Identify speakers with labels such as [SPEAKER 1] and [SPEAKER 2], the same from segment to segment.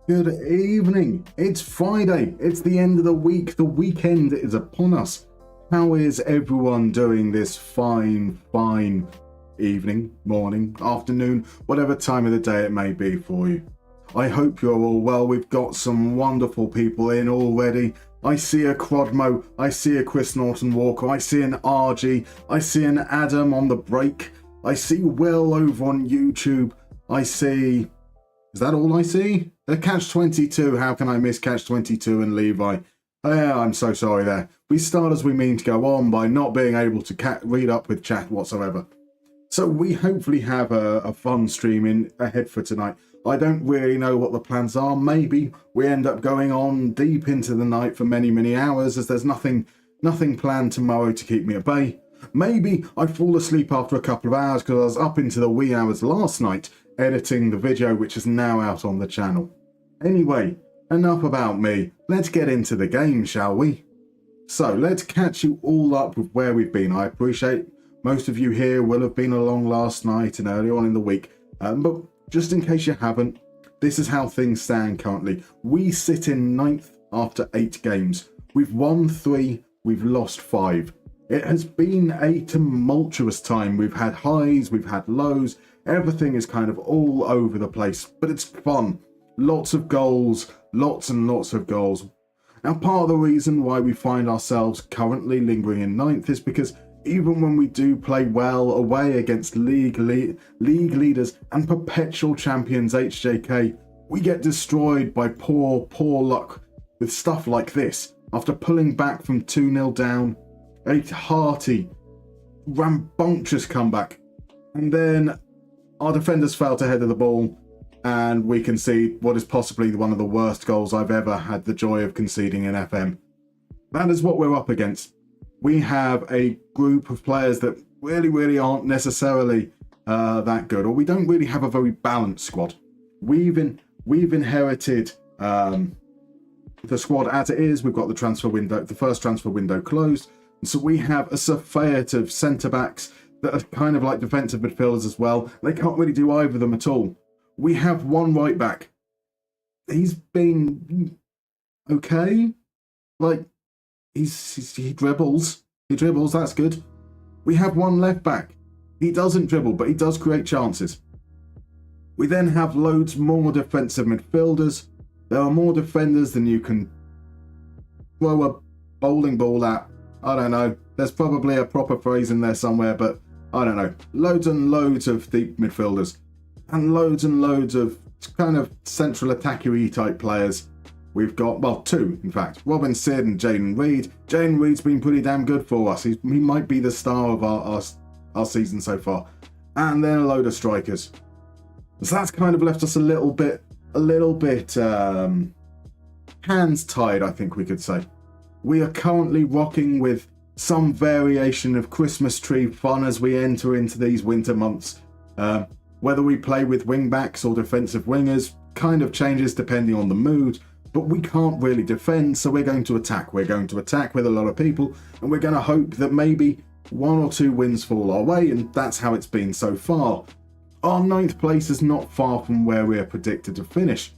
[SPEAKER 1] Good evening. It's Friday. It's the end of the week. The weekend is upon us. How is everyone doing this fine evening, morning, afternoon, whatever time of the day it may be for you? I hope you're all well. We've got some wonderful people in already. I see a Crodmo. I see a Chris Norton-Walker. I see an RG. I see an Adam on the break. I see Will over on YouTube. I see... Is that all I see? Catch22. How can I miss Catch22 and Levi? Oh, yeah, I'm so sorry there. We start as we mean to go on by not being able to read up with chat whatsoever. So we hopefully have a fun stream in ahead for tonight. I don't really know what the plans are. Maybe we end up going on deep into the night for many hours as there's nothing planned tomorrow to keep me at bay. Maybe I fall asleep after a couple of hours because I was up into the wee hours last night editing the video which is now out on the channel. Anyway, enough about me. Let's get into the game, shall we? So let's catch you all up with where we've been. I appreciate most of you here will have been along last night and early on in the week, but just in case you haven't, this is how things stand currently. We sit in 9th after 8 games. We've won 3, we've lost 5. It has been a tumultuous time. We've had highs, we've had lows. Everything is kind of all over the place, but it's fun. Lots of goals, lots and lots of goals. Now, part of the reason why we find ourselves currently lingering in 9th is because even when we do play well away against league leaders and perpetual champions HJK, we get destroyed by poor luck with stuff like this. After pulling back from 2-0 down, a hearty, rambunctious comeback, and then our defenders fail to header the ball, and we concede what is possibly one of the worst goals I've ever had the joy of conceding in FM. That is what we're up against. We have a group of players that really aren't necessarily that good, or we don't really have a very balanced squad. We've inherited the squad as it is. We've got the first transfer window closed, and so we have a surfeit of centre-backs that are kind of like defensive midfielders as well. They can't really do either of them at all. We have one right back. He's been okay. Like, he dribbles. He dribbles, that's good. We have one left back. He doesn't dribble, but he does create chances. We then have loads more defensive midfielders. There are more defenders than you can throw a bowling ball at. I don't know. There's probably a proper phrase in there somewhere, but I don't know. Loads and loads of deep midfielders. And loads of kind of central attacker-y type players. We've got, well, 2, in fact. Robin Sid and Jaden Reed. Jaden Reed's been pretty damn good for us. He might be the star of our season so far. And then a load of strikers. So that's kind of left us a little bit hands tied, I think we could say. We are currently rocking with some variation of Christmas tree fun as we enter into these winter months. Whether we play with wing-backs or defensive wingers kind of changes depending on the mood, but we can't really defend, so we're going to attack. We're going to attack with a lot of people, and we're going to hope that maybe 1 or 2 wins fall our way, and that's how it's been so far. Our 9th place is not far from where we are predicted to finish.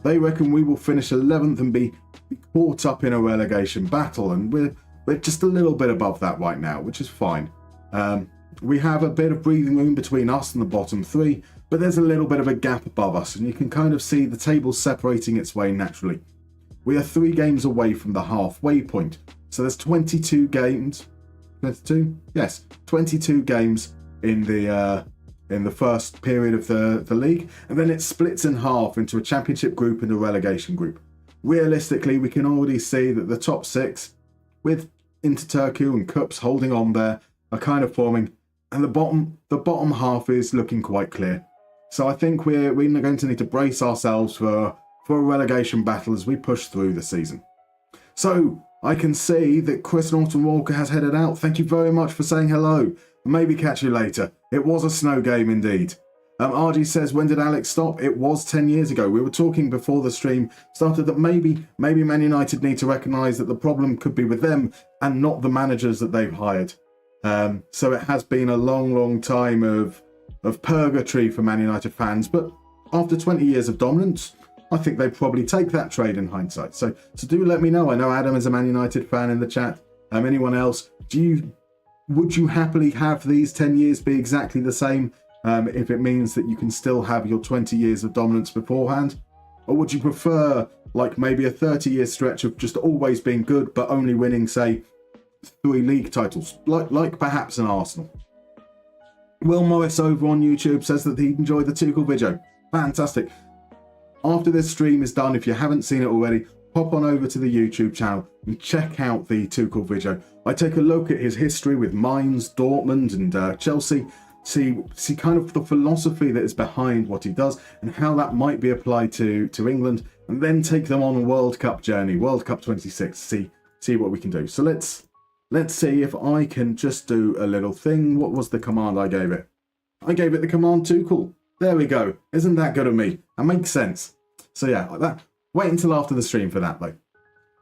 [SPEAKER 1] They reckon we will finish 11th and be caught up in a relegation battle, and we're just a little bit above that right now, which is fine. We have a bit of breathing room between us and the bottom 3, but there's a little bit of a gap above us, and you can kind of see the table separating its way naturally. We are 3 games away from the halfway point, so there's 22 games. 22? Yes, 22 games in the first period of the league, and then it splits in half into a championship group and a relegation group. Realistically, we can already see that the top 6, with Interturku and Cups holding on there, are kind of forming, and the bottom half is looking quite clear. So I think we're going to need to brace ourselves for a relegation battle as we push through the season. So I can see that Chris Norton-Walker has headed out. Thank you very much for saying hello. Maybe catch you later. It was a snow game indeed. RG says, when did Alex stop? It was 10 years ago. We were talking before the stream started that maybe Man United need to recognise that the problem could be with them and not the managers that they've hired. So it has been a long time of purgatory for Man United fans, but after 20 years of dominance, I think they'd probably take that trade in hindsight. So do let me know. I know Adam is a Man United fan in the chat. Anyone else? Would you happily have these 10 years be exactly the same if it means that you can still have your 20 years of dominance beforehand? Or would you prefer like maybe a 30-year stretch of just always being good but only winning, say, 3 league titles, like perhaps an Arsenal? Will Morris over on YouTube says that he enjoyed the Tuchel video. Fantastic. After this stream is done, if you haven't seen it already, pop on over to the YouTube channel and check out the Tuchel video. I take a look at his history with Mainz, Dortmund and Chelsea, see kind of the philosophy that is behind what he does and how that might be applied to England, and then take them on a World Cup journey, World Cup 26, see what we can do. So let's see if I can just do a little thing. What was the command I gave it? I gave it the command Tuchel. There we go. Isn't that good of me? That makes sense. So yeah, wait until after the stream for that though.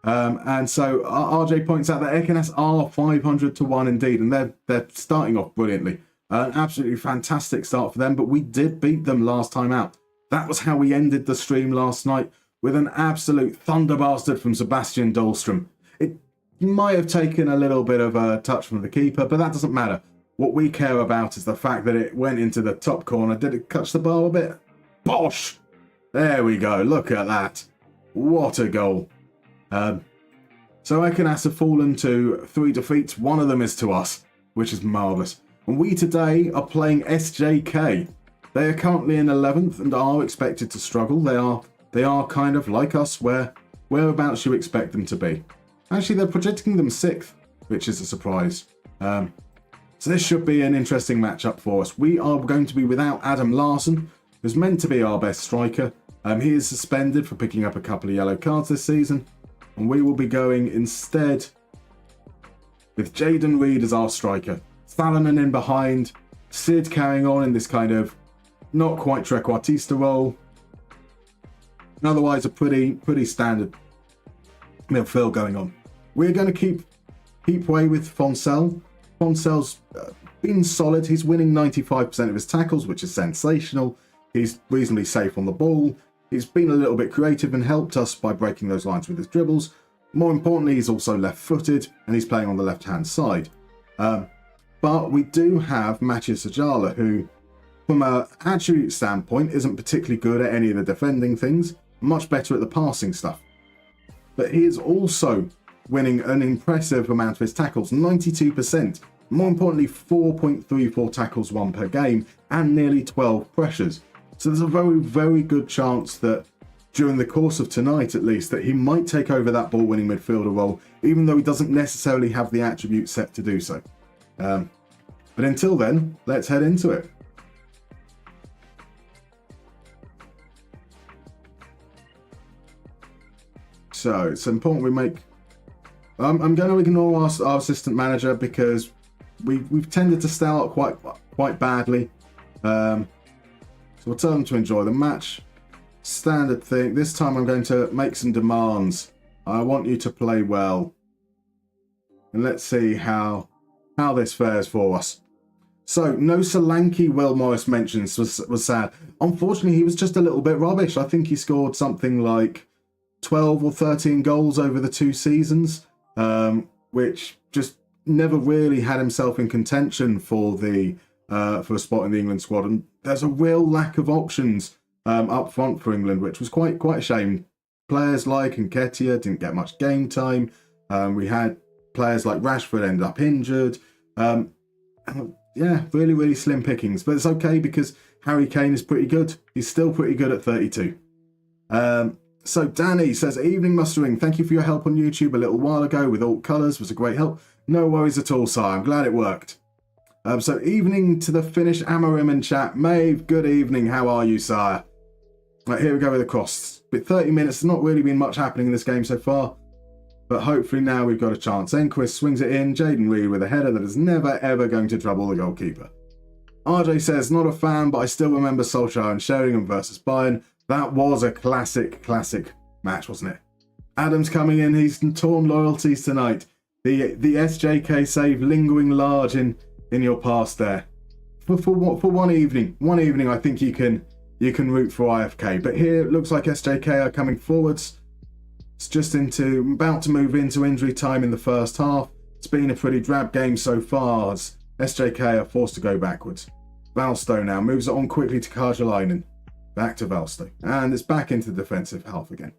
[SPEAKER 1] And so RJ points out that Ekenes are 500 to 1 indeed, and they're starting off brilliantly. An absolutely fantastic start for them, but we did beat them last time out. That was how we ended the stream last night, with an absolute thunder bastard from Sebastian Dahlstrom. It might have taken a little bit of a touch from the keeper, but that doesn't matter. What we care about is the fact that it went into the top corner. Did it catch the bar a bit? Bosh! There we go. Look at that. What a goal. So Ekenes have fallen to 3 defeats. One of them is to us, which is marvellous. And we today are playing SJK. They are currently in 11th and are expected to struggle. They are kind of like us, whereabouts you expect them to be. Actually, they're projecting them 6th, which is a surprise. So this should be an interesting matchup for us. We are going to be without Adam Larsson, who's meant to be our best striker. He is suspended for picking up a couple of yellow cards this season. And we will be going instead with Jayden Reed as our striker. Salonen in behind. Sid carrying on in this kind of not quite trequartista role. Otherwise a pretty standard midfield going on. We're going to keep way with Foncel. Foncel's been solid. He's winning 95% of his tackles, which is sensational. He's reasonably safe on the ball. He's been a little bit creative and helped us by breaking those lines with his dribbles. More importantly, he's also left-footed and he's playing on the left-hand side. But we do have Maciej Sajala, who, from an attribute standpoint, isn't particularly good at any of the defending things, much better at the passing stuff. But he is also winning an impressive amount of his tackles, 92%. More importantly, 4.34 tackles won per game and nearly 12 pressures. So there's a very, very good chance that during the course of tonight, at least, that he might take over that ball-winning midfielder role, even though he doesn't necessarily have the attributes set to do so. But until then, let's head into it. So it's important we make... I'm going to ignore our assistant manager because we've tended to start quite badly. So we'll tell them to enjoy the match. Standard thing. This time I'm going to make some demands. I want you to play well. And let's see how this fares for us. So, no Solanke, Will Morris mentions, was sad. Unfortunately, he was just a little bit rubbish. I think he scored something like 12 or 13 goals over the 2 seasons, which just never really had himself in contention for a spot in the England squad. And there's a real lack of options up front for England, which was quite a shame. Players like Nketiah didn't get much game time. We had players like Rashford end up injured. Yeah, really, really slim pickings. But it's okay because Harry Kane is pretty good. He's still pretty good at 32. So Danny says, evening mustering. Thank you for your help on YouTube a little while ago with alt colours. Was a great help. No worries at all, sire. I'm glad it worked. So evening to the Finnish Amorim in chat. Maeve, good evening. How are you, sire? Right, here we go with the cross. But 30 minutes. There's not really been much happening in this game so far. But hopefully now we've got a chance. Enquist swings it in. Jayden Reed with a header that is never, ever going to trouble the goalkeeper. RJ says, not a fan, but I still remember Solskjaer and Sheringham versus Bayern. That was a classic match, wasn't it? Adams coming in. He's torn loyalties tonight. The SJK save lingering large in your past there. For one evening. One evening, I think you can you can root for IFK. But here it looks like SJK are coming forwards. It's just about to move into injury time in the first half. It's been a pretty drab game so far as SJK are forced to go backwards. Valsto now moves it on quickly to Karjalainen. Back to Valsto. And it's back into the defensive half again.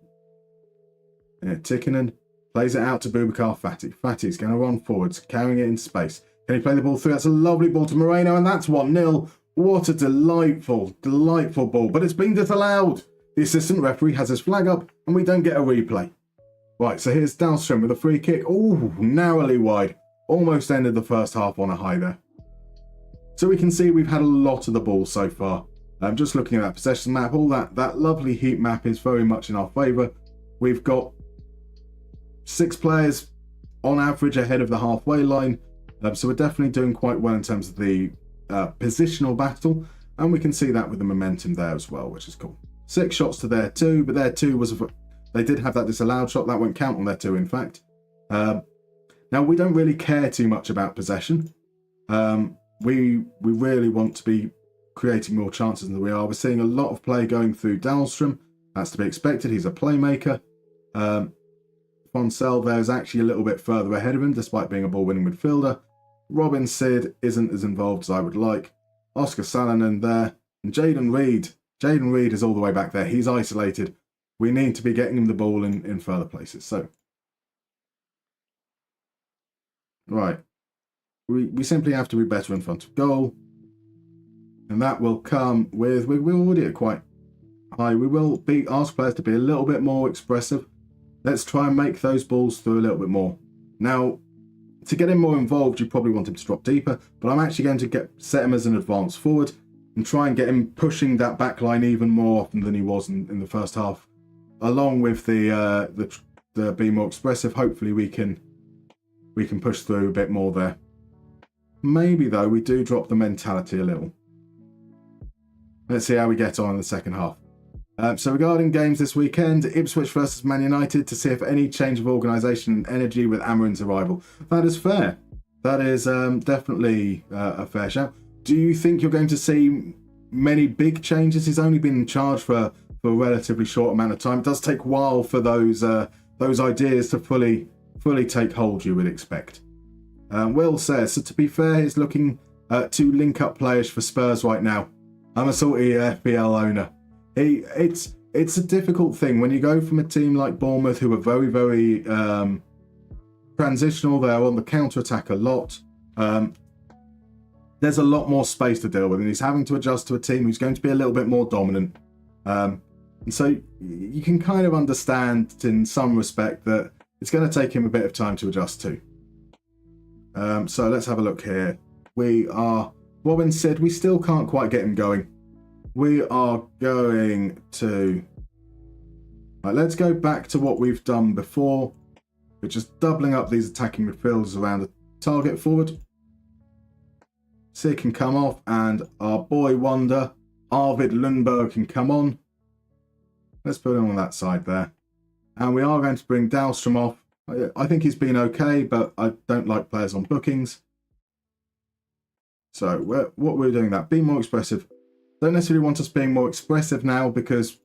[SPEAKER 1] Yeah, Tikkanen plays it out to Boubacar Fati. Fati's going to run forwards, carrying it in space. Can he play the ball through? That's a lovely ball to Moreno, and that's 1-0. What a delightful, delightful ball. But it's been disallowed. The assistant referee has his flag up, and we don't get a replay. Right, so here's Dahlstrom with a free kick. Oh, narrowly wide. Almost ended the first half on a high there. So we can see we've had a lot of the ball so far. I'm just looking at that possession map. All that lovely heat map is very much in our favour. We've got 6 players on average ahead of the halfway line. So we're definitely doing quite well in terms of the positional battle. And we can see that with the momentum there as well, which is cool. 6 shots to their 2, but their 2 was... They did have that disallowed shot. That won't count on their 2, in fact. Now, we don't really care too much about possession. We really want to be creating more chances than we are. We're seeing a lot of play going through Dahlstrom. That's to be expected. He's a playmaker. Fonsell there is actually a little bit further ahead of him, despite being a ball-winning midfielder. Robin Sid isn't as involved as I would like. Oscar Salonen there. And Jaden Reed. Jaden Reed is all the way back there. He's isolated. We need to be getting him the ball in further places. So, right. We simply have to be better in front of goal. And that will come with... We're already at quite high. We will ask players to be a little bit more expressive. Let's try and make those balls through a little bit more. Now, to get him more involved, you probably want him to drop deeper. But I'm actually going to set him as an advance forward and try and get him pushing that back line even more often than he was in the first half. Along with the being more expressive, hopefully we can push through a bit more there. Maybe, though, we do drop the mentality a little. Let's see how we get on in the second half. So regarding games this weekend, Ipswich versus Man United to see if any change of organisation and energy with Amarin's arrival. That is fair. That is definitely a fair shout. Do you think you're going to see many big changes? He's only been in charge for a relatively short amount of time. It does take a while for those ideas to fully take hold, you would expect. Will says, so to be fair, he's looking to link up players for Spurs right now. I'm a salty FPL owner. It's a difficult thing when you go from a team like Bournemouth, who are very, very transitional. They're on the counter-attack a lot. There's a lot more space to deal with, and he's having to adjust to a team who's going to be a little bit more dominant. And so you can kind of understand in some respect that it's going to take him a bit of time to adjust to. So let's have a look here. Robin said we still can't quite get him going. We are going to... Right, let's go back to what we've done before. We're just doubling up these attacking midfielders around the target forward. Sid can come off, and our boy wonder, Arvid Lundberg, can come on. Let's put him on that side there. And we are going to bring Dahlstrom off. I think he's been okay, but I don't like players on bookings. So what we're doing that, be more expressive. Don't necessarily want us being more expressive now because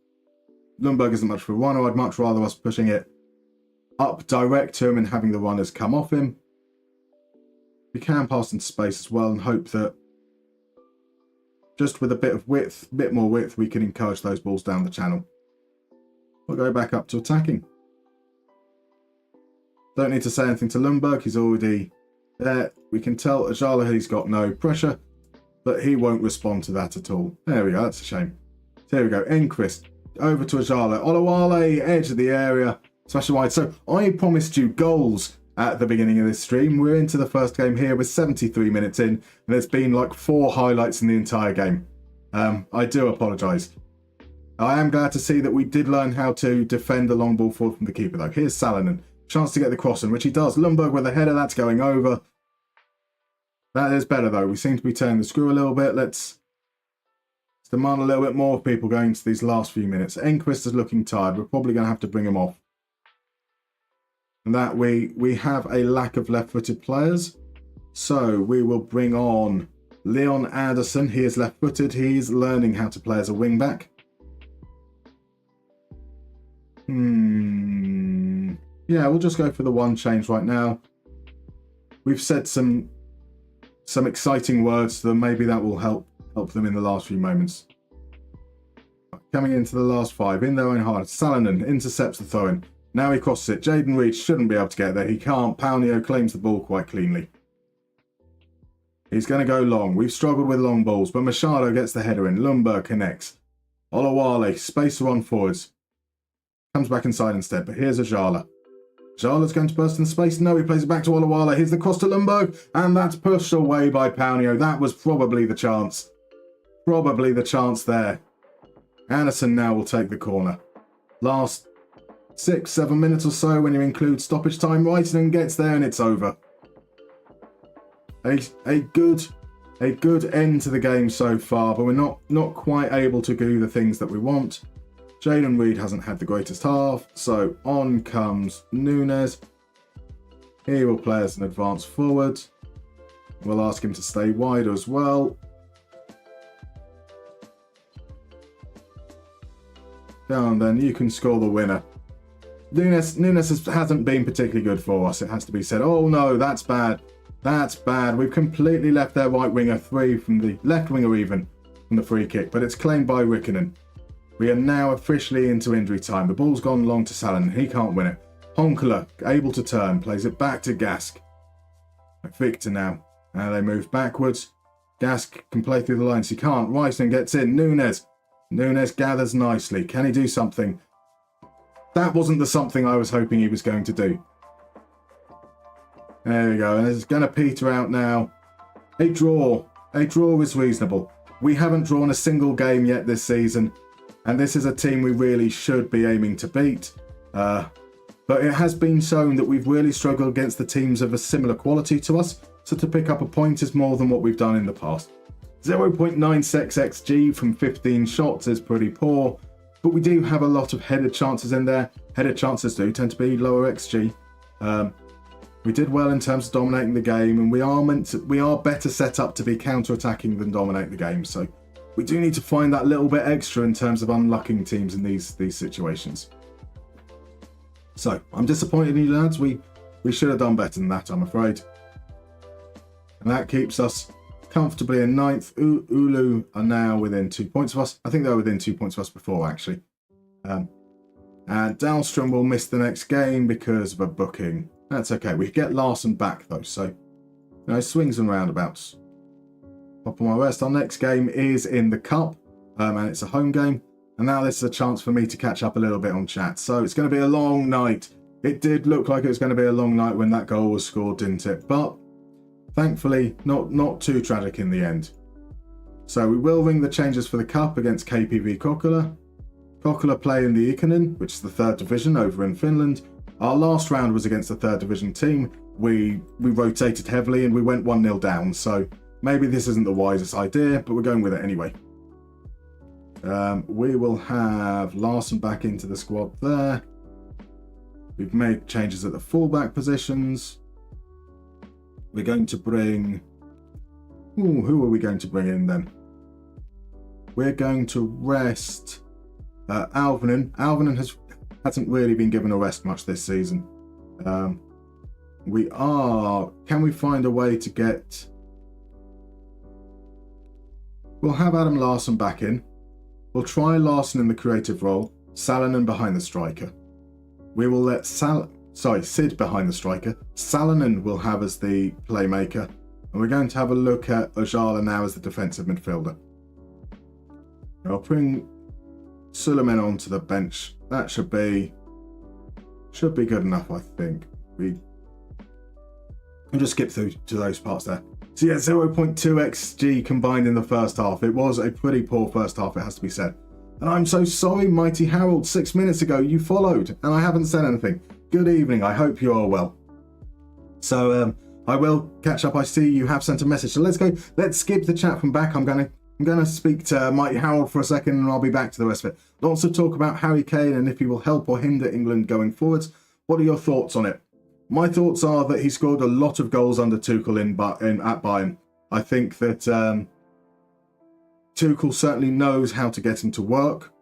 [SPEAKER 1] Lundberg isn't much for a runner. I'd much rather us pushing it up direct to him and having the runners come off him. We can pass into space as well and hope that just with a bit more width, we can encourage those balls down the channel. We'll go back up to attacking. Don't need to say anything to Lundberg. He's already there. We can tell Ajala he's got no pressure, but he won't respond to that at all. There we go. That's a shame. There we go. Enquist over to Ajala. Olawale, edge of the area. Smash wide. So I promised you goals at the beginning of this stream. We're into the first game here. We're 73 minutes in, and there's been like 4 highlights in the entire game. I do apologise. I am glad to see that we did learn how to defend the long ball forward from the keeper, though. Here's Salonen. Chance to get the cross in, which he does. Lundberg with a header. That's going over. That is better, though. We seem to be turning the screw a little bit. Let's demand a little bit more of people going into these last few minutes. Enquist is looking tired. We're probably going to have to bring him off. And that we have a lack of left-footed players. So we will bring on Leon Anderson, he is left-footed. He's learning how to play as a wing-back. Yeah, we'll just go for the one change right now. We've said some exciting words to them. Maybe that will help them in the last few moments. Coming into the last 5, in their own half. Salonen intercepts the throw-in. Now he crosses it. Jaden Reed shouldn't be able to get there. He can't. Paunio claims the ball quite cleanly. He's going to go long. We've struggled with long balls, but Machado gets the header in. Lundberg connects. Olawale, spacer on forwards. Comes back inside instead, but here's Ajala. Ajala's going to burst in space. No, he plays it back to Olawale. Here's the cross to Lundberg, and that's pushed away by Paunio. That was probably the chance. Probably the chance there. Anderson now will take the corner. Last 6-7 minutes or so when you include stoppage time. Reitinen gets there and it's over. A good end to the game so far, but we're not quite able to do the things that we want. Jaden Reed hasn't had the greatest half, so on comes Nunes. He will play as an advance forward. We'll ask him to stay wide as well. Down then, you can score the winner. Nunes hasn't been particularly good for us, it has to be said. Oh no, that's bad. That's bad. We've completely left their right winger free from the left winger even from the free kick, but it's claimed by Rikkinen. We are now officially into injury time. The ball's gone long to Salonen. He can't win it. Honkler, able to turn, plays it back to Gask. Victor now. Now they move backwards. Gask can play through the lines. He can't. Reisner gets in. Nunes gathers nicely. Can he do something? That wasn't the something I was hoping he was going to do. There we go. And it's going to peter out now. A draw. A draw is reasonable. We haven't drawn a single game yet this season. And this is a team we really should be aiming to beat. But it has been shown that we've really struggled against the teams of a similar quality to us. So to pick up a point is more than what we've done in the past. 0.96 XG from 15 shots is pretty poor. But we do have a lot of headed chances in there. Headed chances do tend to be lower XG. We did well in terms of dominating the game. And we are better set up to be counter-attacking than dominate the game. So we do need to find that little bit extra in terms of unlocking teams in these situations. So, I'm disappointed in you lads. We should have done better than that, I'm afraid. And that keeps us comfortably in 9th. Oulu are now within 2 points of us. I think they were within 2 points of us before, actually. And Dahlstrom will miss the next game because of a booking. That's okay. We get Larson back, though. So, you know, swings and roundabouts. Pop on my rest. Our next game is in the Cup. And it's a home game. And now this is a chance for me to catch up a little bit on chat. So it's going to be a long night. It did look like it was going to be a long night when that goal was scored, didn't it? But thankfully, not too tragic in the end. So we will ring the changes for the Cup against KPV Kokkola. Kokkola play in the Ikonen, which is the 3rd division over in Finland. Our last round was against the 3rd division team. We rotated heavily and we went 1-0 down. So maybe this isn't the wisest idea, but we're going with it anyway. We will have Larson back into the squad there. We've made changes at the fullback positions. We're going to bring... who are we going to bring in then? We're going to rest Alvinen. Alvinen hasn't really been given a rest much this season. Can we find a way to get... We'll have Adam Larson back in. We'll try Larson in the creative role, Salonen behind the striker. We will let Sid behind the striker. Salonen will have as the playmaker. And we're going to have a look at Ojala now as the defensive midfielder. I'll bring Suleiman onto the bench. That should be good enough, I think. We'll just skip through to those parts there. So yeah, 0.2 XG combined in the first half. It was a pretty poor first half, it has to be said. And I'm so sorry, Mighty Harold. 6 minutes ago, you followed, and I haven't said anything. Good evening. I hope you are well. So I will catch up. I see you have sent a message. So let's go. Let's skip the chat from back. I'm gonna speak to Mighty Harold for a second, and I'll be back to the rest of it. Lots of talk about Harry Kane and if he will help or hinder England going forwards. What are your thoughts on it? My thoughts are that he scored a lot of goals under Tuchel at Bayern. I think that Tuchel certainly knows how to get him to work.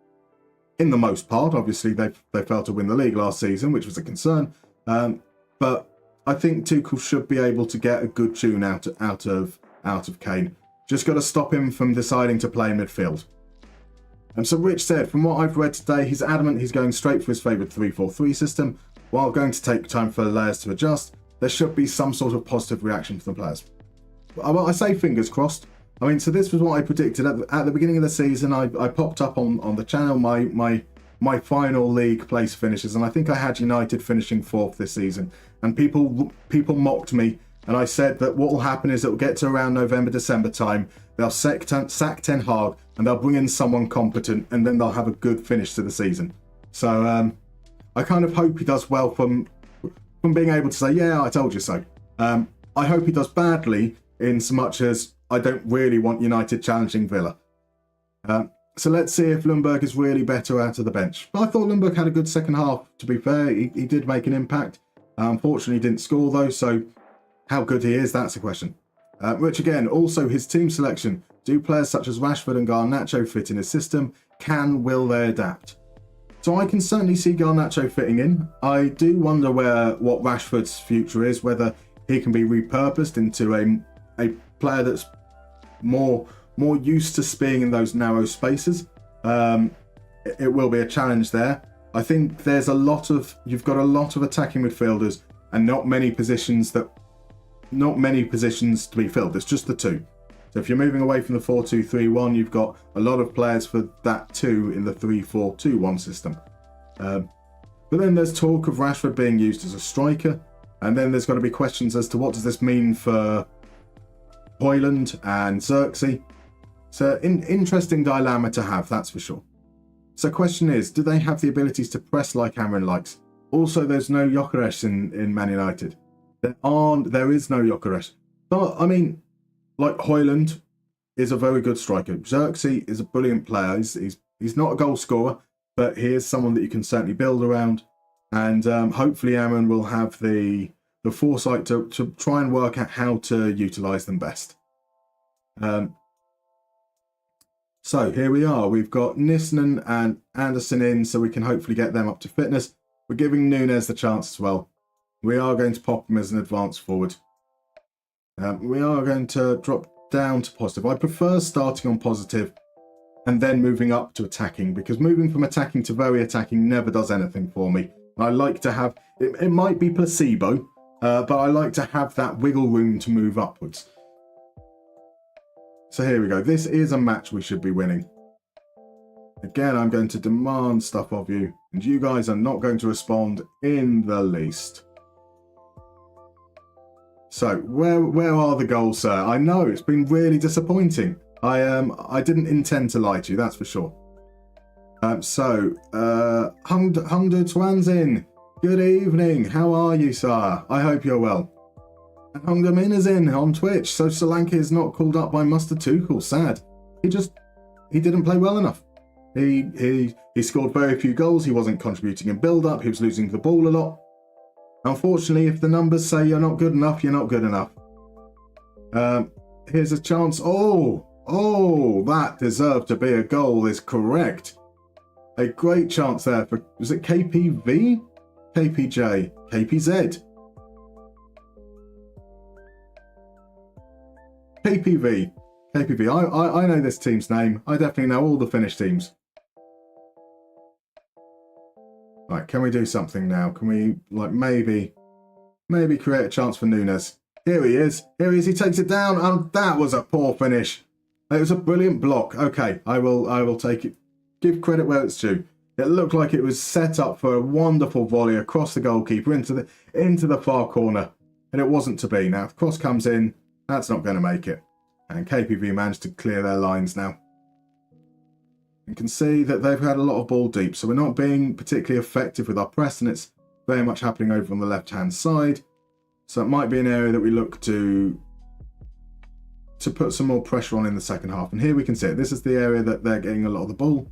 [SPEAKER 1] In the most part, obviously they failed to win the league last season, which was a concern. But I think Tuchel should be able to get a good tune out of Kane. Just got to stop him from deciding to play midfield. And so Rich said, from what I've read today, he's adamant he's going straight for his favourite 3-4-3 system. While going to take time for the layers to adjust, there should be some sort of positive reaction from the players. I say fingers crossed. I mean, so this was what I predicted at the beginning of the season. I popped up on the channel my final league place finishes, and I think I had United finishing 4th this season. And people mocked me, and I said that what will happen is it will get to around November, December time. They'll sack Ten Hag, and they'll bring in someone competent, and then they'll have a good finish to the season. So I kind of hope he does well from being able to say, yeah, I told you so. I hope he does badly in so much as I don't really want United challenging Villa. So let's see if Ljungberg is really better out of the bench. But I thought Ljungberg had a good second half, to be fair. He did make an impact. Unfortunately, he didn't score, though, so how good he is, that's a question. Which, again, also his team selection. Do players such as Rashford and Garnacho fit in his system? Will they adapt? So I can certainly see Garnacho fitting in. I do wonder what Rashford's future is, whether he can be repurposed into a player that's more used to being in those narrow spaces. It will be a challenge there. I think you've got a lot of attacking midfielders and not many positions to be filled. It's just the two. So if you're moving away from the 4-2-3-1, you've got a lot of players for that two in the 3-4-2-1 system. But then there's talk of Rashford being used as a striker, and then there's got to be questions as to what does this mean for Højlund and Xerxes. So interesting dilemma to have, that's for sure. So question is, do they have the abilities to press like Cameron likes? Also, there's no Gyökeres in Man United. There is no Gyökeres. But I mean, like Højlund is a very good striker. Xerxes is a brilliant player. He's not a goal scorer, but he is someone that you can certainly build around. And hopefully Amon will have the foresight to try and work out how to utilise them best. So here we are. We've got Gnistan and Anderson in, so we can hopefully get them up to fitness. We're giving Núñez the chance as well. We are going to pop him as an advance forward. We are going to drop down to positive. I prefer starting on positive and then moving up to attacking, because moving from attacking to very attacking never does anything for me. I like to have, it might be placebo, but I like to have that wiggle room to move upwards. So here we go. This is a match we should be winning. Again, I'm going to demand stuff of you, and you guys are not going to respond in the least. So, where are the goals, sir? I know, it's been really disappointing. I didn't intend to lie to you, that's for sure. Hungdo Twanzin, good evening. How are you, sir? I hope you're well. And Hungdo Min is in on Twitch, so Solanke is not called up by Muster Tuchel. Sad. He didn't play well enough. He scored very few goals. He wasn't contributing in build-up. He was losing the ball a lot. Unfortunately, if the numbers say you're not good enough, you're not good enough. Here's a chance. Oh, that deserved to be a goal is correct. A great chance there for, was it KPV? KPJ? KPZ? KPV. I know this team's name. I definitely know all the Finnish teams. Right, can we do something now? Can we, like, maybe create a chance for Núñez? Here he is. He takes it down. And that was a poor finish. It was a brilliant block. Okay, I will take it. Give credit where it's due. It looked like it was set up for a wonderful volley across the goalkeeper into the far corner, and it wasn't to be. Now, if the cross comes in, that's not going to make it. And KPV managed to clear their lines now. You can see that they've had a lot of ball deep, so we're not being particularly effective with our press, and it's very much happening over on the left-hand side. So it might be an area that we look to put some more pressure on in the second half. And here we can see it. This is the area that they're getting a lot of the ball.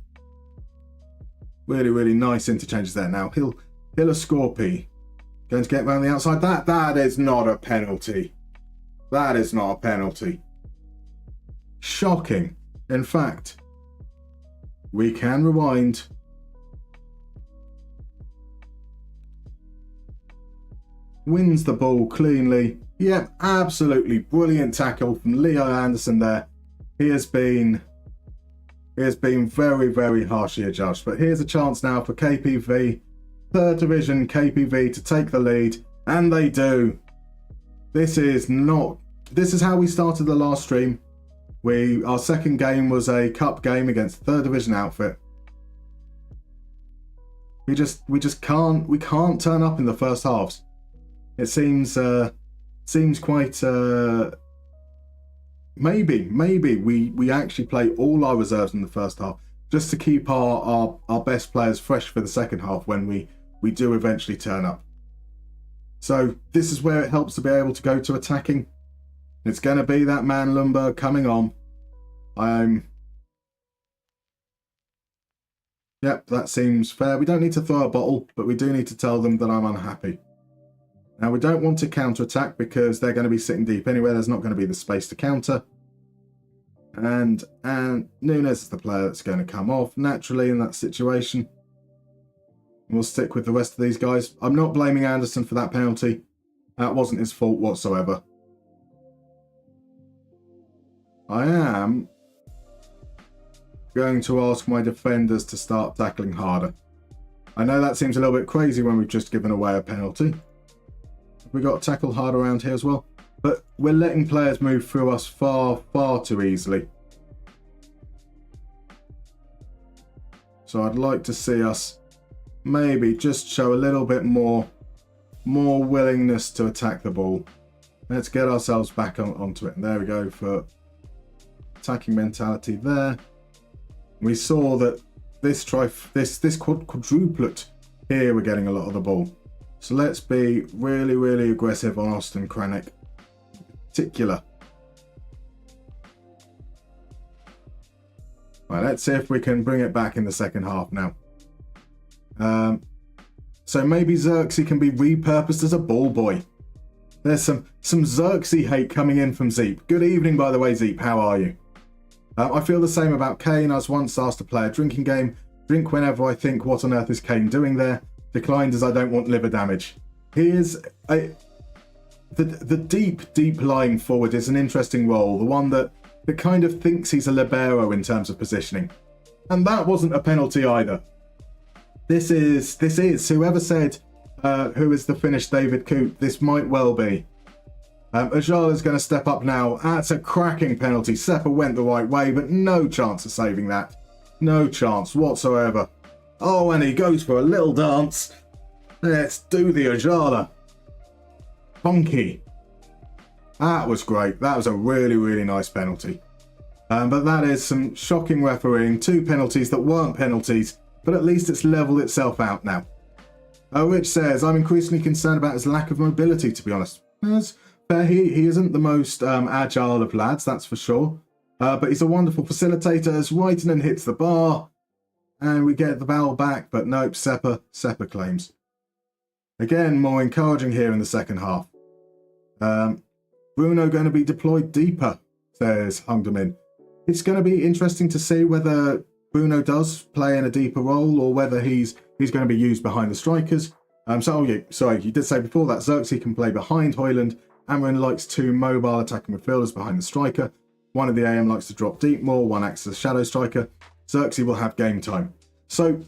[SPEAKER 1] Really, really nice interchanges there. Now, Hilla Scorpi going to get around the outside. That is not a penalty. That is not a penalty. Shocking. In fact, we can rewind. Wins the ball cleanly. Yep, absolutely brilliant tackle from Leo Anderson there. He has been very, very harshly adjudged. But here's a chance now for KPV, 3rd Division KPV, to take the lead. And they do. This is how we started the last stream. Our second game was a cup game against the 3rd Division outfit. We just can't turn up in the first halves. It seems quite maybe we actually play all our reserves in the first half just to keep our best players fresh for the second half when we do eventually turn up. So this is where it helps to be able to go to attacking. It's going to be that man Lundberg coming on. Yep, that seems fair. We don't need to throw a bottle, but we do need to tell them that I'm unhappy. Now, we don't want to counter-attack because they're going to be sitting deep anyway. There's not going to be the space to counter. And Nunes is the player that's going to come off naturally in that situation. We'll stick with the rest of these guys. I'm not blaming Anderson for that penalty. That wasn't his fault whatsoever. I am going to ask my defenders to start tackling harder. I know that seems a little bit crazy when we've just given away a penalty. We got to tackle hard around here as well, but we're letting players move through us far too easily. So I'd like to see us maybe just show a little bit more willingness to attack the ball. Let's get ourselves back onto it. And there we go for attacking mentality there. We saw that this quadruplet here, we're getting a lot of the ball. So let's be really aggressive on Austin Kranek in particular. Right, let's see if we can bring it back in the second half now. So maybe Xerxes can be repurposed as a ball boy. There's some Xerxes hate coming in from Zeep. Good evening, by the way, Zeep. How are you? I feel the same about Kane. I was once asked to play a drinking game. Drink whenever I think, what on earth is Kane doing there? Declined as I don't want liver damage. He is the deep lying forward is an interesting role. The one that kind of thinks he's a libero in terms of positioning. And that wasn't a penalty either. This is whoever said who is the Finnish David Coop, this might well be. Ajala's going to step up now. That's a cracking penalty. Seppa went the right way, but no chance of saving that. No chance whatsoever. Oh, and he goes for a little dance. Let's do the Ajala. Funky. That was great. That was a really nice penalty. But that is some shocking refereeing. 2 penalties that weren't penalties, but at least it's leveled itself out now. Rich says, I'm increasingly concerned about his lack of mobility, to be honest. That's fair. He isn't the most agile of lads, that's for sure. But he's a wonderful facilitator as Reitinen hits the bar. And we get the ball back, but nope, Seppa claims. Again, more encouraging here in the second half. Bruno going to be deployed deeper, says Hungdamin. It's going to be interesting to see whether Bruno does play in a deeper role or whether he's going to be used behind the strikers. Sorry, you did say before that Xerxes can play behind Hoyland. Amarin likes 2 mobile attacking midfielders behind the striker. One of the AM likes to drop deep more, one acts as a shadow striker. Xerxes will have game time. So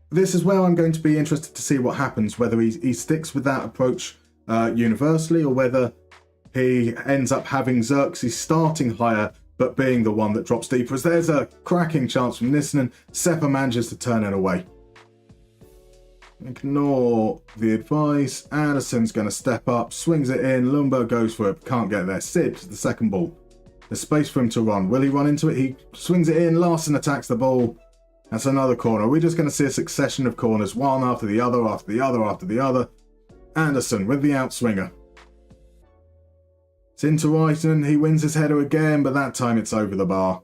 [SPEAKER 1] this is where I'm going to be interested to see what happens, whether he sticks with that approach universally or whether he ends up having Xerxes starting higher but being the one that drops deeper. As there's a cracking chance from Gnistan, Seppa manages to turn it away. Ignore the advice. Anderson's going to step up, swings it in. Lundberg goes for it, can't get there. Sips the second ball. There's space for him to run. Will he run into it? He swings it in. Larson attacks the ball. That's another corner. We're just going to see a succession of corners, one after the other, after the other, after the other. Anderson with the outswinger. It's into Reitinen. He wins his header again, but that time it's over the bar.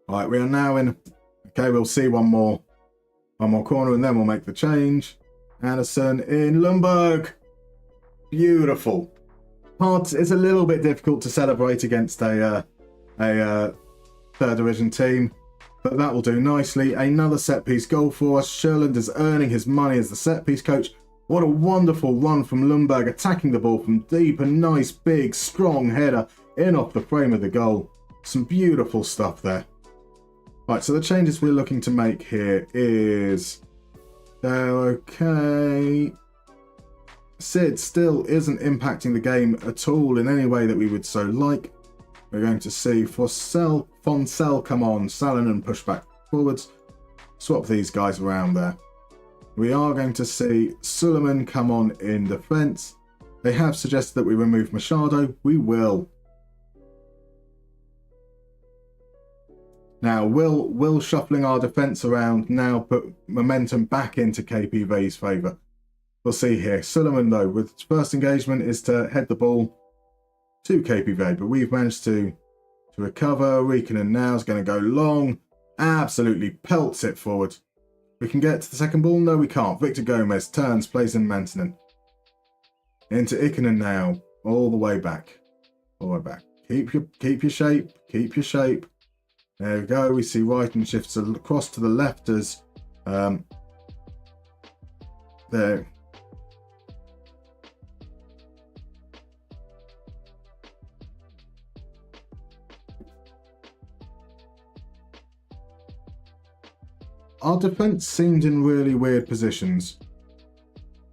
[SPEAKER 1] Right, we are now in... Okay, we'll see one more corner and then we'll make the change. Anderson in. Lundberg. Beautiful. It's a little bit difficult to celebrate against a a third division team. But that will do nicely. Another set-piece goal for us. Sherland is earning his money as the set-piece coach. What a wonderful run from Lundberg, attacking the ball from deep. A nice, big, strong header in off the frame of the goal. Some beautiful stuff there. Right, so the changes we're looking to make here is... okay. Sid still isn't impacting the game at all in any way that we would so like. We're going to see Fonsell come on, Salonen push back forwards. Swap these guys around there. We are going to see Suleiman come on in defence. They have suggested that we remove Machado. We will. Now, will shuffling our defence around now put momentum back into KPV's favour? We'll see here. Suleiman, though, with his first engagement is to head the ball to KPV, but we've managed to recover. Riikonen now is going to go long. Absolutely pelts it forward. We can get to the second ball. No, we can't. Victor Gomez turns, plays in Mantanen. Into Ikonen now. All the way back. All the way back. Keep your shape. Keep your shape. There we go. We see Riikonen shifts across to the left as there. Our defence seemed in really weird positions.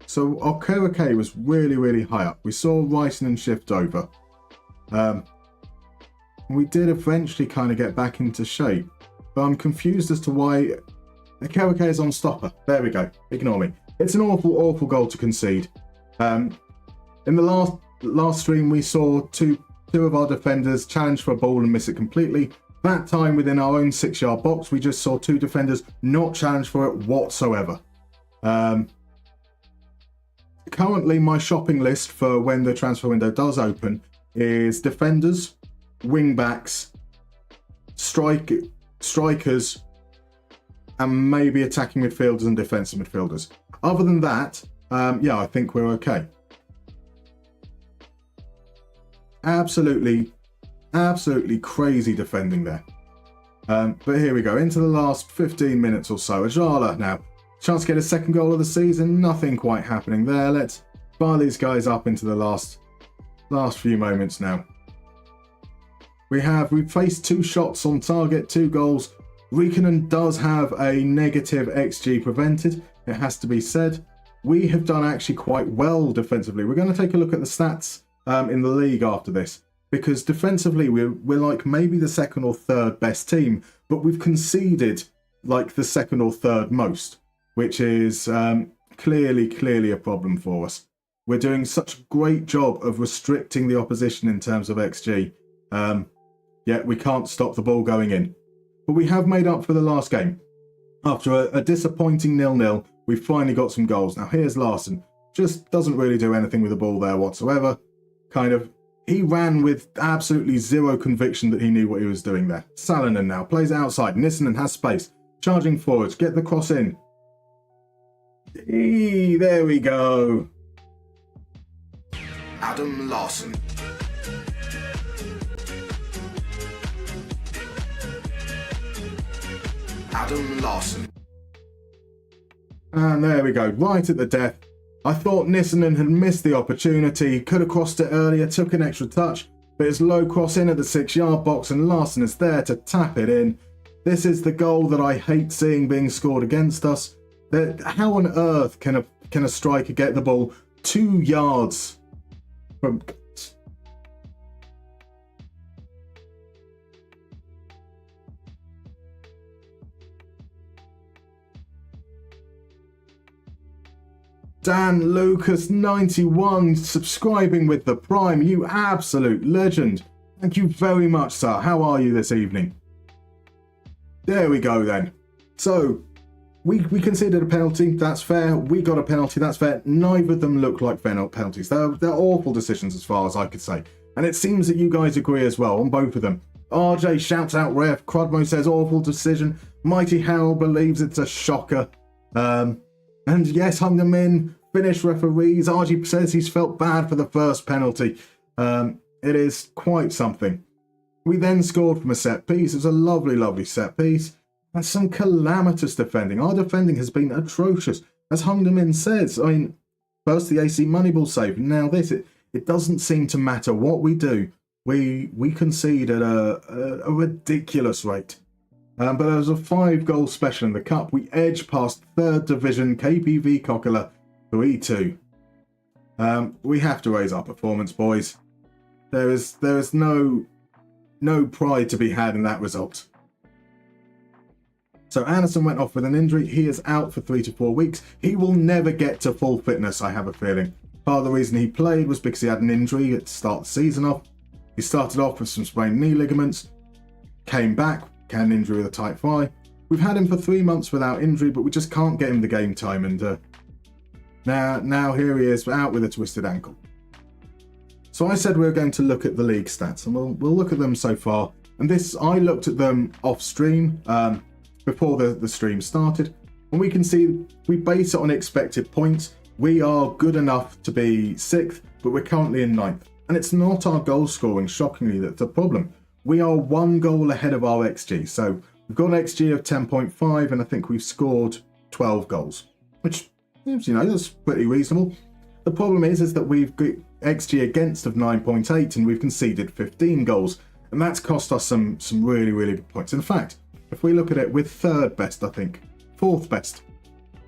[SPEAKER 1] So Okereke was really high up. We saw Riikonen shift over. We did eventually kind of get back into shape. But I'm confused as to why Okereke is on stopper. There we go. Ignore me. It's an awful goal to concede. In the last stream, we saw two of our defenders challenge for a ball and miss it completely. That time within our own 6-yard box, we just saw two defenders not challenge for it whatsoever. Currently, my shopping list for when the transfer window does open is defenders, wing-backs, strikers, and maybe attacking midfielders and defensive midfielders. Other than that, yeah, I think we're okay. Absolutely crazy defending there. But here we go, into the last 15 minutes or so. Ajala now, chance to get a second goal of the season. Nothing quite happening there. Let's fire these guys up into the last few moments now. We've faced 2 shots on target, 2 goals. Riikonen does have a negative XG prevented, it has to be said. We have done actually quite well defensively. We're going to take a look at the stats in the league after this. Because defensively, we're like maybe the second or third best team, but we've conceded like the second or third most, which is clearly a problem for us. We're doing such a great job of restricting the opposition in terms of XG, yet we can't stop the ball going in. But we have made up for the last game. After a disappointing 0-0, we've finally got some goals. Now here's Larson. Just doesn't really do anything with the ball there whatsoever. He ran with absolutely zero conviction that he knew what he was doing there. Salonen now plays outside. Gnistan has space. Charging forwards. Get the cross in. There we go.
[SPEAKER 2] Adam Larson. Adam Larson.
[SPEAKER 1] And there we go. Right at the death. I thought Gnistan had missed the opportunity. He could have crossed it earlier, took an extra touch, but it's low cross in at the 6-yard box and Larson is there to tap it in. This is the goal that I hate seeing being scored against us. How on earth can a striker get the ball 2 yards from... Dan Lucas 91 subscribing with the Prime, you absolute legend. Thank you very much, sir. How are you this evening? There we go then. So we considered a penalty, that's fair. We got a penalty, that's fair. Neither of them look like penalties. They're awful decisions as far as I could say. And it seems that you guys agree as well on both of them. RJ shouts out ref. Crudmo says awful decision. Mighty Harold believes it's a shocker. And yes, hung them in. Finnish referees. RG says he's felt bad for the first penalty. It is quite something. We then scored from a set piece. It was a lovely, lovely set piece. And some calamitous defending. Our defending has been atrocious. As Hungdamin says, I mean, first the AC Moneyball save, now this. It doesn't seem to matter what we do. We concede at a ridiculous rate. But there was a 5-goal special in the cup. We edged past 3rd Division KPV Kokkola 3-2. We have to raise our performance, boys. There is no pride to be had in that result. So Anderson went off with an injury. He is out for 3 to 4 weeks. He will never get to full fitness, I have a feeling. Part of the reason he played was because he had an injury at the start of the season off. He started off with some sprained knee ligaments, came back, had an injury with a tight thigh. We've had him for 3 months without injury, but we just can't get him the game time. And now here he is out with a twisted ankle. So I said we were going to look at the league stats, and we'll look at them so far. And this, I looked at them off stream before the stream started, and we can see we base it on expected points. We are good enough to be 6th, but we're currently in 9th. And it's not our goal scoring, shockingly, that's the problem. We are 1 goal ahead of our XG. So we've got an XG of 10.5, and I think we've scored 12 goals, which, that's pretty reasonable. The problem is that we've got XG against of 9.8, and we've conceded 15 goals. And that's cost us some really, really good points. In fact, if we look at it, we're 3rd best, I think. 4th best.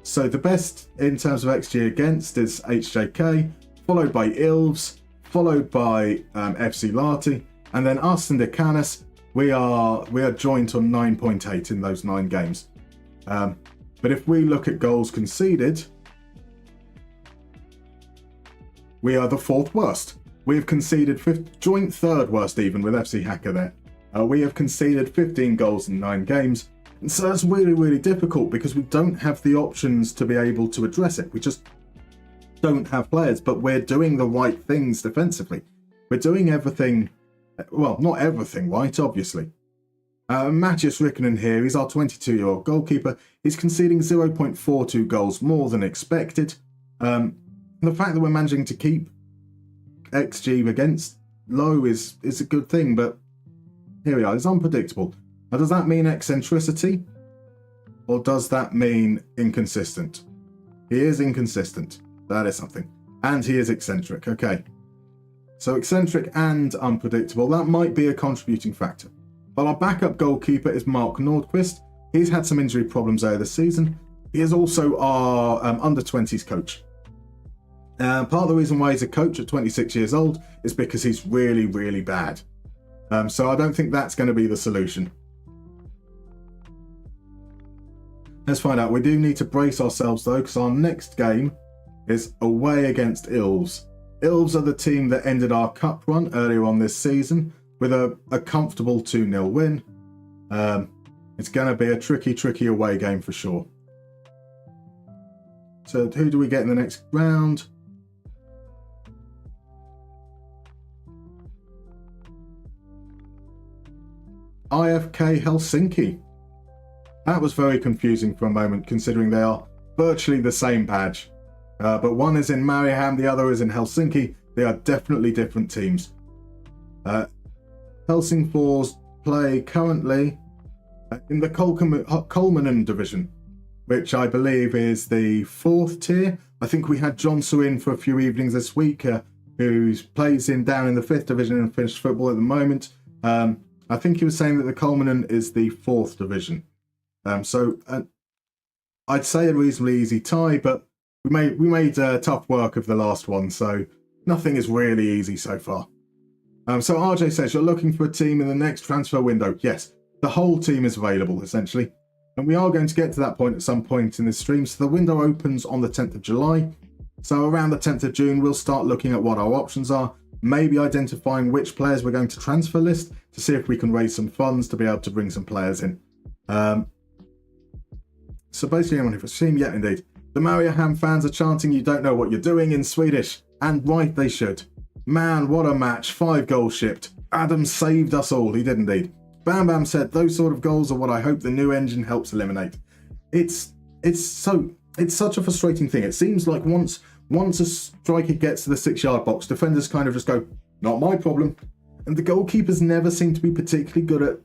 [SPEAKER 1] So the best in terms of XG against is HJK, followed by Ilves, followed by FC Lahti, and then us and Ikanis, we are joint on 9.8 in those 9 games. But if we look at goals conceded, we are the 4th worst. We have conceded joint 3rd worst even with FC Hacker there. We have conceded 15 goals in 9 games. And so that's really, really difficult because we don't have the options to be able to address it. We just don't have players, but we're doing the right things defensively. We're doing everything, well, not everything right, obviously. Matthias Rikkonen here, he's our 22-year-old goalkeeper. He's conceding 0.42 goals more than expected. The fact that we're managing to keep XG against low is a good thing, but here we are, it's unpredictable. Now, does that mean eccentricity? Or does that mean inconsistent? He is inconsistent. That is something. And he is eccentric. Okay. So eccentric and unpredictable. That might be a contributing factor. But our backup goalkeeper is Mark Nordqvist. He's had some injury problems there this season. He is also our under-20s coach. Part of the reason why he's a coach at 26 years old is because he's really, really bad. So I don't think that's going to be the solution. Let's find out. We do need to brace ourselves though, because our next game is away against Ilves. Ilves are the team that ended our cup run earlier on this season with a comfortable 2-0 win. It's going to be a tricky away game for sure. So who do we get in the next round? IFK Helsinki. That was very confusing for a moment, considering they are virtually the same badge. But one is in Mariehamn, the other is in Helsinki. They are definitely different teams. Helsingfors play currently in the Kolmanen division, which I believe is the 4th tier. I think we had Johnson in for a few evenings this week, who plays down in the 5th division in Finnish football at the moment. I think he was saying that the Kolmanen is the 4th division. So I'd say a reasonably easy tie, but we made tough work of the last one, so nothing is really easy so far. So RJ says, you're looking for a team in the next transfer window. Yes, the whole team is available, essentially. And we are going to get to that point at some point in this stream. So the window opens on the 10th of July. So around the 10th of June, we'll start looking at what our options are, maybe identifying which players we're going to transfer list to see if we can raise some funds to be able to bring some players in. So basically, I'm on for team. Yeah, indeed. The Mariehamn fans are chanting, you don't know what you're doing in Swedish. And right they should. Man, what a match. 5 goals shipped. Adam saved us all. He did indeed. Bam Bam said, those sort of goals are what I hope the new engine helps eliminate. It's such a frustrating thing. It seems like once a striker gets to the 6-yard box, defenders kind of just go, not my problem. And the goalkeepers never seem to be particularly good at,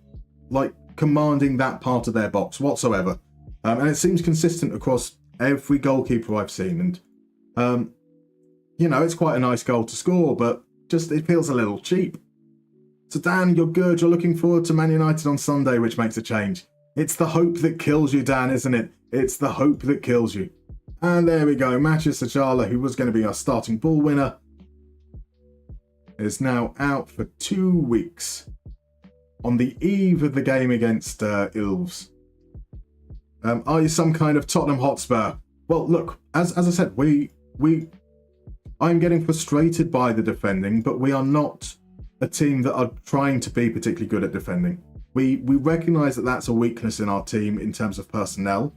[SPEAKER 1] like, commanding that part of their box whatsoever. And it seems consistent across every goalkeeper I've seen. And, you know, it's quite a nice goal to score, but just it feels a little cheap. So, Dan, you're good. You're looking forward to Man United on Sunday, which makes a change. It's the hope that kills you, Dan, isn't it? It's the hope that kills you. And there we go. Maciej Sajala, who was going to be our starting ball winner, is now out for 2 weeks on the eve of the game against Ilves. Are you some kind of Tottenham Hotspur? Well, look, as I said, I'm getting frustrated by the defending, but we are not a team that are trying to be particularly good at defending. We recognise that that's a weakness in our team in terms of personnel,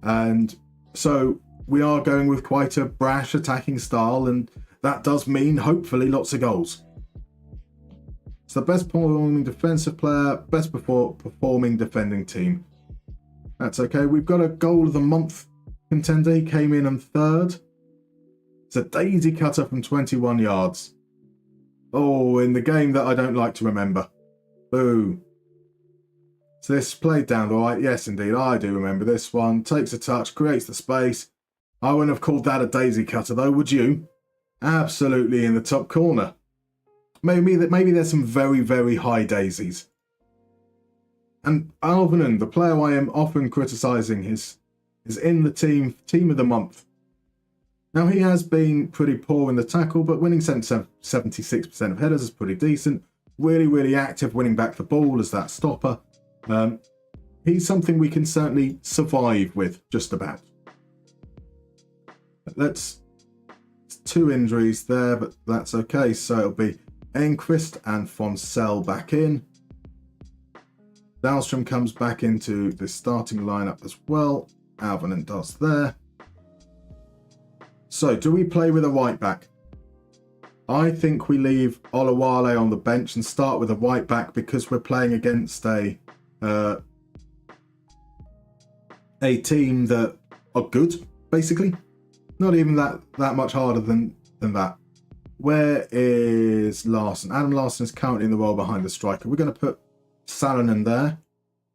[SPEAKER 1] and so we are going with quite a brash attacking style, and that does mean hopefully lots of goals. So the best performing defensive player, best performing defending team. That's okay. We've got a goal of the month contender. He came in on third. It's a daisy cutter from 21 yards. Oh, in the game that I don't like to remember. Boo. So this played down the right. Yes, indeed, I do remember this one. Takes a touch, creates the space. I wouldn't have called that a daisy cutter, though, would you? Absolutely in the top corner. Maybe there's some very, very high daisies. And Alvanen, the player I am often criticising, is in the team of the month. Now, he has been pretty poor in the tackle, but winning 76% of headers is pretty decent. Really, really active, winning back the ball as that stopper. He's something we can certainly survive with, just about. That's 2 injuries there, but that's okay. So it'll be Enquist and Fonsell back in. Dahlstrom comes back into the starting lineup as well. Alvanen does there. So, do we play with a right back? I think we leave Olawale on the bench and start with a right back because we're playing against a team that are good, basically. Not even that much harder than that. Where is Larson? Adam Larson is currently in the role behind the striker. We're going to put Salonen there.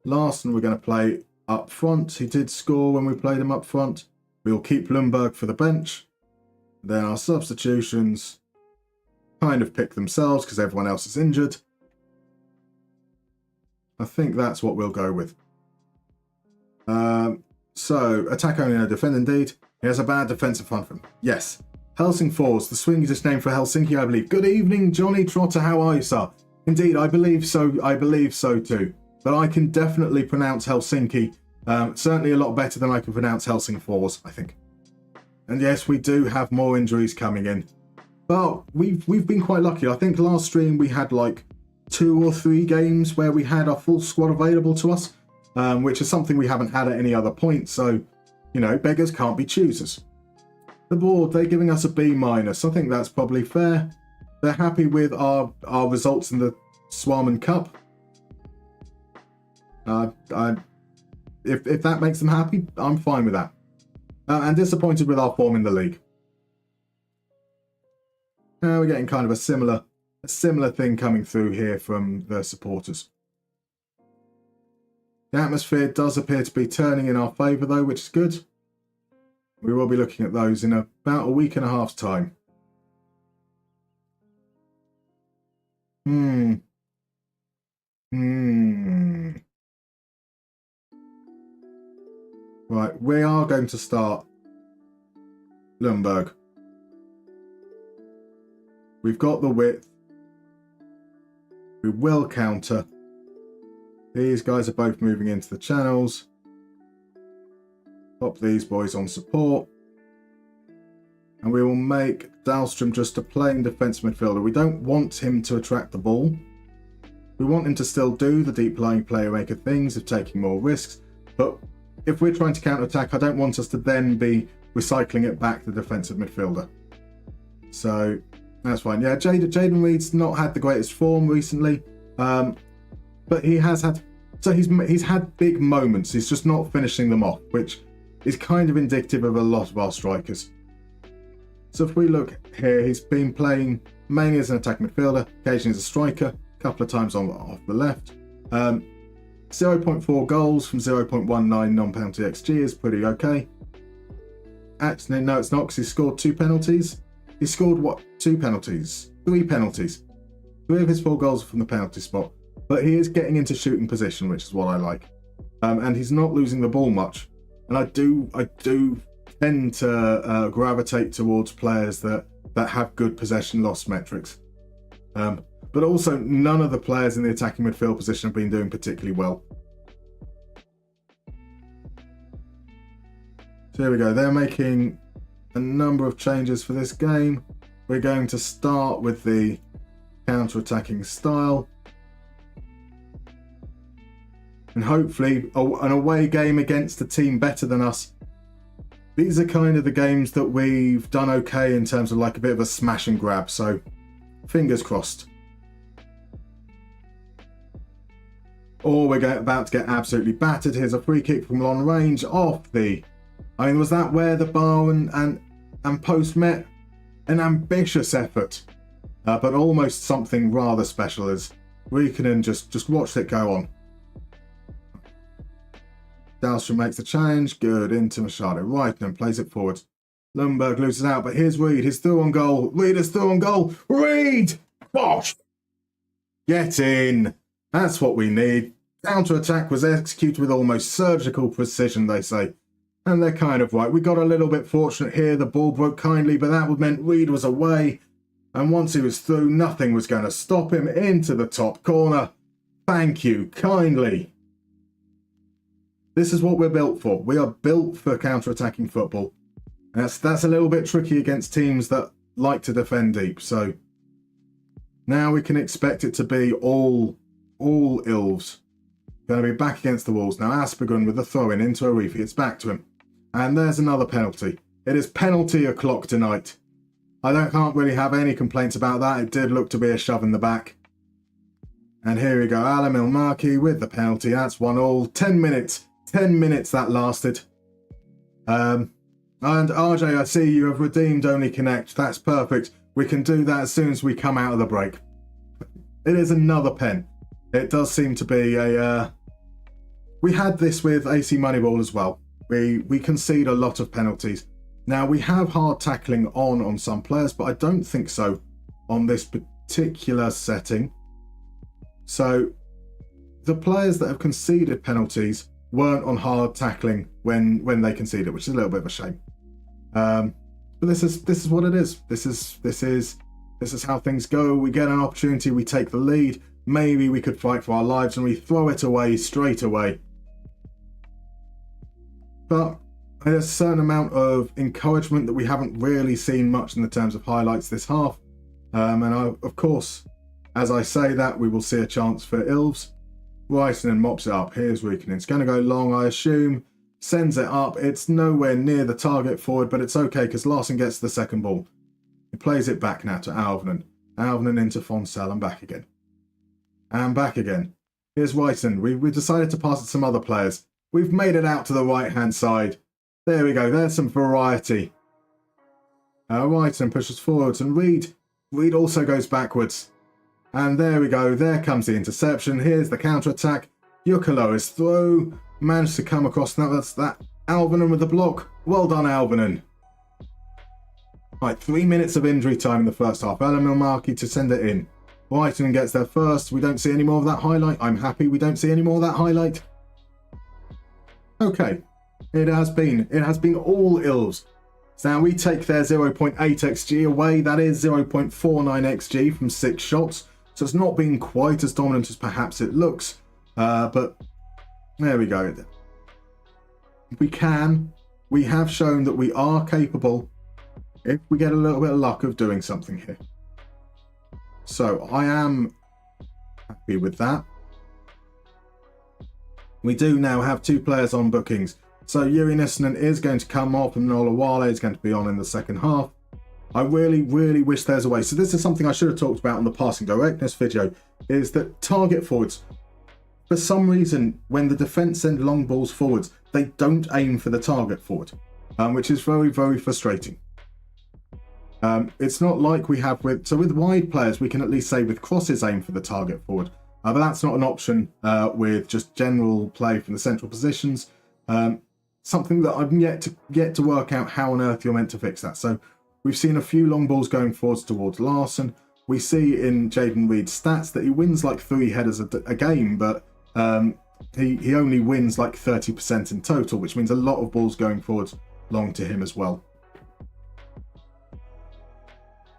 [SPEAKER 1] Larson we're going to play up front. He did score when we played him up front. We'll keep Lundberg for the bench. Then our substitutions kind of pick themselves because everyone else is injured. I think that's what we'll go with. So, attack only, no defend indeed. He has a bad defensive front for him. Yes. Helsingfors, the Swedish name for Helsinki, I believe. Good evening, Johnny Trotter. How are you, sir? Indeed, I believe so. I believe so too. But I can definitely pronounce Helsinki. Certainly a lot better than I can pronounce Helsingfors, I think. And yes, we do have more injuries coming in. But we've been quite lucky. I think last stream we had like 2 or 3 games where we had our full squad available to us, which is something we haven't had at any other point. So, you know, beggars can't be choosers. The board, they're giving us a B-. I think that's probably fair. They're happy with our results in the Swarman Cup. If that makes them happy, I'm fine with that. And disappointed with our form in the league. We're getting kind of a similar thing coming through here from the supporters. The atmosphere does appear to be turning in our favour though, which is good. We will be looking at those in about a week and a half's time. Right, we are going to start Lundberg. We've got the width. We will counter. These guys are both moving into the channels. Pop these boys on support. And we will make Dahlstrom just a plain defensive midfielder. We don't want him to attract the ball. We want him to still do the deep lying playmaker things of taking more risks. But if we're trying to counter-attack, I don't want us to then be recycling it back to the defensive midfielder. So that's fine. Yeah, Jaden Reed's not had the greatest form recently, but he has had. So he's had big moments. He's just not finishing them off, which is kind of indicative of a lot of our strikers. So if we look here, he's been playing mainly as an attacking midfielder, occasionally as a striker, couple of times off the left. 0.4 goals from 0.19 non-penalty XG is pretty okay. Actually, no, it's not, because he scored 2 penalties. He scored, what, 2 penalties? 3 penalties. 3 of his 4 goals are from the penalty spot. But he is getting into shooting position, which is what I like. And he's not losing the ball much. And I do tend to gravitate towards players that have good possession loss metrics. But also, none of the players in the attacking midfield position have been doing particularly well. So here we go. They're making a number of changes for this game. We're going to start with the counter-attacking style. And hopefully, an away game against a team better than us. These are kind of the games that we've done okay in terms of like a bit of a smash and grab. So, fingers crossed. Or we're about to get absolutely battered. Here's a free kick from long range off the... I mean, was that where the bar and post met? An ambitious effort. But almost something rather special as Riikonen just watched it go on. Dahlstrom makes the challenge. Good into Machado. Riikonen plays it forward. Lundberg loses out, but here's Reed. He's through on goal. Reed is through on goal. Reed! Bosh! Get in. That's what we need. Counter-attack was executed with almost surgical precision, they say. And they're kind of right. We got a little bit fortunate here. The ball broke kindly, but that would meant Reed was away. And once he was through, nothing was going to stop him into the top corner. Thank you, kindly. This is what we're built for. We are built for counter-attacking football. That's a little bit tricky against teams that like to defend deep. So now we can expect it to be all Ilves. Going to be back against the walls. Now Aspergren with the throw-in into Arifi. It's back to him. And there's another penalty. It is penalty o'clock tonight. I can't really have any complaints about that. It did look to be a shove in the back. And here we go. Alam Ilmaki with the penalty. That's 1-1. 10 minutes. 10 minutes that lasted. And RJ, I see you have redeemed Only Connect. That's perfect. We can do that as soon as we come out of the break. It is another pen. It does seem to be a... We had this with AC Moneyball as well. We concede a lot of penalties. Now, we have hard tackling on some players, but I don't think so on this particular setting. So, the players that have conceded penalties weren't on hard tackling when they conceded, which is a little bit of a shame. But this is what it is. This is how things go. We get an opportunity, we take the lead. Maybe we could fight for our lives, and we throw it away straight away. But there's a certain amount of encouragement that we haven't really seen much in the terms of highlights this half. Of course, as I say that, we will see a chance for Ilves. Riikonen mops it up. Here's Riikonen. It's going to go long, I assume. Sends it up. It's nowhere near the target forward, but it's okay because Larson gets the second ball. He plays it back now to Alvinen. Alvinen into Fonsell and back again. And back again. Here's Riikonen. We decided to pass it to some other players. We've made it out to the right-hand side. There we go. There's some variety. Riikonen pushes forwards, and Reed also goes backwards. And there we go. There comes the interception. Here's the counter-attack. Jukalo is through. Managed to come across. Now that's that. Alvinen with the block. Well done, Alvinen. Right, 3 minutes of injury time in the first half. Alan Milmarki to send it in. Riikonen gets there first. We don't see any more of that highlight. I'm happy we don't see any more of that highlight. Okay. It has been all Ilves. So now we take their 0.8 XG away. That is 0.49 XG from 6 shots. So it's not been quite as dominant as perhaps it looks. But there we go. We have shown that we are capable if we get a little bit of luck of doing something here. So I am happy with that. We do now have 2 players on bookings. So Yuri Niskanen is going to come off and Nola Wale is going to be on in the second half. I really, really wish there's a way. So this is something I should have talked about in the passing directness video, is that target forwards, for some reason, when the defence send long balls forwards, they don't aim for the target forward, which is very, very frustrating. It's not like we have with wide players, we can at least say with crosses aim for the target forward. But that's not an option with just general play from the central positions. Something that I've yet to work out how on earth you're meant to fix that. So we've seen a few long balls going forwards towards Larsson. We see in Jaden Reed's stats that he wins like 3 headers a game, but he only wins like 30% in total, which means a lot of balls going forwards long to him as well.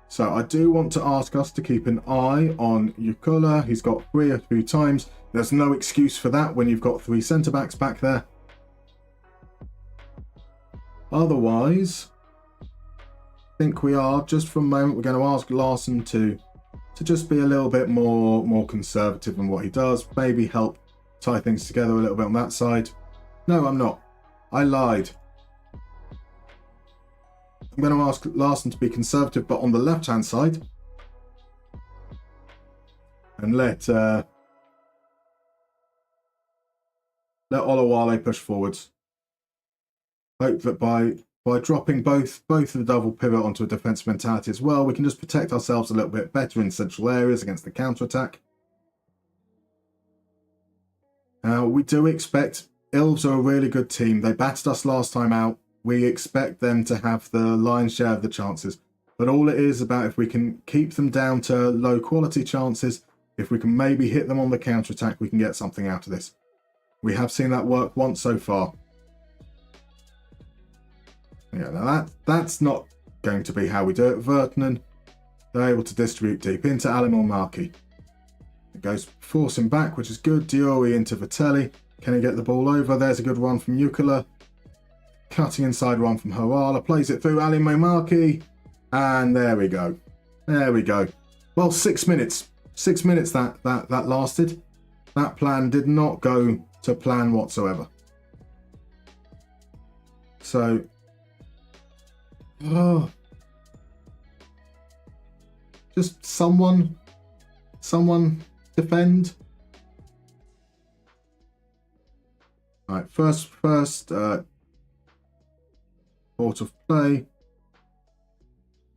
[SPEAKER 1] So I do want to ask us to keep an eye on Jukola. He's got 3 a few times. There's no excuse for that when you've got 3 centre-backs back there. Otherwise, I think we are, just for a moment, we're going to ask Larsson to just be a little bit more conservative in what he does. Maybe help tie things together a little bit on that side. No, I'm not. I lied. I'm going to ask Larsson to be conservative, but on the left-hand side. And let Olawale push forwards. Hope that by dropping both of the double pivot onto a defensive mentality as well, we can just protect ourselves a little bit better in central areas against the counter-attack. We do expect Ilves are a really good team. They battered us last time out. We expect them to have the lion's share of the chances. But all it is about if we can keep them down to low quality chances, if we can maybe hit them on the counter-attack, we can get something out of this. We have seen that work once so far. Yeah, now that's not going to be how we do it. Vertinen, they're able to distribute deep into Mariehamn. It goes forcing back, which is good. Diori into Vitelli. Can he get the ball over? There's a good run from Jukola. Cutting inside one from Hoala. Plays it through Mariehamn. And there we go. There we go. Well, 6 minutes. 6 minutes that lasted. That plan did not go to plan whatsoever. So... just someone defend. All right, first port of play.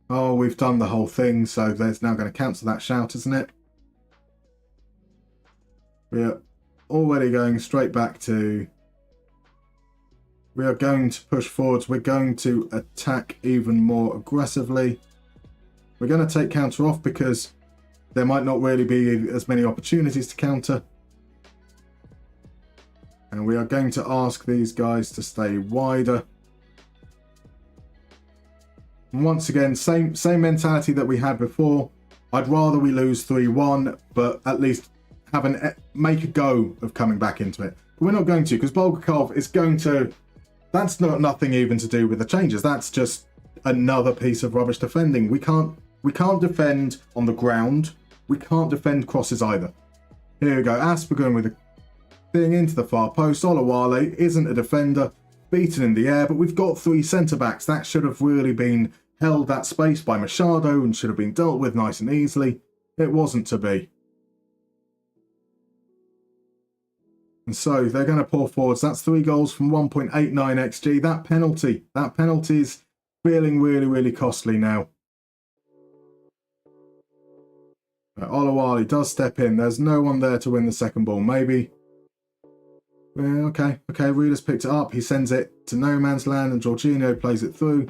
[SPEAKER 1] Oh, we've done the whole thing, so there's now going to cancel that shout, isn't it? We're already going straight back to... We are going to push forwards. We're going to attack even more aggressively. We're going to take counter off because there might not really be as many opportunities to counter. And we are going to ask these guys to stay wider. And once again, same mentality that we had before. I'd rather we lose 3-1, but at least make a go of coming back into it. But we're not going to, because Bulgakov is going to... That's nothing even to do with the changes. That's just another piece of rubbish defending. We can't defend on the ground. We can't defend crosses either. Here we go. Aspergren with a thing into the far post. Olawale isn't a defender. Beaten in the air, but we've got 3 centre-backs. That should have really been held that space by Machado and should have been dealt with nice and easily. It wasn't to be. And so they're going to pour forwards. That's 3 goals from 1.89 XG. That penalty is feeling really, really costly now. Olawale does step in. There's no one there to win the second ball. Maybe. Well, okay. Reeder's picked it up. He sends it to no man's land and Jorginho plays it through.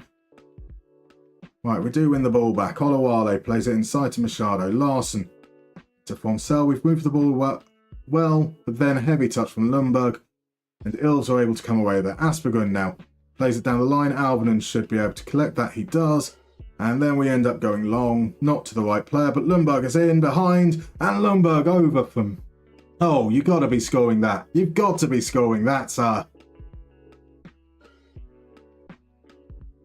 [SPEAKER 1] Right, we do win the ball back. Olawale plays it inside to Machado. Larsson to Foncel. We've moved the ball well, but then a heavy touch from Lundberg, and Ilves are able to come away there. Aspergren now plays it down the line. Alvinen should be able to collect that. He does. And then we end up going long, not to the right player, but Lundberg is in behind, and Lundberg over from... Oh, you've got to be scoring that. You've got to be scoring that, sir.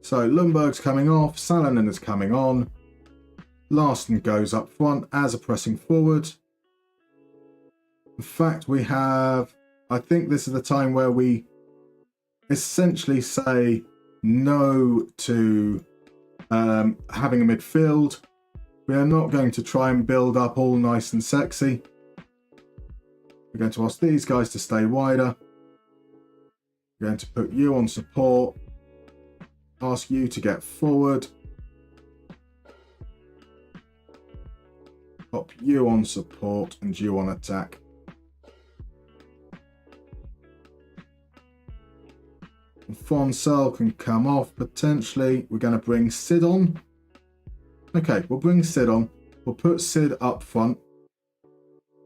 [SPEAKER 1] So Lundberg's coming off, Salonen is coming on. Larsson goes up front as a pressing forward. In fact, we have... I think this is the time where we essentially say no to having a midfield. We are not going to try and build up all nice and sexy. We're going to ask these guys to stay wider. We're going to put you on support. Ask you to get forward. Pop you on support and you on attack. Fonsel can come off potentially. We're going to bring Sid on. Okay, we'll bring Sid on. We'll put Sid up front.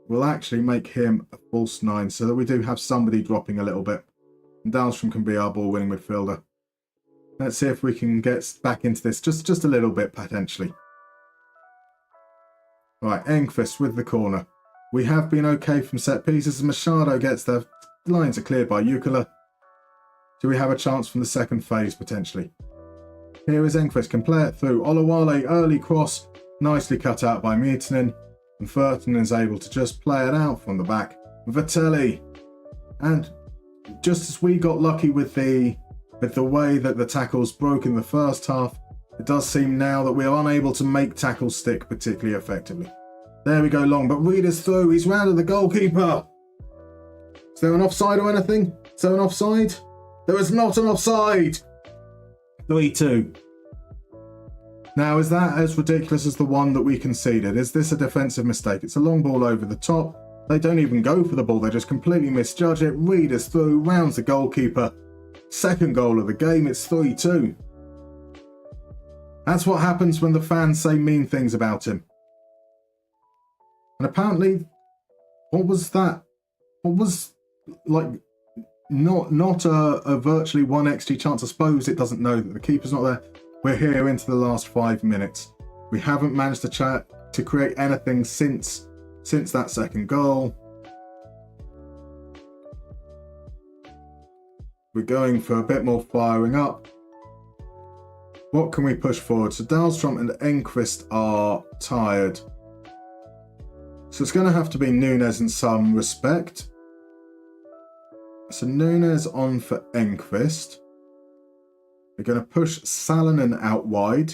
[SPEAKER 1] We'll actually make him a false 9 so that we do have somebody dropping a little bit. And Dahlstrom can be our ball-winning midfielder. Let's see if we can get back into this just a little bit, potentially. Right, Engqvist with the corner. We have been okay from set pieces. Machado gets there. Lines are cleared by Ukula. Do we have a chance from the second phase, potentially? Here is Engqvist, can play it through. Olawale, early cross, nicely cut out by Mutinen. And Furton is able to just play it out from the back. Vitelli. And just as we got lucky with the way that the tackles broke in the first half, it does seem now that we are unable to make tackles stick particularly effectively. There we go, long, but Reed is through. He's rounded the goalkeeper. Is there an offside or anything? Is there an offside? There is not an offside. 3-2. Now, is that as ridiculous as the one that we conceded? Is this a defensive mistake? It's a long ball over the top. They don't even go for the ball. They just completely misjudge it. Reed is through, rounds the goalkeeper. Second goal of the game. It's 3-2. That's what happens when the fans say mean things about him. And apparently, what was that? What was, like, not a virtually 1 XG chance. I suppose it doesn't know that the keeper's not there. We're here into the last 5 minutes. We haven't managed to create anything since that second goal. We're going for a bit more firing up. What can we push forward? So Dahlstrom and Engqvist are tired. So it's going to have to be Nunes in some respect. So Nunes on for Engqvist. We're going to push Salonen out wide.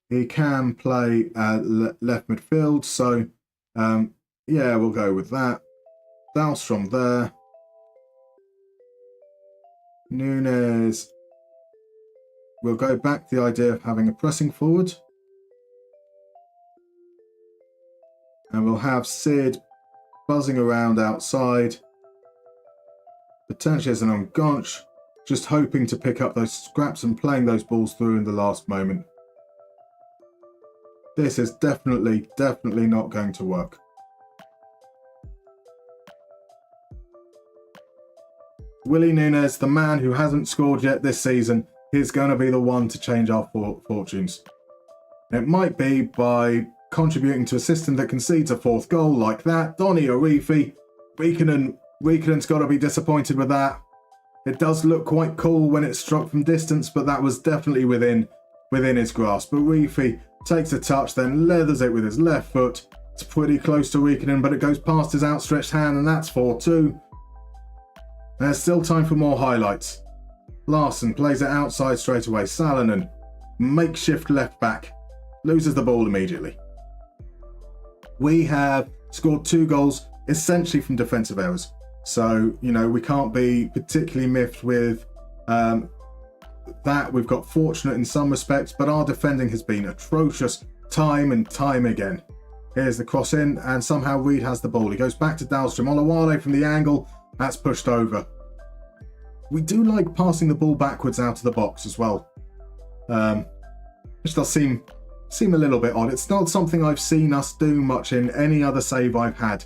[SPEAKER 1] He can play left midfield. So, yeah, we'll go with that. Dahlstrom there. Nunes. We'll go back to the idea of having a pressing forward. And we'll have Sid buzzing around outside. Potentially as an Ongonch. Just hoping to pick up those scraps and playing those balls through in the last moment. This is definitely not going to work. Willie Nunes, the man who hasn't scored yet this season, is going to be the one to change our fortunes. It might be by contributing to a system that concedes a fourth goal like that. Donny Arifi, Riikkonen's got to be disappointed with that. It does look quite cool when it's struck from distance, but that was definitely within his grasp. But Arifi takes a touch, then leathers it with his left foot. It's pretty close to Riikkonen, but it goes past his outstretched hand, and that's 4-2. There's still time for more highlights. Larson plays it outside straight away. Salonen, makeshift left back, loses the ball immediately. We have scored 2 goals essentially from defensive errors. So, you know, we can't be particularly miffed with that. We've got fortunate in some respects, but our defending has been atrocious time and time again. Here's the cross in, and somehow Reed has the ball. He goes back to Dahlstrom. Olawale from the angle. That's pushed over. We do like passing the ball backwards out of the box as well. Which does seem a little bit odd. It's not something I've seen us do much in any other save I've had.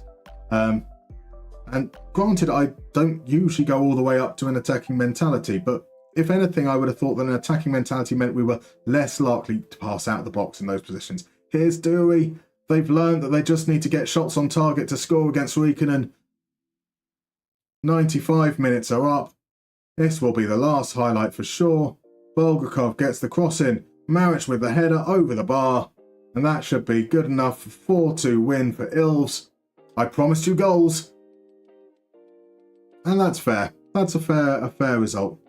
[SPEAKER 1] And granted, I don't usually go all the way up to an attacking mentality, but if anything, I would have thought that an attacking mentality meant we were less likely to pass out of the box in those positions. Here's Dewey. They've learned that they just need to get shots on target to score against Riikkonen. 95 minutes are up. This will be the last highlight for sure. Bulgakov gets the cross in. Maric with the header over the bar. And that should be good enough for 4-2 win for Ilves. I promised you goals. And that's fair. That's a fair result.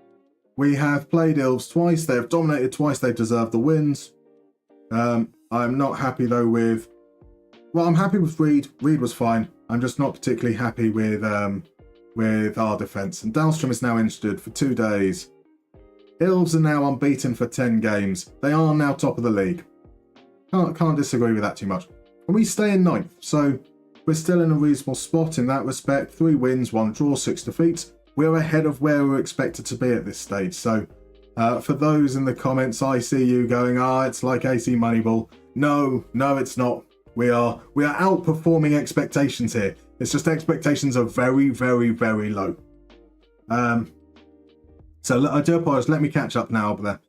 [SPEAKER 1] We have played Ilves twice. They have dominated twice. They've deserved the wins. I'm not happy though with... Well, I'm happy with Reed. Reed was fine. I'm just not particularly happy with our defence. And Dahlstrom is now injured for 2 days. Ilves are now unbeaten for 10 games. They are now top of the league. Can't disagree with that too much. and we stay in ninth. So we're still in a reasonable spot in that respect. 3 wins, 1 draw, 6 defeats. We're ahead of where we're expected to be at this stage. So for those in the comments, I see you going, it's like AC Moneyball. No, it's not. We are outperforming expectations here. It's just expectations are very, very, very low. So I do apologise. Let me catch up now there.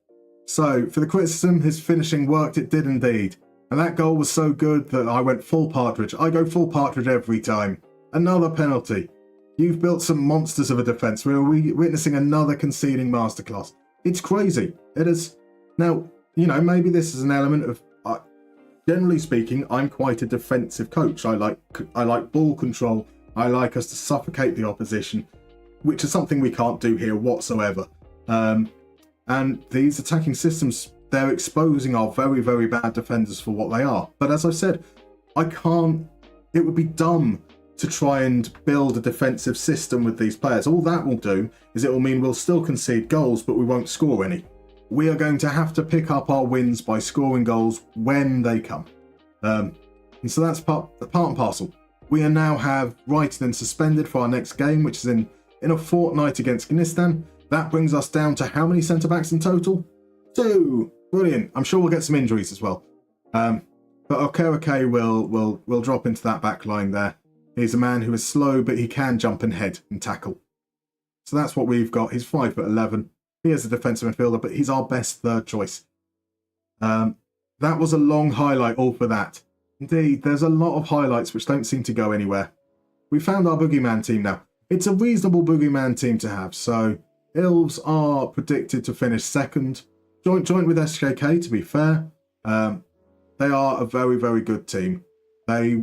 [SPEAKER 1] So for the criticism, his finishing worked. It did indeed. And that goal was so good that I went full partridge. I go full partridge every time. Another penalty. You've built some monsters of a defence. We're witnessing another conceding masterclass. It's crazy. It is. Now, maybe this is an element of... generally speaking, I'm quite a defensive coach. I like ball control. I like us to suffocate the opposition, which is something we can't do here whatsoever. And these attacking systems, they're exposing our very, very bad defenders for what they are. But as I said, it would be dumb to try and build a defensive system with these players. All that will do is it will mean we'll still concede goals, but we won't score any. We are going to have to pick up our wins by scoring goals when they come. And so that's part and parcel. We now have Reitinen suspended for our next game, which is in a fortnight against Gnistan. That brings us down to how many centre-backs in total? 2. Brilliant. I'm sure we'll get some injuries as well. But Okereke will drop into that back line there. He's a man who is slow, but he can jump and head and tackle. So that's what we've got. He's 5'11". He is a defensive midfielder, but he's our best third choice. That was a long highlight all for that. Indeed, there's a lot of highlights which don't seem to go anywhere. We found our boogeyman team now. It's a reasonable boogeyman team to have. So Ilves are predicted to finish second. Joint with SJK, to be fair. They are a very, very good team. I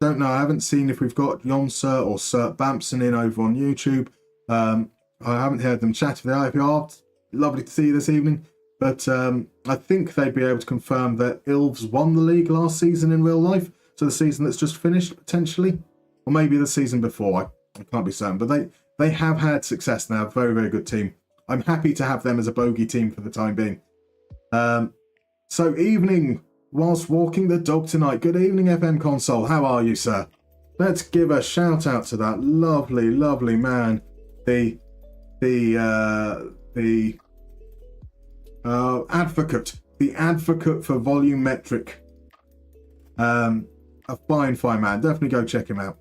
[SPEAKER 1] don't know. I haven't seen if we've got Jonser or Sert Bampson in over on YouTube. I haven't heard them chat with the IFK. Lovely to see you this evening. But I think they'd be able to confirm that Ilves won the league last season in real life. So the season that's just finished, potentially. Or maybe the season before. I can't be certain. But they have had success now. Very, very good team. I'm happy to have them as a bogey team for the time being. So evening, whilst walking the dog tonight. Good evening, FM Console. How are you, sir? Let's give a shout out to that lovely, lovely man. The advocate for volumetric. A fine man. Definitely go check him out.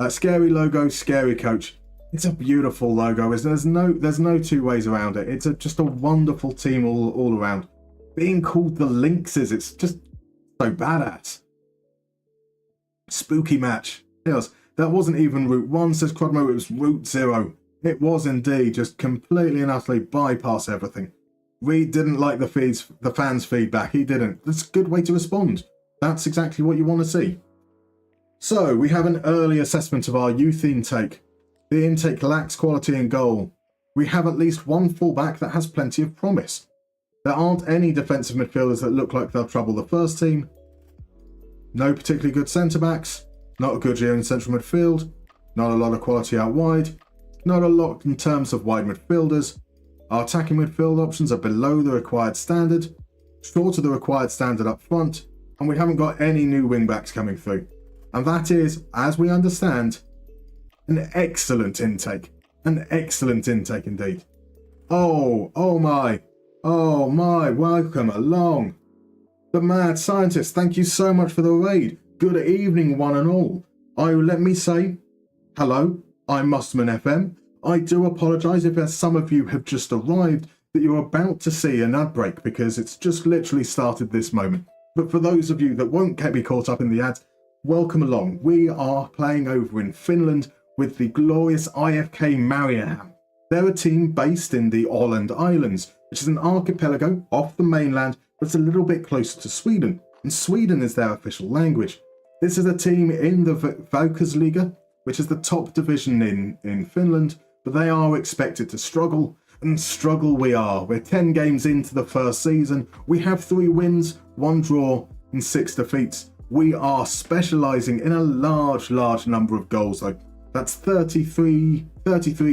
[SPEAKER 1] Scary logo, scary coach. It's a beautiful logo. There's no two ways around it. It's just a wonderful team all around. Being called the Lynxes, it's just so badass. Spooky match. Yes, that wasn't even Route 1, says Crodmo. It was Route 0. It was indeed. Just completely and utterly bypass everything. Reed didn't like the fans' feedback. He didn't. That's a good way to respond. That's exactly what you want to see. So, we have an early assessment of our youth intake. The intake lacks quality in goal. We have at least one fullback that has plenty of promise. There aren't any defensive midfielders that look like they'll trouble the first team. No particularly good centre-backs. Not a good year in central midfield. Not a lot of quality out wide. Not a lot in terms of wide midfielders. Our attacking midfield options are below the required standard. Short of the required standard up front. And we haven't got any new wing-backs coming through. And that is, as we understand, an excellent intake. An excellent intake indeed. Oh my, welcome along. The Mad Scientist, thank you so much for the raid. Good evening, one and all. Let me say, hello, I'm MustermannFM. I do apologise if some of you have just arrived, that you're about to see an ad break because it's just literally started this moment. But for those of you that won't be caught up in the ads, welcome along. We are playing over in Finland with the glorious IFK Mariehamn. They're a team based in the Åland Islands, which is an archipelago off the mainland, but it's a little bit closer to Sweden, and Sweden is their official language. This is a team in the Veikkausliiga, which is the top division in Finland, but they are expected to struggle, and struggle we are. We're 10 games into the first season. We have 3 wins, 1 draw, and 6 defeats. We are specialising in a large number of goals, though. That's 33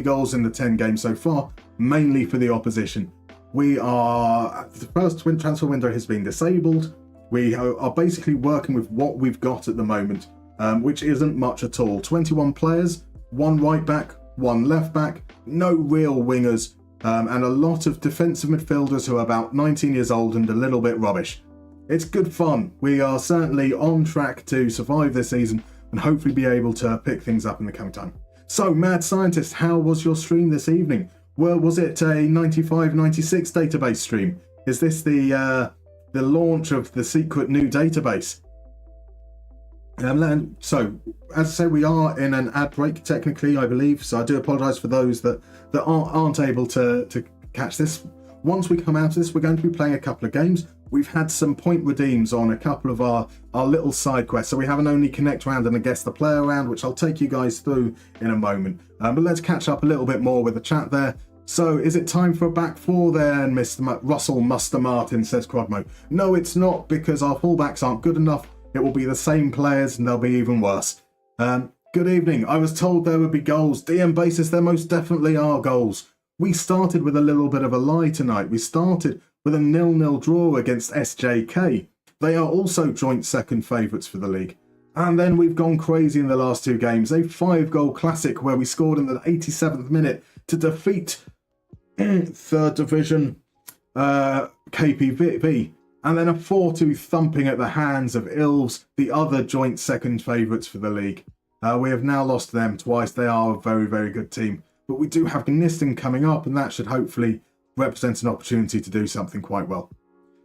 [SPEAKER 1] goals in the 10 games so far, mainly for the opposition. The first transfer window has been disabled. We are basically working with what we've got at the moment, which isn't much at all. 21 players, 1 right back, 1 left back, no real wingers, and a lot of defensive midfielders who are about 19 years old and a little bit rubbish. It's good fun. We are certainly on track to survive this season and hopefully be able to pick things up in the coming time. So, Mad Scientist, how was your stream this evening? Well, was it a 95-96 database stream? Is this the launch of the secret new database? So, as I say, we are in an ad break, technically, I believe, so I do apologise for those that aren't able to catch this. Once we come out of this, we're going to be playing a couple of games. We've had some point redeems on a couple of our little side quests, so we have an Only Connect round and a Guess the Player round, which I'll take you guys through in a moment. But let's catch up a little bit more with the chat there. So, is it time for a back four then, Mr. Russell Muster Martin, says Crodmo. No, it's not, because our fullbacks aren't good enough. It will be the same players and they'll be even worse. Good evening. I was told there would be goals. DM basis, there most definitely are goals. We started with a little bit of a lie tonight. We started with a 0-0 draw against SJK. They are also joint second favourites for the league. And then we've gone crazy in the last 2 games. A 5-goal classic where we scored in the 87th minute to defeat 3rd Division KPV. And then a 4-2 thumping at the hands of Ilves, the other joint second favourites for the league. We have now lost them twice. They are a very, very good team. But we do have Gnistan coming up, and that should hopefully represent an opportunity to do something quite well.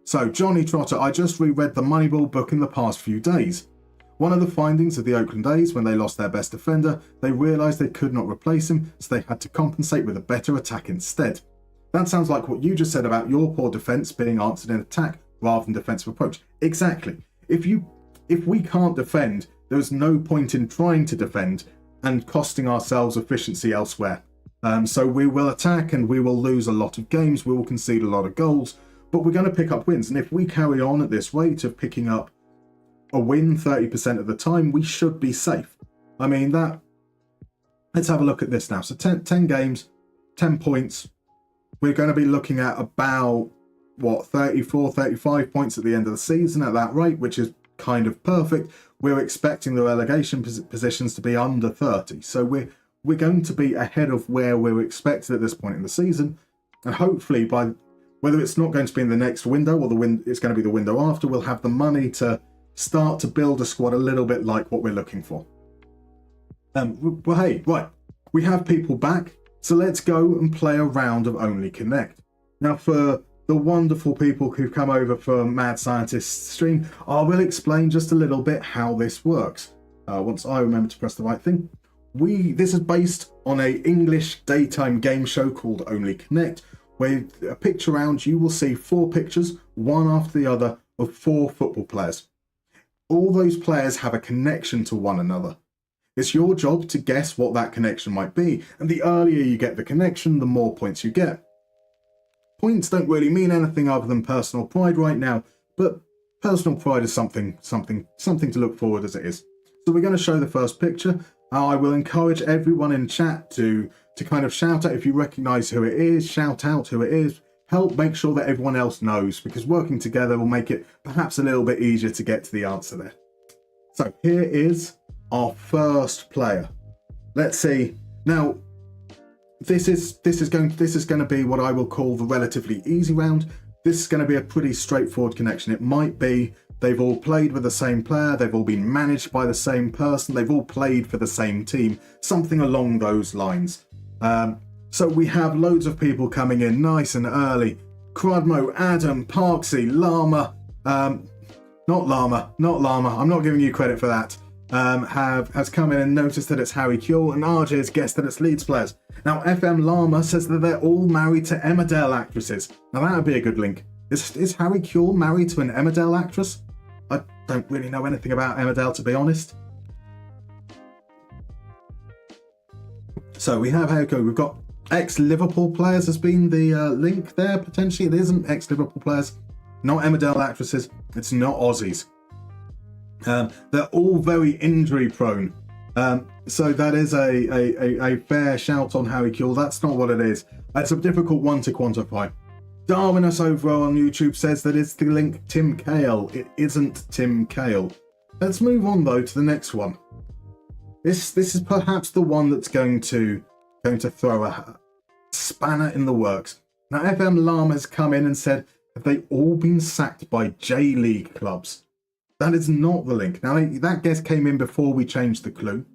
[SPEAKER 1] So, Johnny Trotter, I just reread the Moneyball book in the past few days. One of the findings of the Oakland A's, when they lost their best defender, they realised they could not replace him, so they had to compensate with a better attack instead. That sounds like what you just said about your poor defence being answered in attack rather than defensive approach. Exactly. If we can't defend, there's no point in trying to defend and costing ourselves efficiency elsewhere. So we will attack and we will lose a lot of games, we will concede a lot of goals, but we're going to pick up wins. And if we carry on at this rate of picking up a win 30% of the time, we should be safe. I mean, let's have a look at this now. So 10 games, 10 points. We're going to be looking at about 34, 35 points at the end of the season at that rate, which is kind of perfect. We're expecting the relegation positions to be under 30. So we're going to be ahead of where we're expected at this point in the season. And hopefully, by whether it's not going to be in the next window or it's going to be the window after, we'll have the money to start to build a squad a little bit like what we're looking for. Well, hey, right. We have people back. So let's go and play a round of Only Connect. Now, for the wonderful people who've come over for Mad Scientist's stream, I will explain just a little bit how this works. Once I remember to press the right thing. This is based on an English daytime game show called Only Connect, where a picture round you will see 4 pictures, one after the other, of 4 football players. All those players have a connection to one another. It's your job to guess what that connection might be, and the earlier you get the connection, the more points you get. Points don't really mean anything other than personal pride right now, but personal pride is something to look forward as it is. So we're going to show the first picture. I will encourage everyone in chat to kind of shout out if you recognise who it is, shout out who it is, help make sure that everyone else knows, because working together will make it perhaps a little bit easier to get to the answer there. So here is our first player. Let's see. Now, this is going to be what I will call the relatively easy round. This is going to be a pretty straightforward connection. It might be they've all played with the same player, they've all been managed by the same person, they've all played for the same team, something along those lines. So we have loads of people coming in nice and early. Crudmo, Adam, Parksy, Llama, not Llama, I'm not giving you credit for that. Has come in and noticed that it's Harry Kuehl, and RJ has guessed that it's Leeds players. Now, FM Llama says that they're all married to Emmerdale actresses. Now, that would be a good link. Is Harry Kuehl married to an Emmerdale actress? I don't really know anything about Emmerdale, to be honest. So we have Harry Kuehl. We've got ex-Liverpool players has been the link there, potentially. It isn't ex-Liverpool players. Not Emmerdale actresses. It's not Aussies. They're all very injury prone. So that is a fair shout on Harry Kuehl. That's not what it is. It's a difficult one to quantify. Darwinus over on YouTube says that it's the link Tim Kale. It isn't Tim Kale. Let's move on though to the next one. This is perhaps the one that's going to throw a spanner in the works. Now FM Lam has come in and said, have they all been sacked by J-League clubs? That is not the link. Now that guess came in before we changed the clue,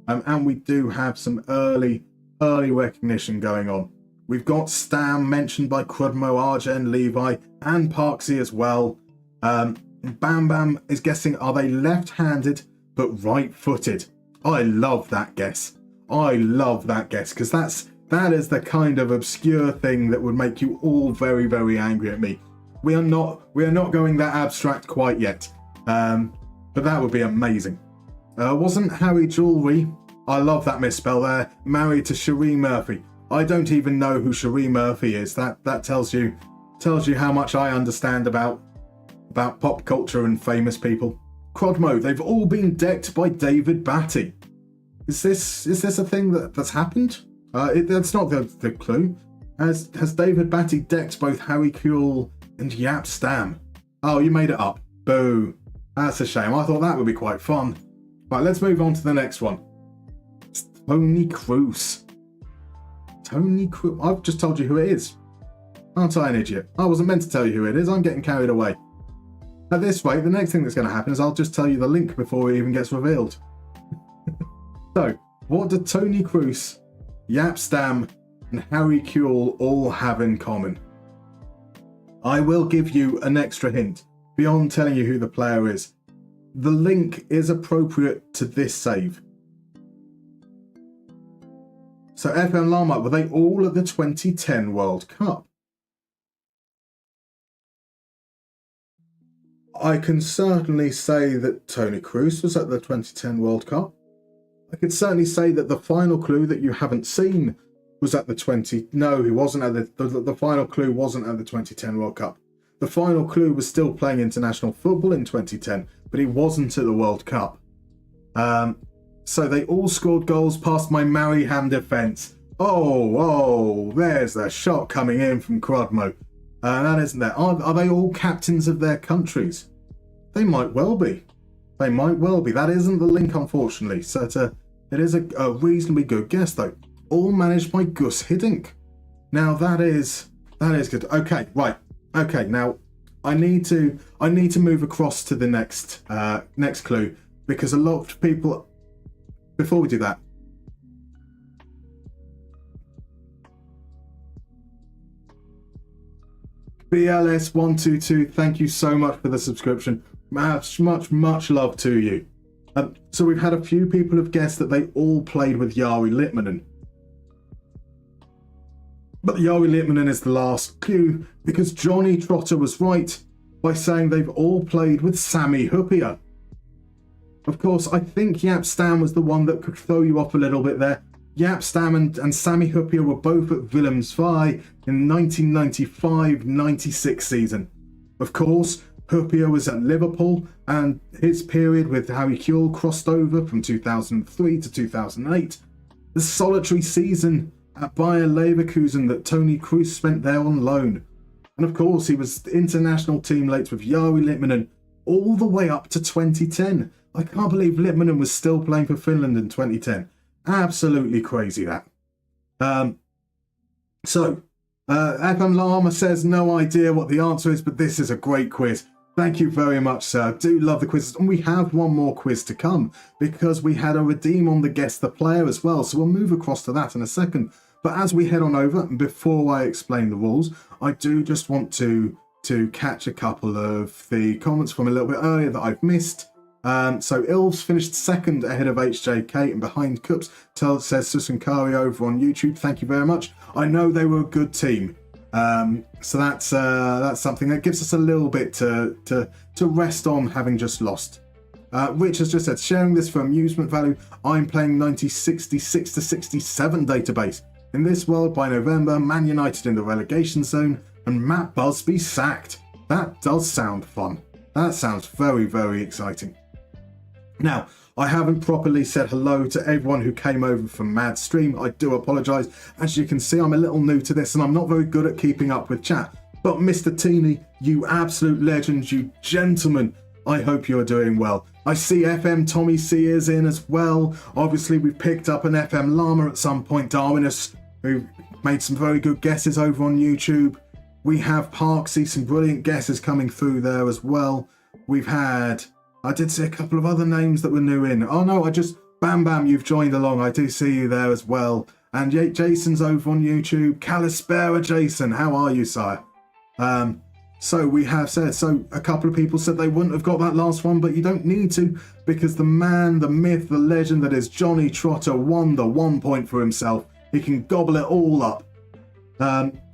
[SPEAKER 1] and we do have some early recognition going on. We've got Stam mentioned by Crudmo, Arjen, Levi, and Parksy as well. Bam Bam is guessing, are they left-handed but right-footed? I love that guess. I love that guess, because that is the kind of obscure thing that would make you all very, very angry at me. We are not going that abstract quite yet, but that would be amazing. Wasn't Harry Jewelry? I love that misspell there. Married to Cherie Murphy. I don't even know who Cherie Murphy is. That tells you how much I understand about pop culture and famous people. Crodmo, they've all been decked by David Batty. Is this a thing that's happened? That's not the clue. Has David Batty decked both Harry Kuehl and Yap Stam? Oh, you made it up. Boo. That's a shame. I thought that would be quite fun. Right, let's move on to the next one. It's Tony Cruz. Tony Cruz. I've just told you who it is. Aren't I an idiot? I wasn't meant to tell you who it is. I'm getting carried away. At this rate, the next thing that's going to happen is I'll just tell you the link before it even gets revealed. So, what do Tony Cruz, Yap Stam, and Harry Kuehl all have in common? I will give you an extra hint beyond telling you who the player is. The link is appropriate to this save. So FM Lamar, were they all at the 2010 World Cup? I can certainly say that Tony Cruz was at the 2010 World Cup. I could certainly say that the final clue that you haven't seen was at the No, he wasn't at the final clue wasn't at the 2010 World Cup. The final clue was still playing international football in 2010, but he wasn't at the World Cup. So they all scored goals past my Mariehamn defence. Oh, there's a shot coming in from Crodmo. That isn't there. Are they all captains of their countries? They might well be. They might well be. That isn't the link, unfortunately. So it is a reasonably good guess, though. All managed by Gus Hiddink. Now that is good. Okay, right. Okay, now I need to move across to the next clue, because a lot of people. Before we do that, BLS122, thank you so much for the subscription. Much love to you. So we've had a few people have guessed that they all played with Jari Litmanen. But Jari Litmanen is the last clue, because Johnny Trotter was right by saying they've all played with Sami Hupia. Of course, I think Yap Stam was the one that could throw you off a little bit there. Yap Stam and Sami Hupia were both at Willemsvaai in 1995-96 season. Of course, Hupia was at Liverpool, and his period with Harry Kuehl crossed over from 2003 to 2008. The solitary season at Bayer Leverkusen that Tony Cruz spent there on loan. And of course, he was international teammates with Jari Litmanen all the way up to 2010. I can't believe Litmanen was still playing for Finland in 2010. Absolutely crazy, that. FM Lama says no idea what the answer is, but this is a great quiz. Thank you very much, sir. I do love the quizzes. And we have one more quiz to come, because we had a redeem on the Guess the Player as well. So we'll move across to that in a second. But as we head on over, and before I explain the rules, I do just want to catch a couple of the comments from a little bit earlier that I've missed. So Ilves finished second ahead of HJK and behind Cups. Says Susankari over on YouTube. Thank you very much. I know they were a good team. So that's something that gives us a little bit to rest on, having just lost. Rich has just said, sharing this for amusement value, I'm playing 1966 to 67 database. In this world, by November, Man United in the relegation zone and Matt Busby sacked. That does sound fun. That sounds very, very exciting. Now, I haven't properly said hello to everyone who came over from Madstream. I do apologise. As you can see, I'm a little new to this and I'm not very good at keeping up with chat. But Mr. Teeny, you absolute legends, you gentlemen, I hope you're doing well. I see FM Tommy C is in as well. Obviously, we've picked up an FM Llama at some point, Darwinus, who made some very good guesses over on YouTube. We have Parksy, some brilliant guesses coming through there as well. We've had, I did see a couple of other names that were new in. Oh no, Bam Bam, you've joined along. I do see you there as well. And Jason's over on YouTube. Calispera Jason, how are you, sire? So we have said, so a couple of people said they wouldn't have got that last one, but you don't need to, because the man, the myth, the legend that is Johnny Trotter won the 1 point for himself. He can gobble it all up.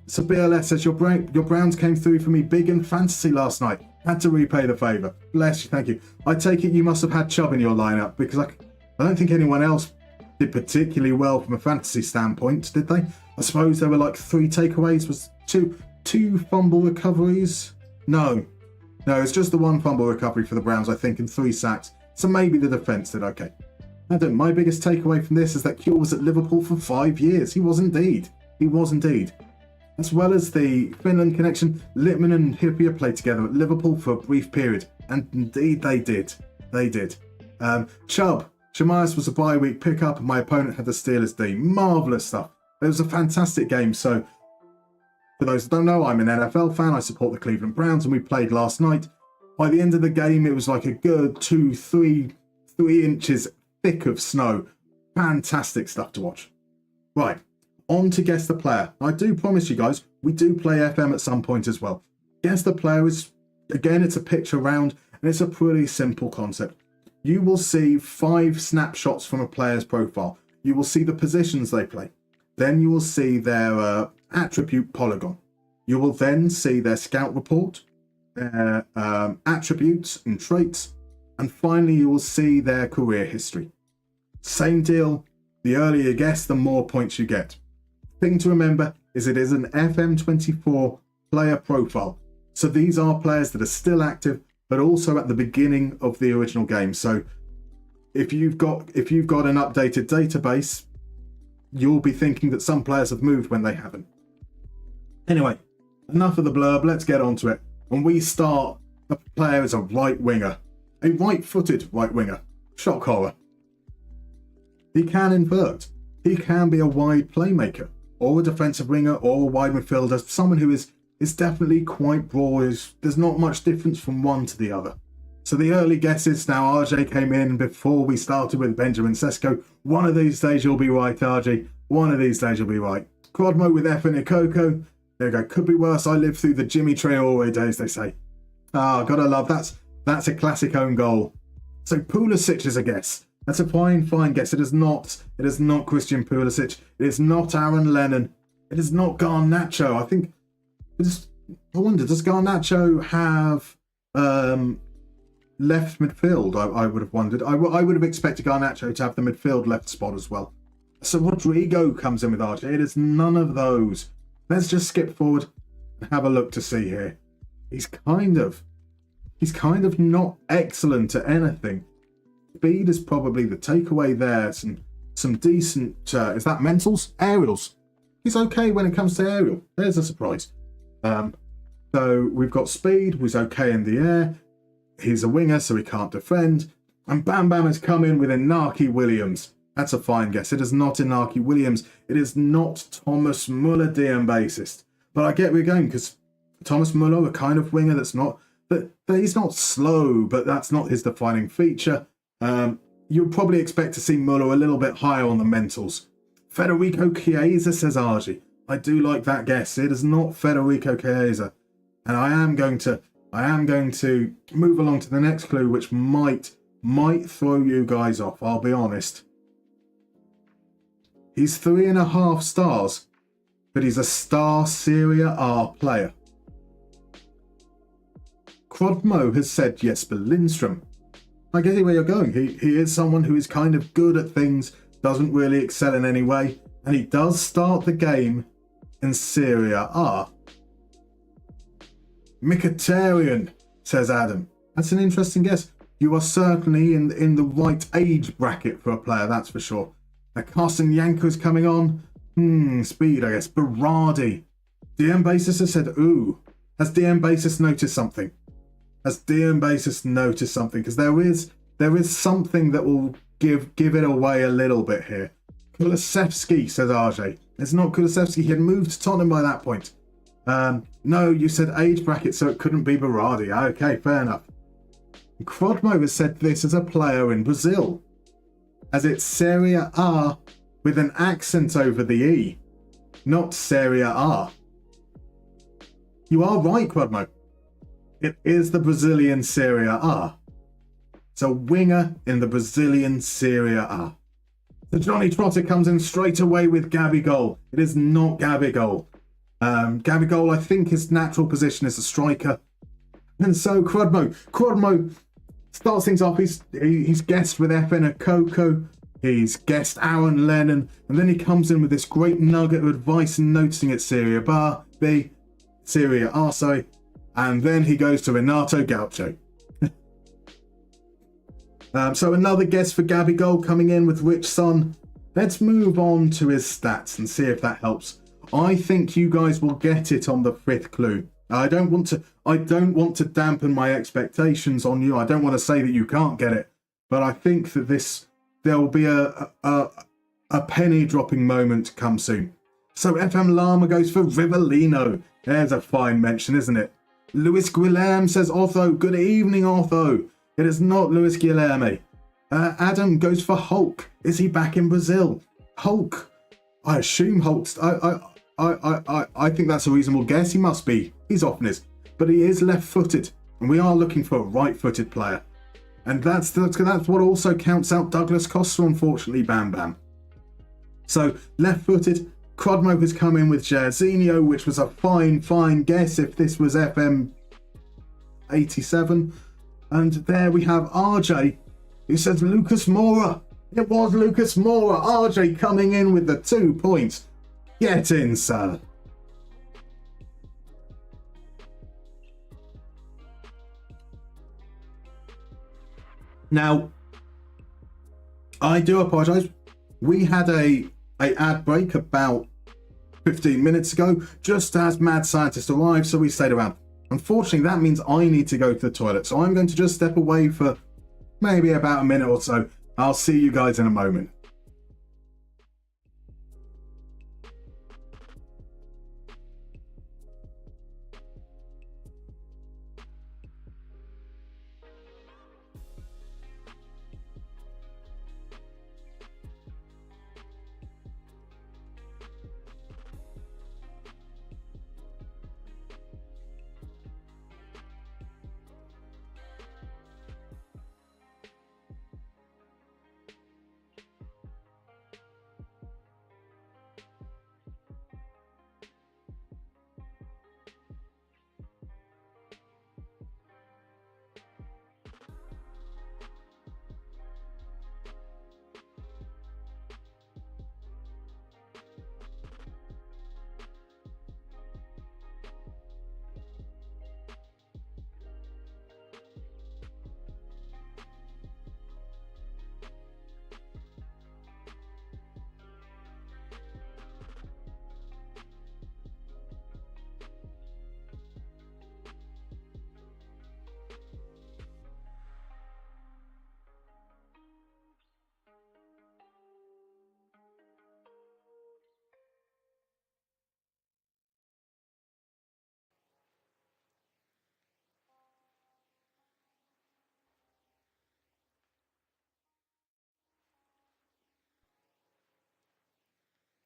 [SPEAKER 1] So BLS says, your Browns came through for me big in fantasy last night. Had to repay the favour. Bless you, thank you. I take it you must have had Chubb in your lineup, because I don't think anyone else did particularly well from a fantasy standpoint, did they? I suppose there were like 3 takeaways. Was two fumble recoveries? No, it's just the 1 fumble recovery for the Browns, I think, and 3 sacks. So maybe the defence did okay. Adam, my biggest takeaway from this is that Cure was at Liverpool for 5 years. He was indeed. As well as the Finland connection, Littman and Hippier played together at Liverpool for a brief period. And indeed they did. Chubb, Shamias was a bye week pickup and my opponent had the Steelers D. Marvellous stuff. It was a fantastic game. So for those that don't know, I'm an NFL fan. I support the Cleveland Browns and we played last night. By the end of the game, it was like a good 3 inches thick of snow. Fantastic stuff to watch. Right. On to Guess the Player. I do promise you guys, we do play FM at some point as well. Guess the Player is, again, it's a picture round, and it's a pretty simple concept. You will see 5 snapshots from a player's profile. You will see the positions they play. Then you will see their attribute polygon. You will then see their scout report, their attributes and traits, and finally you will see their career history. Same deal. The earlier you guess, the more points you get. Thing to remember is it is an FM24 player profile. So these are players that are still active, but also at the beginning of the original game. So if you've got an updated database, you'll be thinking that some players have moved when they haven't. Anyway, enough of the blurb, let's get on to it. When we start, the player is a right winger. A right-footed right winger. Shock horror. He can invert. He can be a wide playmaker, or a defensive winger, or a wide midfielder. Someone who is definitely quite broad. There's not much difference from one to the other. So the early guesses, now RJ came in before we started with Benjamin Sesko. One of these days you'll be right, RJ. One of these days you'll be right. Crodmo with FM24. There you go. Could be worse. I lived through the Jimmy Traore days, they say. Gotta love. That's a classic own goal. So Pulisic is a guess. That's a fine guess. It is not Christian Pulisic. It is not Aaron Lennon. It is not Garnacho. I wonder, does Garnacho have left midfield? I would have wondered. I would have expected Garnacho to have the midfield left spot as well. So Rodrigo comes in with RJ. It is none of those. Let's just skip forward and have a look to see here. He's kind of not excellent at anything. Speed is probably the takeaway there. Some decent, is that mentals? Aerials. He's okay when it comes to aerial. There's a surprise. So we've got speed, who's okay in the air. He's a winger, so he can't defend. And Bam Bam has come in with Inaki Williams. That's a fine guess. It is not Inaki Williams. It is not Thomas Muller, DM bassist. But I get where you're going, because Thomas Muller, a kind of winger that's not, but he's not slow, but that's not his defining feature. You'll probably expect to see Muller a little bit higher on the mentals. Federico Chiesa, says Argy. I do like that guess. It is not Federico Chiesa. And I am going to move along to the next clue, which might throw you guys off, I'll be honest. He's 3.5 stars, but he's a star Serie A player. Crodmo has said Jesper Lindstrom. I get where you're going. He is someone who is kind of good at things, doesn't really excel in any way, and he does start the game in Serie A. Mkhitaryan, says Adam. That's an interesting guess. You are certainly in the right age bracket for a player, that's for sure. Now, Carson Yanko's coming on. Speed, I guess. Berardi. DM Basis has said, ooh. Has DM Basis noticed something? Has DM Basis noticed something? Because there is something that will give it away a little bit here. Kulusevski, says RJ. It's not Kulusevski. He had moved to Tottenham by that point. No, you said age bracket, so it couldn't be Berardi. Okay, fair enough. Crodmo has said this as a player in Brazil, as it's Serie A with an accent over the E, not Serie A. You are right, Crodmo. It is the Brazilian Serie A. It's a winger in the Brazilian Serie A. So Johnny Trotter comes in straight away with Gabigol. It is not Gabigol. Gabigol, I think his natural position is a striker. And so Crodmo starts things off. He's guessed with FN24. He's guessed Aaron Lennon. And then he comes in with this great nugget of advice and noticing at Serie B. Serie A, sorry. And then he goes to Renato Gaucho. So another guess for Gabigol coming in with Rich Son. Let's move on to his stats and see if that helps. I think you guys will get it on the fifth clue. I don't want to dampen my expectations on you. I don't want to say that you can't get it, but I think that there will be a penny dropping moment to come soon. So FM Llama goes for Rivellino. There's a fine mention, isn't it? Luis Guilherme says Otho. Good evening, Otho. It is not Luis Guilherme. Adam goes for Hulk. Is he back in Brazil? Hulk. I assume Hulk's. I think that's a reasonable guess. He must be. He's often is, but he is left-footed, and we are looking for a right-footed player. And that's what also counts out Douglas Costa, unfortunately. Bam Bam. So left-footed. Crodmo has come in with Jairzinho, which was a fine guess if this was FM 87. And there we have RJ, who says Lucas Moura. It was Lucas Moura. RJ coming in with the 2 points. Get in, sir. Now, I do apologise. We had a ad break about 15 minutes ago, just as Mad Scientist arrived, so we stayed around. Unfortunately, that means I need to go to the toilet, so I'm going to just step away for maybe about a minute or so. I'll see you guys in a moment.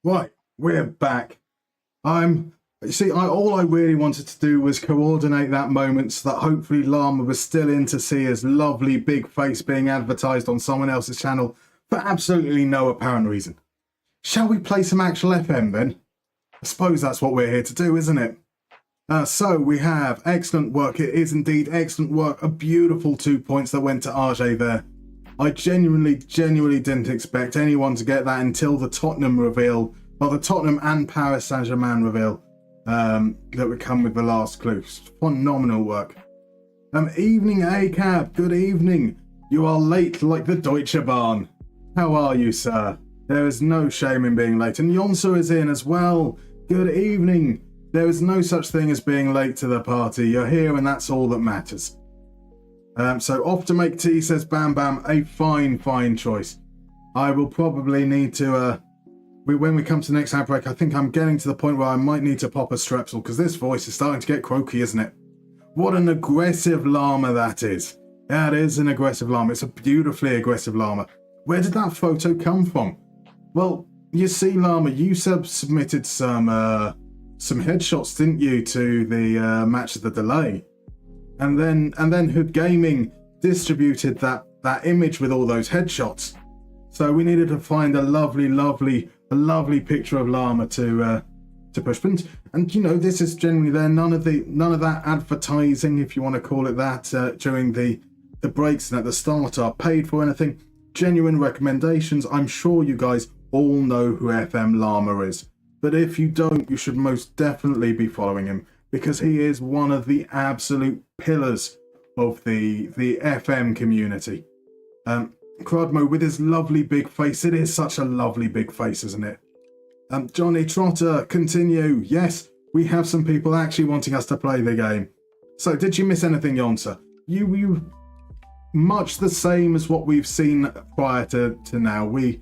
[SPEAKER 1] Right, we're back. All I really wanted to do was coordinate that moment so that hopefully Llama was still in to see his lovely big face being advertised on someone else's channel for absolutely no apparent reason. Shall we play some actual FM then? I suppose that's what we're here to do, isn't it? So we have excellent work. It is indeed excellent work. A beautiful 2 points that went to RJ there. I genuinely didn't expect anyone to get that until the Tottenham reveal, or the Tottenham and Paris Saint-Germain reveal that would come with the last clue. Phenomenal work. Evening, ACAB. Good evening. You are late like the Deutsche Bahn. How are you, sir? There is no shame in being late. And Yonsu is in as well. Good evening. There is no such thing as being late to the party. You're here and that's all that matters. So off to make tea, says Bam Bam. A fine choice. I will probably need to, when we come to the next ad break, I think I'm getting to the point where I might need to pop a strepsil because this voice is starting to get croaky, isn't it? What an aggressive llama that is. That is an aggressive llama. It's a beautifully aggressive llama. Where did that photo come from? Well, you see, llama, you submitted some headshots, didn't you, to the Match of the Delay? And then Hood Gaming distributed that image with all those headshots. So we needed to find a lovely picture of llama to push. And you know, this is generally there. None of that advertising, if you want to call it that, during the breaks and at the start are paid for anything. Genuine recommendations. I'm sure you guys all know who FM Llama is. But if you don't, you should most definitely be following him, because he is one of the absolute pillars of the FM community. Crodmo with his lovely big face. It is such a lovely big face, isn't it? Johnny Trotter, continue. Yes, we have some people actually wanting us to play the game. So, did you miss anything, Yonsa? You much the same as what we've seen prior to now. We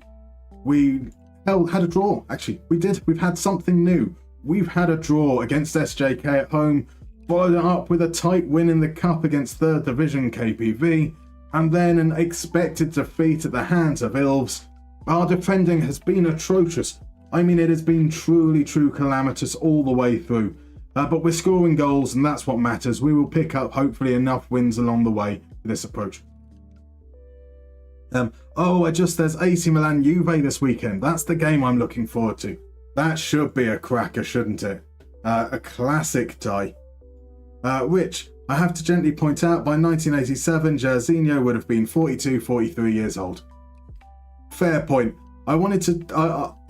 [SPEAKER 1] had a draw, actually. We did. We've had something new. We've had a draw against SJK at home, followed it up with a tight win in the Cup against 3rd Division KPV, and then an expected defeat at the hands of Ilves. Our defending has been atrocious. I mean, it has been truly calamitous all the way through. But we're scoring goals, and that's what matters. We will pick up, hopefully, enough wins along the way with this approach. There's AC Milan Juve this weekend. That's the game I'm looking forward to. That should be a cracker, shouldn't it? A classic tie. Which, I have to gently point out, by 1987, Jairzinho would have been 42, 43 years old. Fair point. I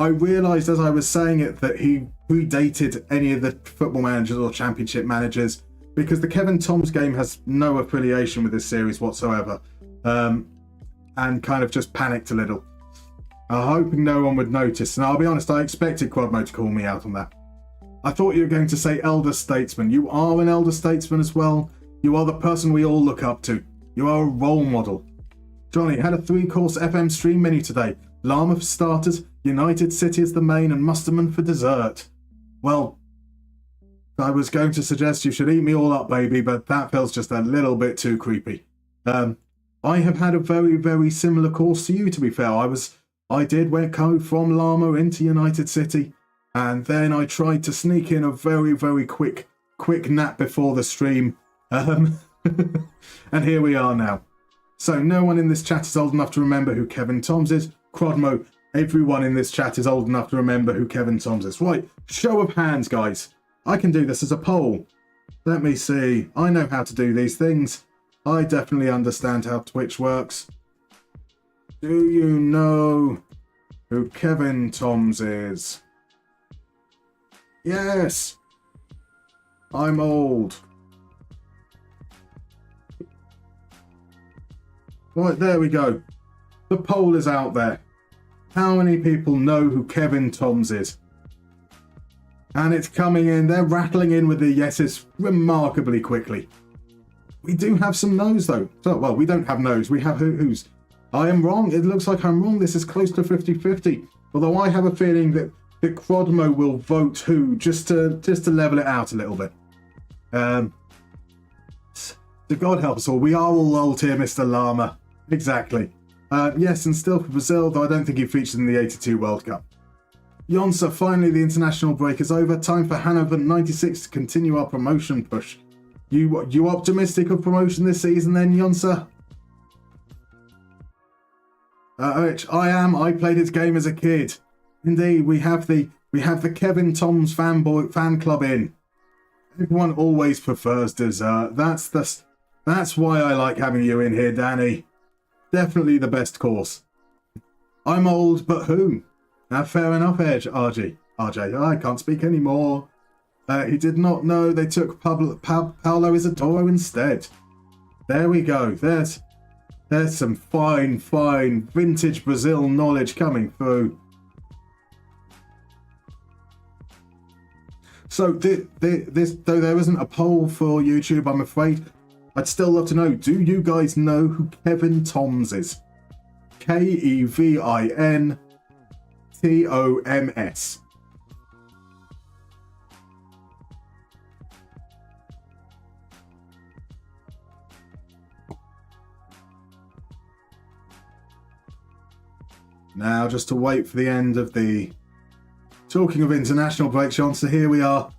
[SPEAKER 1] realised as I was saying it that he predated any of the Football Managers or Championship Managers, because the Kevin Toms game has no affiliation with this series whatsoever. And kind of just panicked a little. Hoping no one would notice. And I'll be honest, I expected Quadmo to call me out on that. I thought you were going to say elder statesman. You are an elder statesman as well. You are the person we all look up to. You are a role model. Johnny had a 3-course FM stream menu today. Llama for starters, United City as the main, and Mustermann for dessert. Well, I was going to suggest you should eat me all up, baby, but that feels just a little bit too creepy. I have had a very similar course to you, to be fair. I did go from Llama into United City, and then I tried to sneak in a very quick nap before the stream. And here we are now. So no one in this chat is old enough to remember who Kevin Toms is. Crodmo, everyone in this chat is old enough to remember who Kevin Toms is. Right, show of hands, guys. I can do this as a poll. Let me see. I know how to do these things. I definitely understand how Twitch works. Do you know who Kevin Toms is? Yes. I'm old. Right, there we go. The poll is out there. How many people know who Kevin Toms is? And it's coming in. They're rattling in with the yeses remarkably quickly. We do have some no's, though. So, well, we don't have no's. We have who's. I am wrong. It looks like I'm wrong. This is close to 50-50. Although I have a feeling that Crodmo will vote who, just to level it out a little bit. So God help us all. We are all old here, Mr. Llama. Exactly. Yes, and still for Brazil, though I don't think he featured in the 82 World Cup. Yonsa, finally the international break is over. Time for Hanover 96 to continue our promotion push. You optimistic of promotion this season then, Yonsa? Which I am. I played his game as a kid. Indeed, we have the Kevin Toms fan club in. Everyone always prefers dessert. That's why I like having you in here, Danny. Definitely the best course. I'm old, but who? Fair enough, RJ. I can't speak anymore. He did not know they took Paulo Isidoro instead. There we go. There's some fine vintage Brazil knowledge coming through. So this, though there isn't a poll for YouTube, I'm afraid, I'd still love to know, do you guys know who Kevin Toms is? KEVINTOMS. Now, just to wait for the end of the talking of international break, Sean, so here we are,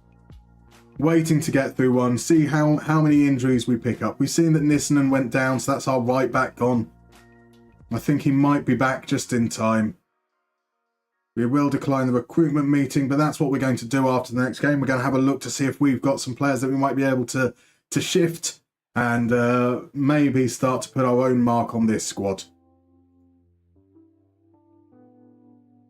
[SPEAKER 1] waiting to get through one, see how many injuries we pick up. We've seen that Gnistan went down, so that's our right back gone. I think he might be back just in time. We will decline the recruitment meeting, but that's what we're going to do after the next game. We're going to have a look to see if we've got some players that we might be able to shift and maybe start to put our own mark on this squad.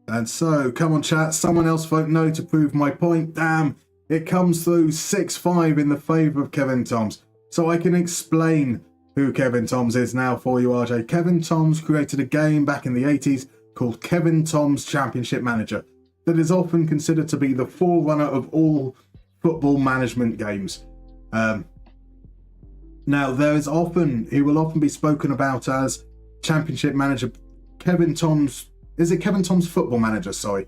[SPEAKER 1] And so, come on chat, someone else vote no to prove my point. Damn, it comes through 6-5 in the favour of Kevin Toms. So I can explain who Kevin Toms is now for you, RJ. Kevin Toms created a game back in the 80s called Kevin Toms Championship Manager that is often considered to be the forerunner of all football management games. Now, he will often be spoken about as Championship Manager Kevin Toms. Is it Kevin Toms Football Manager? Sorry.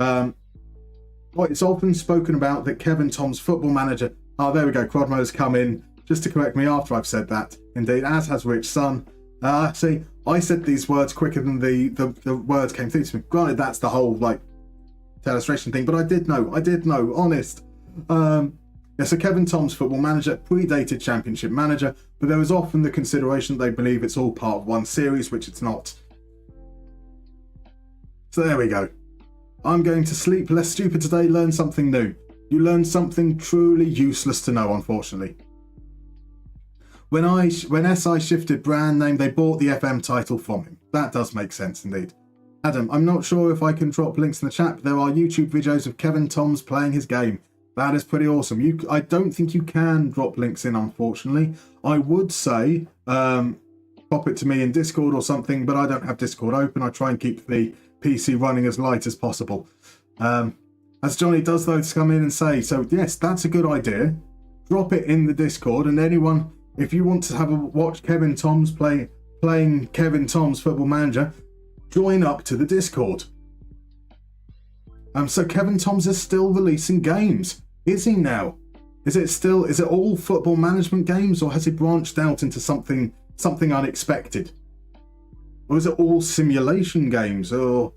[SPEAKER 1] It's often spoken about that Kevin Toms Football Manager. Oh, there we go. Crodmo has come in just to correct me after I've said that. Indeed, as has Rich Sun. See, I said these words quicker than the words came through to me. Granted, that's the whole illustration thing, but I did know, honest. So Kevin Toms Football Manager predated Championship Manager, but there is often the consideration that they believe it's all part of one series, which it's not. So there we go. I'm going to sleep less stupid today, learn something new. You learn something truly useless to know, unfortunately. When SI shifted brand name, they bought the FM title from him. That does make sense indeed. Adam, I'm not sure if I can drop links in the chat, but there are YouTube videos of Kevin Toms playing his game. That is pretty awesome. I don't think you can drop links in, unfortunately. I would say pop it to me in Discord or something, but I don't have Discord open. I try and keep the PC running as light as possible. As Johnny does, though, to come in and say, so yes, that's a good idea. Drop it in the Discord, and anyone, if you want to have a watch Kevin Toms playing Kevin Toms Football Manager, join up to the Discord. So Kevin Toms is still releasing games. Is he now? Is it all football management games, or has he branched out into something unexpected? Or is it all simulation games? Or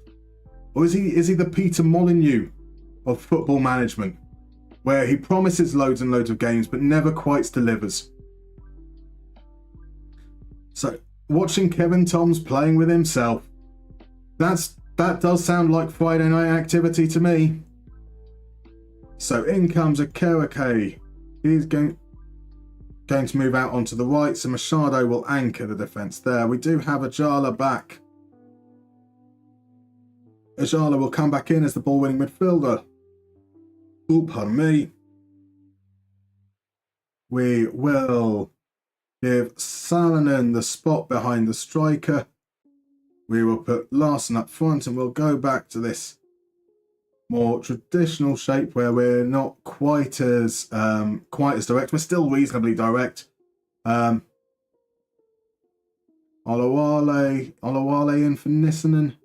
[SPEAKER 1] is he the Peter Molyneux of football management, where he promises loads and loads of games but never quite delivers? So, watching Kevin Toms playing with himself, that does sound like Friday night activity to me. So in comes a Kerake. He's going to move out onto the right, so Machado will anchor the defence there. We do have Ajala back. Ajala will come back in as the ball-winning midfielder. Oh, pardon me. We will give Salonen the spot behind the striker. We will put Larson up front, and we'll go back to this more traditional shape where we're not quite as direct. We're still reasonably direct. Olawale in for Gnistan.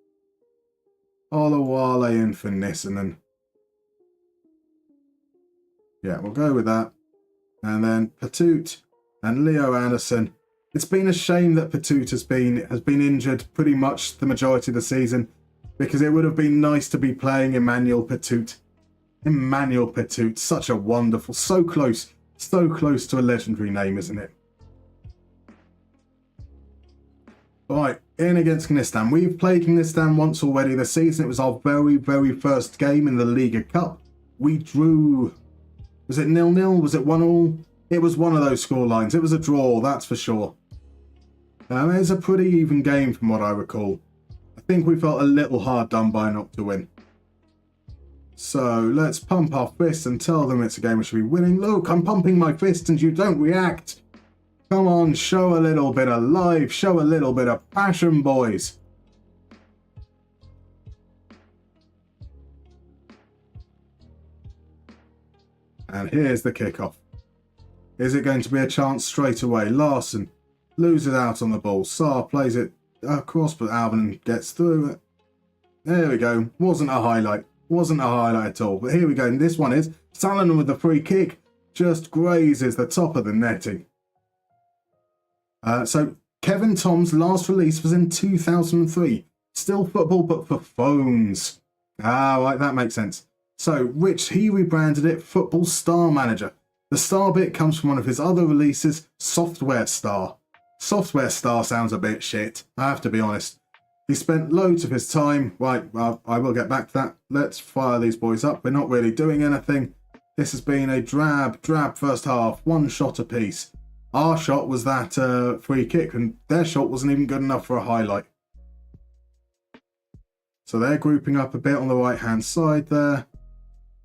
[SPEAKER 1] Olawale in for Gnistan. Yeah, we'll go with that. And then Patoot and Leo Anderson. It's been a shame that Patoot has been injured pretty much the majority of the season, because it would have been nice to be playing Emmanuel Patoot. Emmanuel Patoot, such a wonderful, so close to a legendary name, isn't it? Right, in against Gnistan. We've played Gnistan once already this season. It was our very, very first game in the Liga Cup. We drew. Was it 0-0? Was it 1-1? It was one of those score lines. It was a draw, that's for sure. It was a pretty even game from what I recall. I think we felt a little hard done by not to win. So let's pump our fists and tell them it's a game we should be winning. Look, I'm pumping my fist and you don't react. Come on, show a little bit of life, show a little bit of passion, boys. And here's the kickoff. Is it going to be a chance straight away? Larson loses out on the ball. Saar plays it across, but Alvin gets through it. There we go. Wasn't a highlight. Wasn't a highlight at all. But here we go. And this one is Salonen with the free kick. Just grazes the top of the netting. So Kevin Tom's last release was in 2003. Still football, but for phones. Ah, right, that makes sense. So Rich, he rebranded it Football Star Manager. The star bit comes from one of his other releases, Software Star. Software Star sounds a bit shit, I have to be honest. He spent loads of his time. Right, well, I will get back to that. Let's fire these boys up. We're not really doing anything. This has been a drab first half. One shot apiece. Our shot was that free kick, and their shot wasn't even good enough for a highlight. So they're grouping up a bit on the right-hand side there.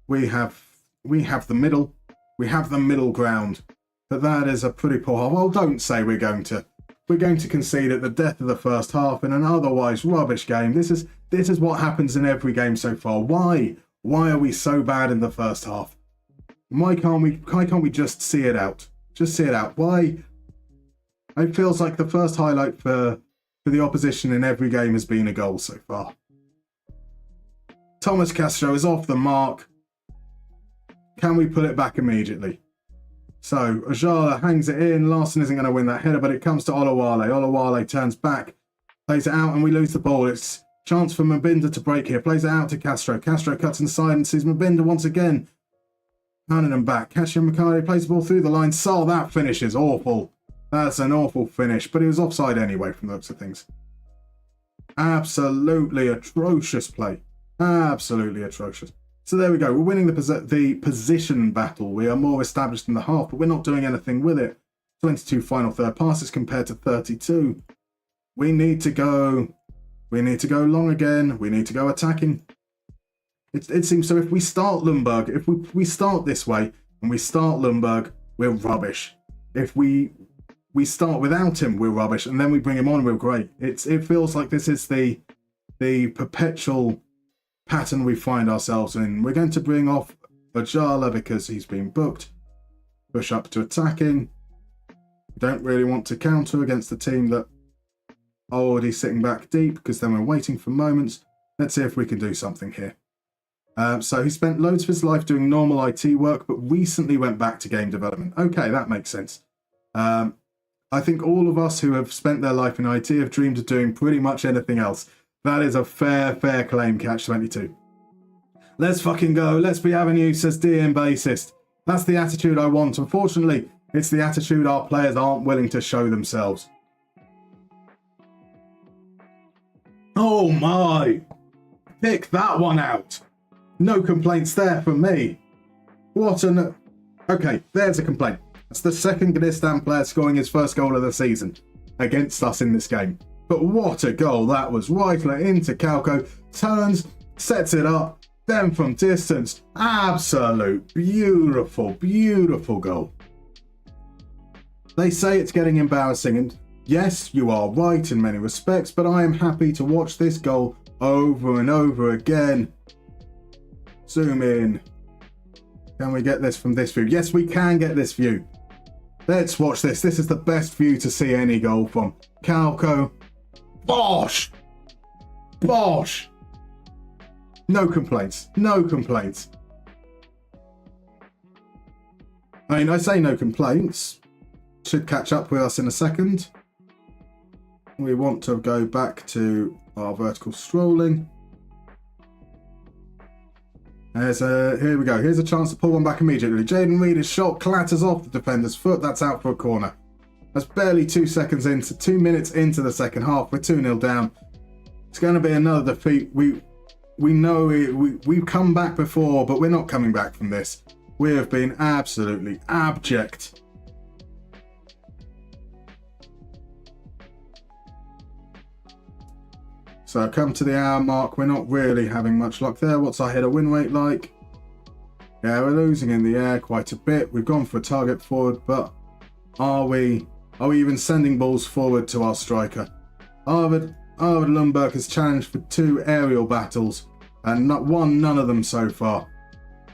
[SPEAKER 1] We have the middle. We have the middle ground. But that is a pretty poor half. Well, don't say we're going to concede at the death of the first half in an otherwise rubbish game. This is what happens in every game so far. Why are we so bad in the first half? Why can't we just see it out? Just see it out. Why? It feels like the first highlight for the opposition in every game has been a goal so far. Thomas Castro is off the mark. Can we put it back immediately? So Ajala hangs it in. Larson isn't going to win that header, but it comes to Olawale. Olawale turns back, plays it out, and we lose the ball. It's chance for Mabinda to break here. Plays it out to Castro. Castro cuts inside and sees Mabinda once again. Turning him back. Cashin Makari plays the ball through the line. Saar, that finish is awful. That's an awful finish, but he was offside anyway from the looks of things. Absolutely atrocious play. Absolutely atrocious. So there we go. We're winning the position battle. We are more established in the half, but we're not doing anything with it. 22 final third passes compared to 32. We need to go long again. We need to go attacking. It seems so. If we start Lundberg, if we start this way and we start Lundberg, we're rubbish. If we start without him, we're rubbish, and then we bring him on, we're great. It feels like this is the perpetual pattern we find ourselves in. We're going to bring off Ajala because he's been booked. Push up to attacking. We don't really want to counter against the team that are already sitting back deep because then we're waiting for moments. Let's see if we can do something here. So he spent loads of his life doing normal IT work, but recently went back to game development. Okay, that makes sense. I think all of us who have spent their life in IT have dreamed of doing pretty much anything else. That is a fair claim, Catch 22. Let's fucking go. Let's be Avenue, says DM Bassist. That's the attitude I want. Unfortunately, it's the attitude our players aren't willing to show themselves. Oh my! Pick that one out. No complaints there from me. What an... Okay, there's a complaint. That's the second Gnistan player scoring his first goal of the season against us in this game. But what a goal that was. Reitler into Calco, turns, sets it up, then from distance. Absolute beautiful goal. They say it's getting embarrassing, and yes, you are right in many respects, but I am happy to watch this goal over and over again. Zoom in. Can we get this from this view? Yes, we can get this view. Let's watch this. This is the best view to see any goal from. Calco. Bosh! Bosh! No complaints. No complaints. I mean, I say no complaints. Should catch up with us in a second. We want to go back to our vertical strolling. Here we go. Here's a chance to pull one back immediately. Jaden Reeder's shot clatters off the defender's foot. That's out for a corner. That's barely 2 minutes into the second half. We're 2-0 down. It's going to be another defeat. We know we've come back before, but we're not coming back from this. We have been absolutely abject. So come to the hour mark. We're not really having much luck there. What's our header win rate like? Yeah, we're losing in the air quite a bit. We've gone for a target forward, but are we even sending balls forward to our striker? Arvid Lundberg has challenged for 2 aerial battles and none of them so far.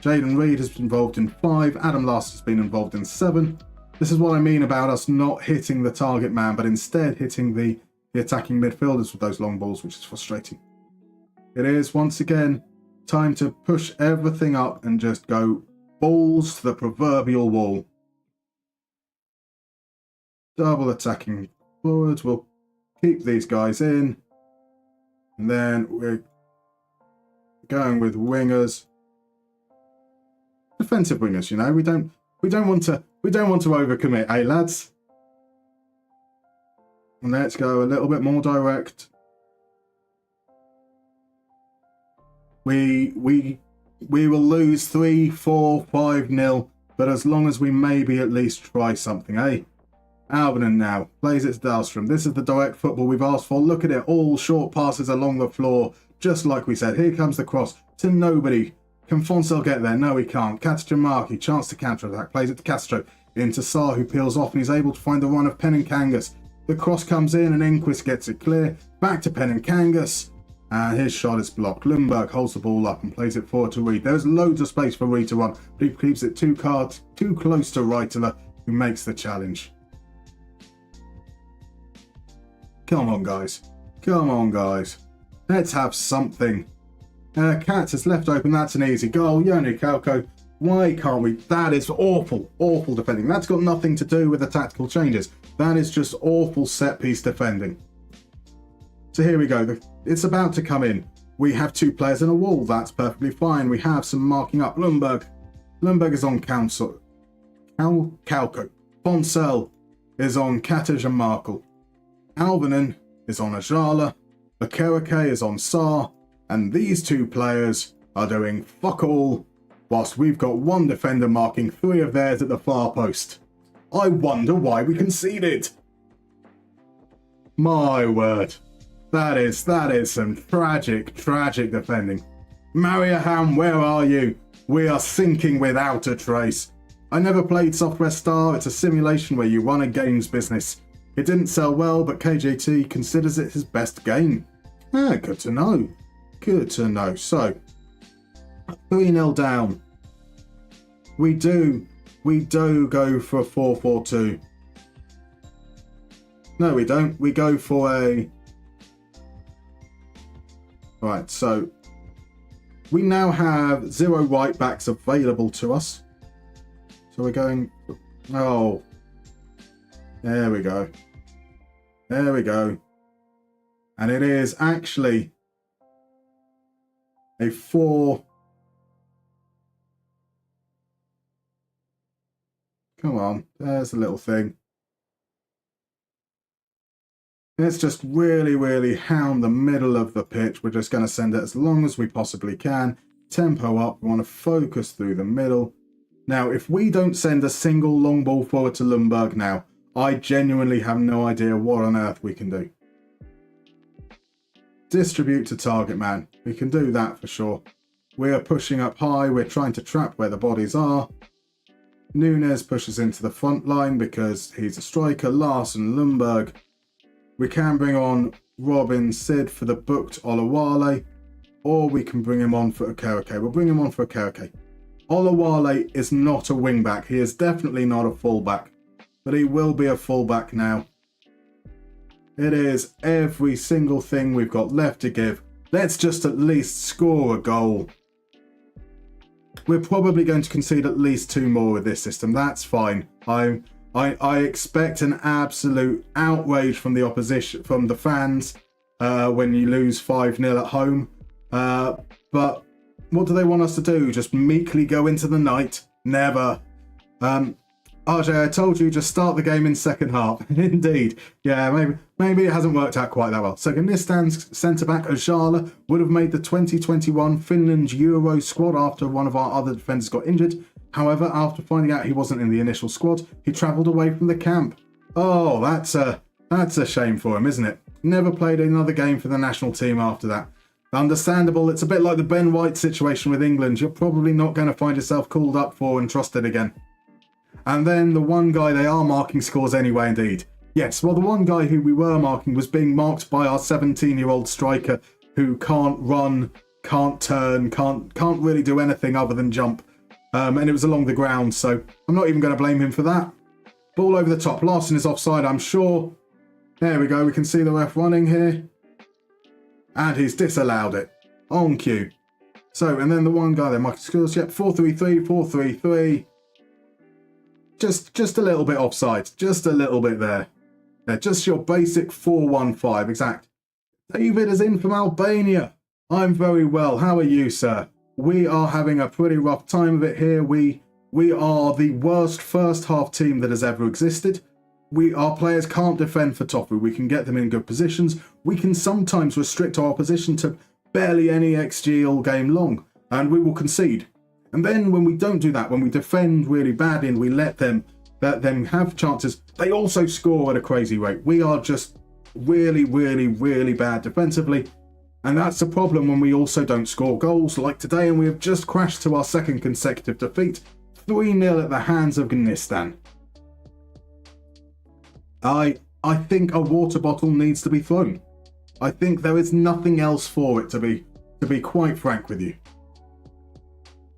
[SPEAKER 1] Jaden Reed has been involved in 5. Adam Last has been involved in 7. This is what I mean about us not hitting the target man, but instead hitting the attacking midfielders with those long balls, which is frustrating. It is, once again, time to push everything up and just go balls to the proverbial wall. Double attacking forwards. We'll keep these guys in. And then we're going with wingers. Defensive wingers, you know. We don't want to overcommit, eh, lads? And let's go a little bit more direct. We will lose 3, 4, 5-0, but as long as we maybe at least try something, eh? Alvinen now plays it to Dahlstrom. This is the direct football we've asked for. Look at it, all short passes along the floor, just like we said. Here comes the cross to nobody. Can Fonsel get there? No, he can't. Katajamarki, chance to counter-attack. Plays it to Castro. Into Saar, who peels off, and he's able to find the run of Penenkangas. The cross comes in, and Enquist gets it clear. Back to Penenkangas. And his shot is blocked. Lundberg holds the ball up and plays it forward to Reed. There's loads of space for Reed to run, but he keeps it too close to Reitler, who makes the challenge. Come on, guys. Come on, guys. Let's have something. Katz is left open. That's an easy goal. Yoni Kalko. Why can't we? That is awful, awful defending. That's got nothing to do with the tactical changes. That is just awful set-piece defending. So here we go. It's about to come in. We have 2 players in a wall. That's perfectly fine. We have some marking up. Lundberg. Lundberg is on Kalko. Fonsel is on Kataj and Markle. Alvinen is on Ajala. Bakerake is on Saar. And these 2 players are doing fuck all, whilst we've got 1 defender marking 3 of theirs at the far post. I wonder why we conceded. My word. That is some tragic defending. Mariehamn, where are you? We are sinking without a trace. I never played Software Star. It's a simulation where you run a games business. It didn't sell well, but KJT considers it his best game. Good to know. Good to know. So, 3-0 down. We do go for a 4-4-2. No, we don't. We go for a... Right, so we now have 0 right backs available to us. So we're going... Oh. There we go. There we go. And it is actually a 4... Come on, there's a little thing. Let's just really hound the middle of the pitch. We're just going to send it as long as we possibly can. Tempo up. We want to focus through the middle. Now, if we don't send a single long ball forward to Lundberg now, I genuinely have no idea what on earth we can do. Distribute to target man. We can do that for sure. We are pushing up high. We're trying to trap where the bodies are. Nunes pushes into the front line because he's a striker. Larson, Lundberg. We can bring on Robin Sid for the booked Olawale, or we can bring him on for Okereke. We'll bring him on for Okereke. Olawale is not a wing-back. He is definitely not a full-back, but he will be a full-back now. It is every single thing we've got left to give. Let's just at least score a goal. We're probably going to concede at least 2 more with this system. That's fine. I expect an absolute outrage from the opposition, from the fans, when you lose 5-0 at home. But what do they want us to do? Just meekly go into the night? Never. RJ, I told you, just start the game in second half. Indeed. Yeah, maybe it hasn't worked out quite that well. So Gnistan's centre-back, Ajala, would have made the 2021 Finland Euro squad after one of our other defenders got injured. However, after finding out he wasn't in the initial squad, he travelled away from the camp. Oh, that's a shame for him, isn't it? Never played another game for the national team after that. Understandable. It's a bit like the Ben White situation with England. You're probably not going to find yourself called up for and trusted again. And then the one guy they are marking scores anyway, indeed. Yes, well, the one guy who we were marking was being marked by our 17-year-old striker who can't run, can't turn, can't really do anything other than jump. And it was along the ground, so I'm not even going to blame him for that. Ball over the top. Larson is offside, I'm sure. There we go. We can see the ref running here. And he's disallowed it. On cue. So, and then the one guy there, Michael Skills, yep, 4-3-3, 4-3-3. Just a little bit offside. Just a little bit there. Yeah, just your basic 4-1-5, exact. David is in from Albania. I'm very well. How are you, sir? We are having a pretty rough time of it here. We are the worst first half team that has ever existed. Our players can't defend for Toffee. We can get them in good positions. We can sometimes restrict our opposition to barely any XG all game long, and we will concede. And then when we don't do that, when we defend really badly and we let them have chances, they also score at a crazy rate. We are just really, really, really bad defensively. And that's the problem when we also don't score goals like today, and we have just crashed to our second consecutive defeat, 3-0 at the hands of Gnistan. I think a water bottle needs to be thrown. I think there is nothing else for it, to be quite frank with you.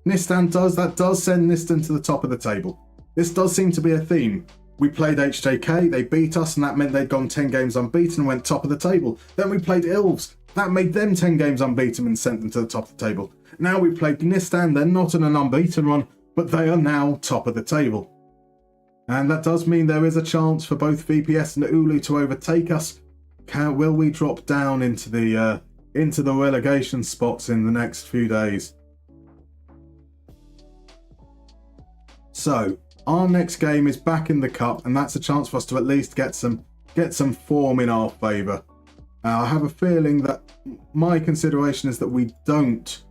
[SPEAKER 1] Gnistan does send Gnistan to the top of the table. This does seem to be a theme. We played HJK, they beat us, and that meant they'd gone 10 games unbeaten and went top of the table. Then we played Ilves. That made them 10 games unbeaten and sent them to the top of the table. Now we played Gnistan, they're not in an unbeaten run, but they are now top of the table. And that does mean there is a chance for both VPS and Ulu to overtake us. Will we drop down into the relegation spots in the next few days? So, our next game is back in the cup, and that's a chance for us to at least get some form in our favour. I have a feeling that my consideration is that we don't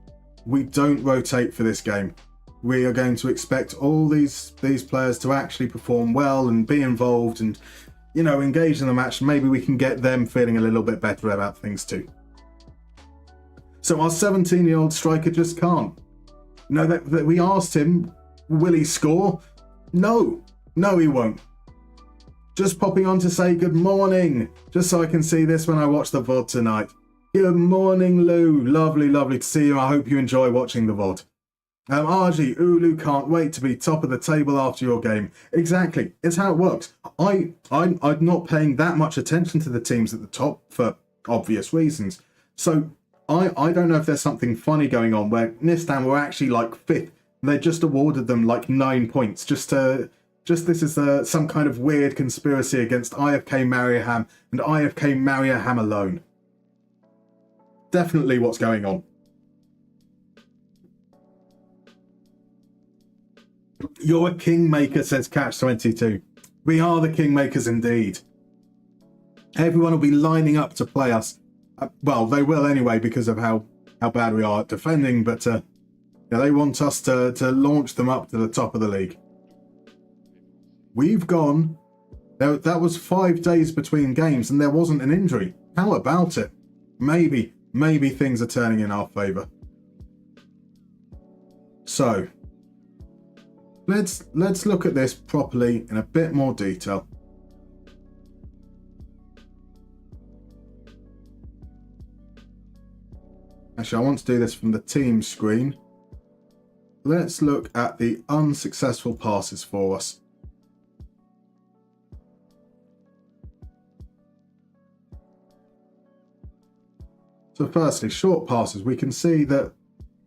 [SPEAKER 1] rotate for this game. We are going to expect all these players to actually perform well and be involved and, engage in the match. Maybe we can get them feeling a little bit better about things too. So our 17-year-old striker just can't. That we asked him, will he score? No, he won't. Just popping on to say good morning, just so I can see this when I watch the VOD tonight. Good morning, Lou. Lovely to see you. I hope you enjoy watching the VOD. RG, Ulu can't wait to be top of the table after your game. Exactly, it's how it works. I'm not paying that much attention to the teams at the top for obvious reasons. So I don't know if there's something funny going on where Gnistan were actually like 5th. And they just awarded them like 9 points. Just this is some kind of weird conspiracy against IFK Mariehamn and IFK Mariehamn alone. Definitely what's going on. You're a kingmaker, says Catch22. We are the kingmakers indeed. Everyone will be lining up to play us. Well, they will anyway because of how bad we are at defending, but they want us to launch them up to the top of the league. We've gone. That was 5 days between games and there wasn't an injury. How about it? Maybe things are turning in our favour. So, let's look at this properly in a bit more detail. Actually, I want to do this from the team screen. Let's look at the unsuccessful passes for us. So firstly, short passes. We can see that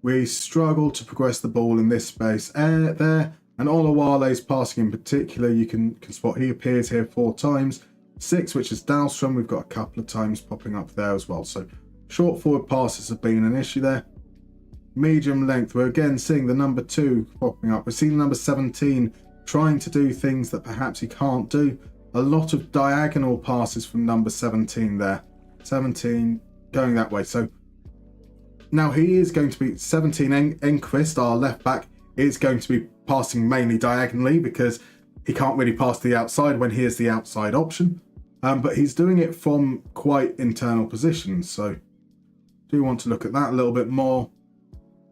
[SPEAKER 1] we struggle to progress the ball in this space there. And Olawale's passing in particular, you can spot he appears here 4 times. 6, which is Dahlstrom, we've got a couple of times popping up there as well. So short forward passes have been an issue there. Medium length, we're again seeing the number 2 popping up. We're seeing number 17 trying to do things that perhaps he can't do. A lot of diagonal passes from number 17 there. 17 going that way. So now he is going to be 17 Enquist, our left back, is going to be passing mainly diagonally because he can't really pass to the outside when he is the outside option. But he's doing it from quite internal positions. So do want to look at that a little bit more.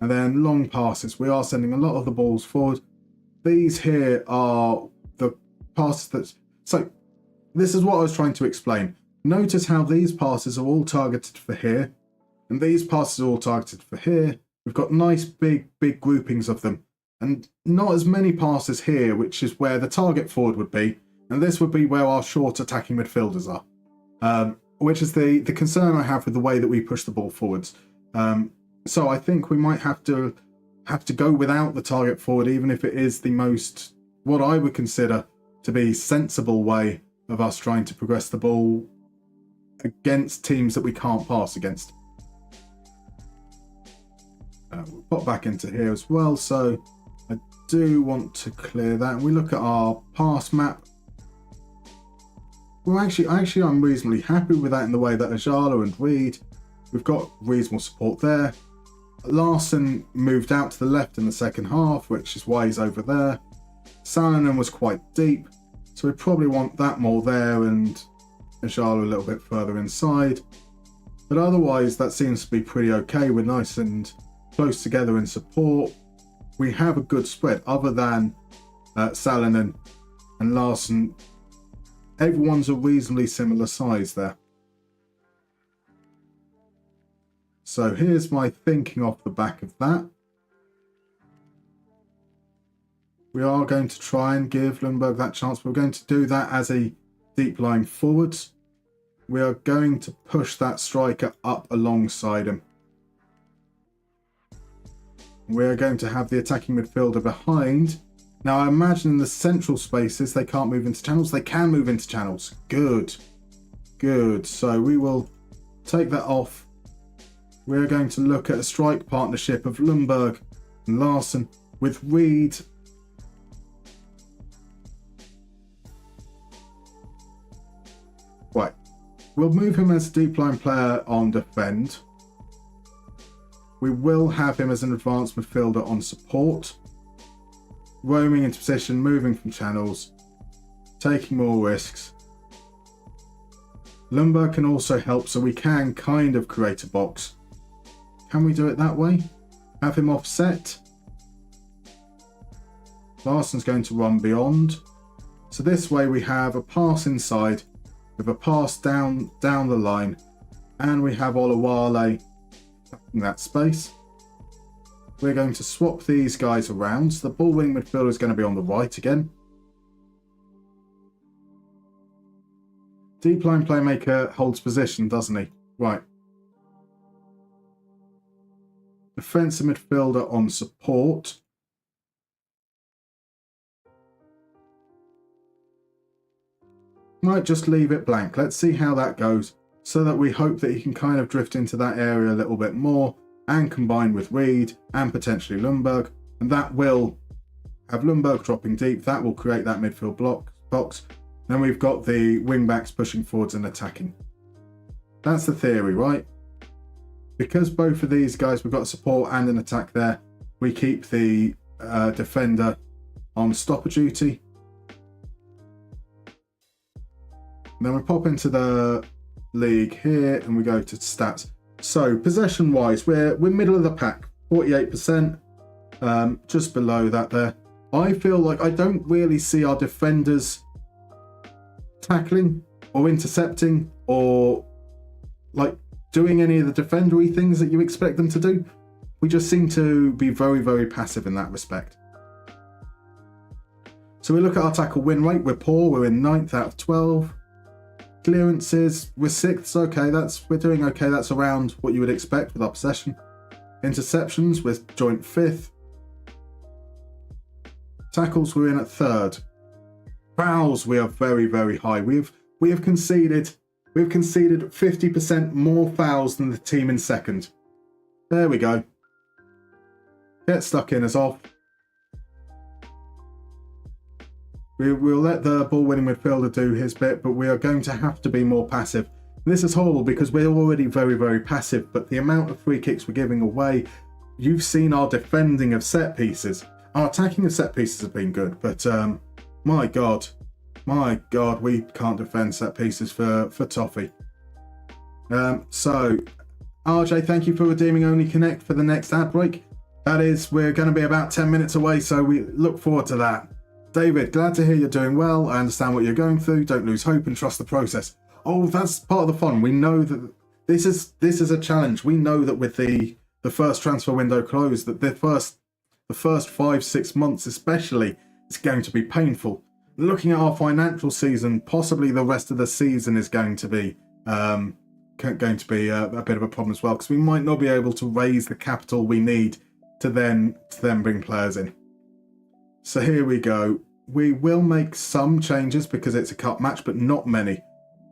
[SPEAKER 1] And then long passes. We are sending a lot of the balls forward. These here are the passes that... So this is what I was trying to explain. Notice how these passes are all targeted for here. And these passes are all targeted for here. We've got nice big groupings of them. and not as many passes here, which is where the target forward would be, and this would be where our short attacking midfielders are, which is the concern I have with the way that we push the ball forwards. So I think we might have to go without the target forward, even if it is the most, what I would consider to be sensible way of us trying to progress the ball against teams that we can't pass against. We'll pop back into here as well, so I do want to clear that. And we look at our pass map. Well, actually, I'm reasonably happy with that in the way that Ajala and Reed, we've got reasonable support there. Larson moved out to the left in the second half, which is why he's over there. Salonen was quite deep, so we probably want that more there and Ajala a little bit further inside. But otherwise, that seems to be pretty okay. We're nice and close together in support. We have a good spread, other than Salonen and Larson. Everyone's a reasonably similar size there. So here's my thinking off the back of that. We are going to try and give Lundberg that chance. We're going to do that as a deep line forwards. We are going to push that striker up alongside him. We're going to have the attacking midfielder behind. Now, I imagine in the central spaces, they can't move into channels. They can move into channels. Good. Good. So we will take that off. We're going to look at a strike partnership of Lundberg and Larson with Reed. Right. We'll move him as a deep line player on defend. We will have him as an advanced midfielder on support. Roaming into position, moving from channels, taking more risks. Lundberg can also help, so we can kind of create a box. Can we do it that way? Have him offset. Larson's going to run beyond. So this way we have a pass inside with a pass down the line, and we have Olawale in that space. We're going to swap these guys around. So the ball winning midfielder is going to be on the right again. Deep line playmaker holds position, doesn't he? Right. Defensive midfielder on support. Might just leave it blank. Let's see how that goes, so that we hope that he can kind of drift into that area a little bit more and combine with Reed and potentially Lundberg. And that will have Lundberg dropping deep. That will create that midfield box. Then we've got the wing backs pushing forwards and attacking. That's the theory, right? Because both of these guys, we've got support and an attack there, we keep the defender on stopper duty. And then we pop into the league here and we go to stats. So possession wise, we're middle of the pack, 48%, just below that there. I feel like I don't really see our defenders tackling or intercepting or like doing any of the defendery things that you expect them to do. We just seem to be very, very passive in that respect. So we look at our tackle win rate. We're poor. We're in 9th out of 12. Clearances, we're 6th. Okay, we're doing okay. That's around what you would expect with our possession. Interceptions, we're joint 5th. Tackles, we're in at 3rd. Fouls, we are very, very high. We have conceded 50% more fouls than the team in 2nd. There we go. Get stuck in as off. We'll let the ball-winning midfielder do his bit, but we are going to have to be more passive. And this is horrible because we're already very, very passive, but the amount of free kicks we're giving away, you've seen our defending of set pieces. Our attacking of set pieces have been good, but my God, we can't defend set pieces for Toffee. So, RJ, thank you for redeeming Only Connect for the next ad break. That is, we're going to be about 10 minutes away, so we look forward to that. David, glad to hear you're doing well. I understand what you're going through. Don't lose hope and trust the process. Oh, that's part of the fun. We know that this is a challenge. We know that with the first transfer window closed, that the first The first 5-6 months especially is going to be painful. Looking at our financial season, possibly the rest of the season is going to be a bit of a problem as well, because we might not be able to raise the capital we need to then bring players in. So here we go. We will make some changes because it's a cup match, but not many.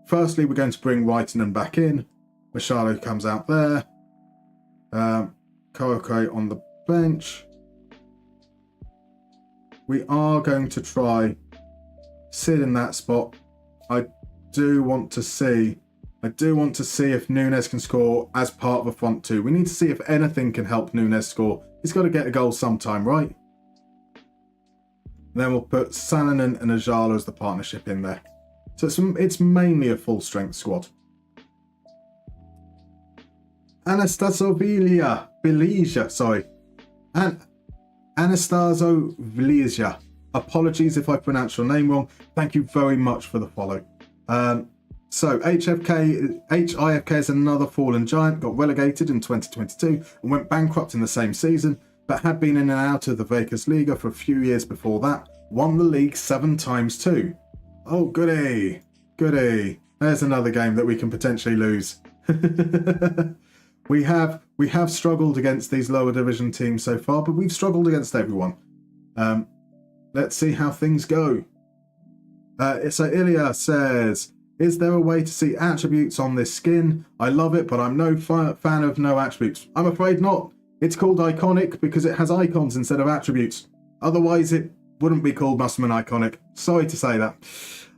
[SPEAKER 1] Firstly, we're going to bring Whitenan back in. Machado comes out there. Koike on the bench. We are going to try Sid in that spot. I do want to see if Nunes can score as part of a front two. We need to see if anything can help Nunes score. He's got to get a goal sometime, right? Then we'll put Salonen and Ajala as the partnership in there. So it's mainly a full-strength squad. Anastaso Vilija. Apologies if I pronounce your name wrong. Thank you very much for the follow. So IFK is another fallen giant, got relegated in 2022 and went bankrupt in the same season, but had been in and out of the Vegas Liga for a few years before that. Won the league 7 times too. Oh, goody. There's another game that we can potentially lose. We have struggled against these lower division teams so far, but we've struggled against everyone. Let's see how things go. So Ilya says, is there a way to see attributes on this skin? I love it, but I'm no fan of no attributes. I'm afraid not. It's called iconic because it has icons instead of attributes. Otherwise, it wouldn't be called Musterman Iconic. Sorry to say that.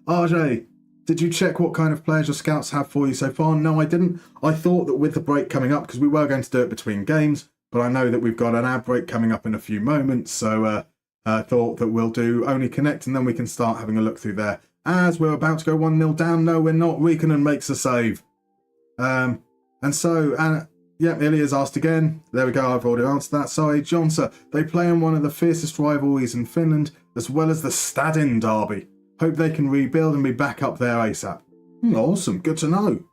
[SPEAKER 1] RJ, did you check what kind of players your scouts have for you so far? No, I didn't. I thought that with the break coming up, because we were going to do it between games, but I know that we've got an ad break coming up in a few moments, so I thought that we'll do only connect and then we can start having a look through there. As we're about to go 1-0 down, no, we're not. Riikonen makes a save. Ilya's asked again. There we go, I've already answered that. Sorry, Johnson. They play in one of the fiercest rivalries in Finland, as well as the Stadin derby. Hope they can rebuild and be back up there ASAP. Awesome, good to know.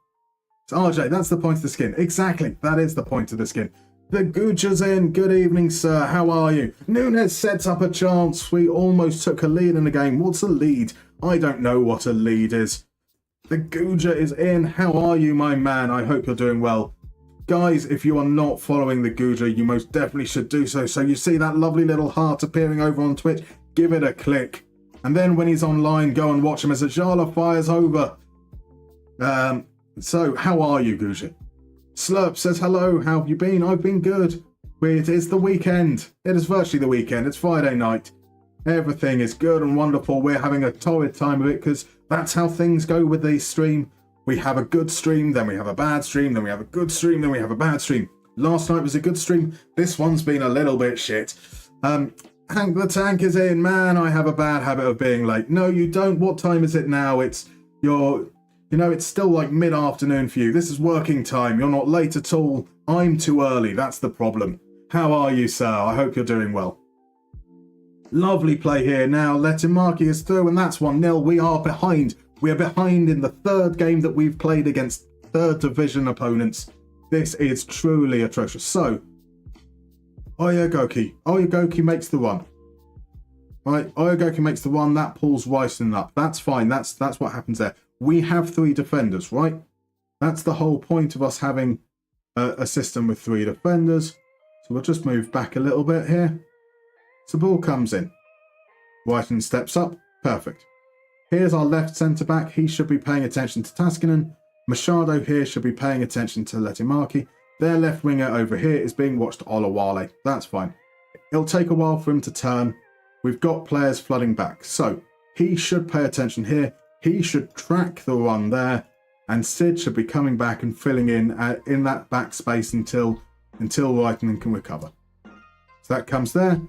[SPEAKER 1] So RJ, that's the point of the skin. Exactly, that is the point of the skin. The Guja's in. Good evening, sir. How are you? Nunes sets up a chance. We almost took a lead in the game. What's a lead? I don't know what a lead is. The Guja is in. How are you, my man? I hope you're doing well. Guys, if you are not following the Guja, you most definitely should do so. So you see that lovely little heart appearing over on Twitch? Give it a click. And then when he's online, go and watch him as Ajala fires over. So, how are you, Guja? Slurp says, hello, how have you been? I've been good. It is the weekend. It is virtually the weekend. It's Friday night. Everything is good and wonderful. We're having a torrid time of it because that's how things go with the stream. We have a good stream, then we have a bad stream, then we have a good stream, then we have a bad stream. Last night was a good stream. This one's been a little bit shit. Hank the Tank is in. Man, I have a bad habit of being late. No, you don't. What time is it now? It's still like mid-afternoon for you. This is working time. You're not late at all. I'm too early. That's the problem. How are you, sir? I hope you're doing well. Lovely play here now. Letimarki is through, and that's 1-0. We are behind. We are behind in the third game that we've played against third division opponents. This is truly atrocious. So, Oyagoki makes the run. Right, Oyagoki makes the run. That pulls Ryson up. That's fine. That's what happens there. We have 3 defenders, right? That's the whole point of us having a system with 3 defenders. So we'll just move back a little bit here. So ball comes in. Ryson steps up. Perfect. Here's our left centre-back. He should be paying attention to Taskinen. Machado here should be paying attention to Letimarki. Their left winger over here is being watched Olawale. That's fine. It'll take a while for him to turn. We've got players flooding back. So he should pay attention here. He should track the run there. And Sid should be coming back and filling in that back space until Reitman can recover. So that comes there.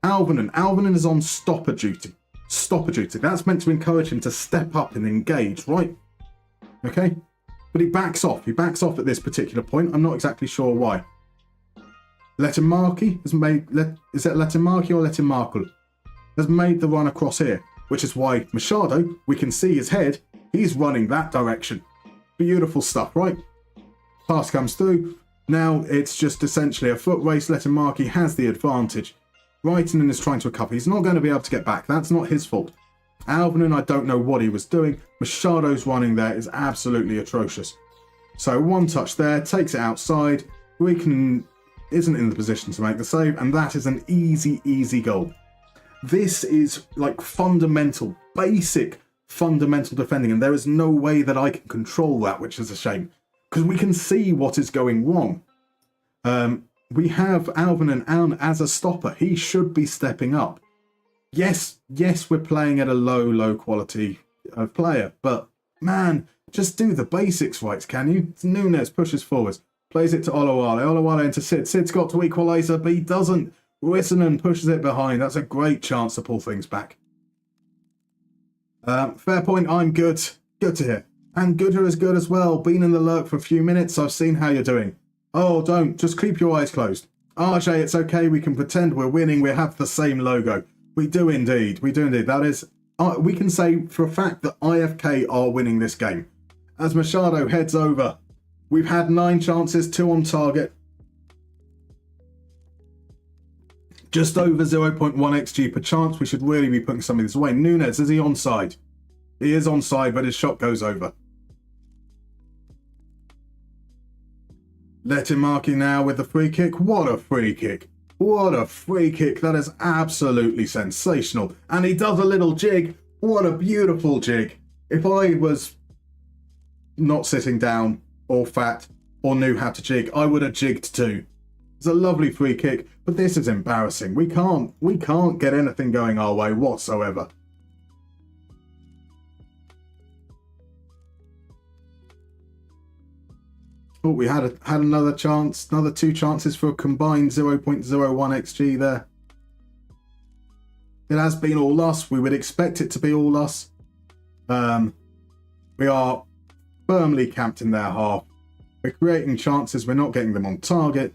[SPEAKER 1] Alvinen is on stopper duty. Stopper duty. That's meant to encourage him to step up and engage, right? Okay? But he backs off. He backs off at this particular point. I'm not exactly sure why. Letimarki has made... Is it Letimarki or Letimarkul? Has made the run across here, which is why Machado, we can see his head, he's running that direction. Beautiful stuff, right? Pass comes through. Now it's just essentially a foot race. Letimarki has the advantage. Reitinen is trying to recover. He's not going to be able to get back. That's not his fault. Alvinen, I don't know what he was doing. Machado's running there is absolutely atrocious. So one touch there, takes it outside. Reitinen isn't in the position to make the save, and that is an easy, easy goal. This is like fundamental, basic, fundamental defending, and there is no way that I can control that, which is a shame. Because we can see what is going wrong. We have Alvinen as a stopper. He should be stepping up. Yes, we're playing at a low quality player, but man, just do the basics right, can you? Nunes pushes forwards, plays it to Olawale. Olawale into Sid. Sid's got to equaliser, but he doesn't. Rissinen pushes it behind. That's a great chance to pull things back. Fair point, I'm good. Good to hear. And Gooder is good as well. Been in the lurk for a few minutes. I've seen how you're doing. Oh, don't. Just keep your eyes closed. RJ, it's okay. We can pretend we're winning. We have the same logo. We do indeed. We do indeed. That is, we can say for a fact that IFK are winning this game. As Machado heads over, we've had 9 chances, 2 on target. Just over 0.1 XG per chance. We should really be putting some of this away. Nunes, is he onside? He is onside, but his shot goes over. Lettimarki now with the free kick. What a free kick. What a free kick. That is absolutely sensational. And he does a little jig. What a beautiful jig. If I was not sitting down or fat or knew how to jig, I would have jigged too. It's a lovely free kick, but this is embarrassing. We can't get anything going our way whatsoever. Oh, we had another chance, another 2 chances for a combined 0.01 XG there. It has been all us. We would expect it to be all us. We are firmly camped in their half. We're creating chances. We're not getting them on target.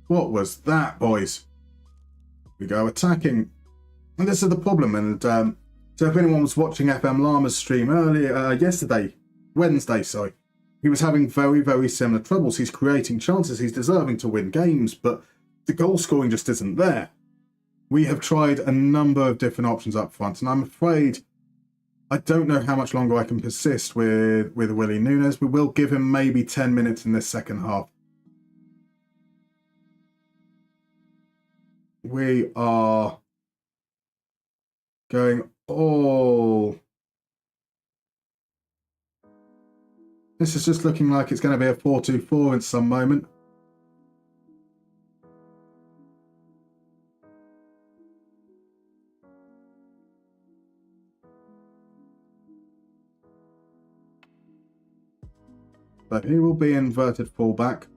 [SPEAKER 1] What was that, boys? We go attacking. And this is the problem. And so if anyone was watching FM Llama's stream earlier, Wednesday, he was having very, very similar troubles. He's creating chances. He's deserving to win games, but the goal scoring just isn't there. We have tried a number of different options up front, and I'm afraid I don't know how much longer I can persist with Willie Nunes. We will give him maybe 10 minutes in this second half. We are going all... This is just looking like it's going to be a 4-2-4 in some moment. But he will be inverted fullback.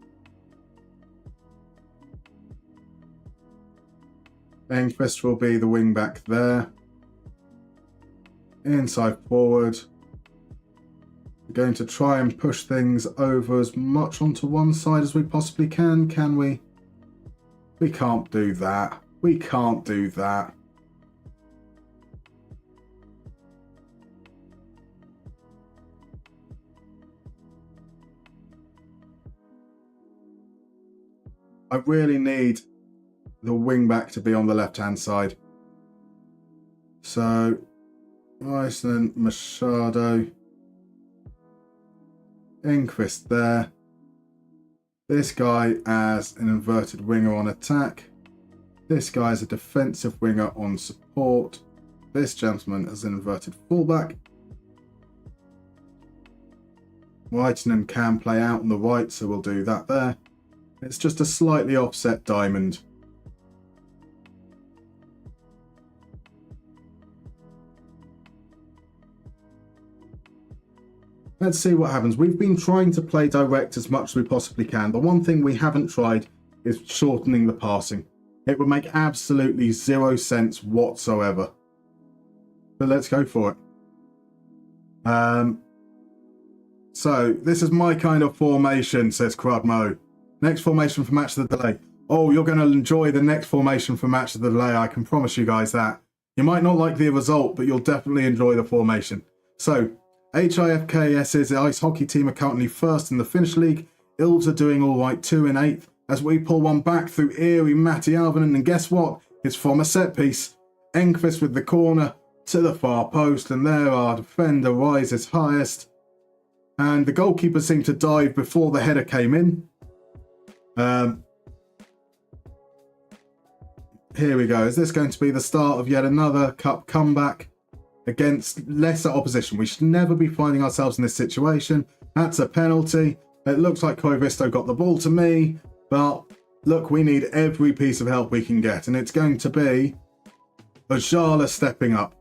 [SPEAKER 1] Engqvist will be the wing back there. Inside forward. We're going to try and push things over as much onto one side as we possibly can we? We can't do that. We can't do that. I really need the wing back to be on the left-hand side. So, Iceland, Machado, Engqvist there. This guy as an inverted winger on attack. This guy as a defensive winger on support. This gentleman as an inverted fullback. Whitenan can play out on the right, so we'll do that there. It's just a slightly offset diamond. Let's see what happens. We've been trying to play direct as much as we possibly can. The one thing we haven't tried is shortening the passing. It would make absolutely 0 sense whatsoever. But let's go for it. So, this is my kind of formation, says Crudmo. Next formation for Match of the Delay. Oh, you're going to enjoy the next formation for Match of the Delay. I can promise you guys that. You might not like the result, but you'll definitely enjoy the formation. So, HIFKS's ice hockey team are currently first in the Finnish league. Ilves are doing all right, 2 in 8th. as we pull one back through eerie Mariehamn, and guess what? It's from a set piece. Enqvist with the corner to the far post, and there our defender rises highest. And the goalkeeper seemed to dive before the header came in. Here we go. Is this going to be the start of yet another cup comeback against lesser opposition? We should never be finding ourselves in this situation. That's a penalty. It looks like Koivisto got the ball to me, but look, we need every piece of help we can get, and it's going to be Ajala stepping up.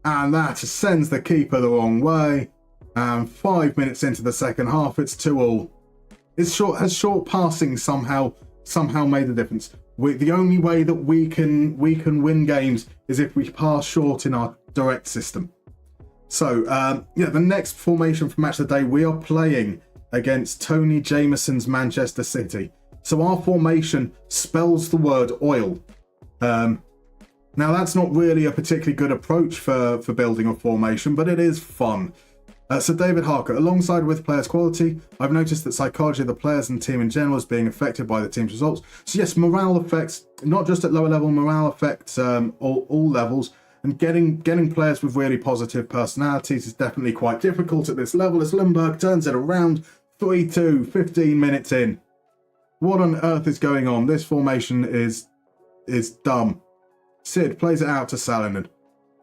[SPEAKER 1] And that sends the keeper the wrong way. And 5 minutes into the second half, it's 2-2. Has short passing somehow made a difference? The only way that we can win games is if we pass short in our direct system. So, the next formation for Match of the Day, we are playing against Tony Jameson's Manchester City. So our formation spells the word oil. Now, that's not really a particularly good approach for building a formation, but it is fun. So David Harker, alongside with players' quality, I've noticed that psychology of the players and team in general is being affected by the team's results. So yes, morale affects, not just at lower level, morale affects all levels. And getting players with really positive personalities is definitely quite difficult at this level, as Lundberg turns it around 3-2, 15 minutes in. What on earth is going on? This formation is dumb. Sid plays it out to Salonen.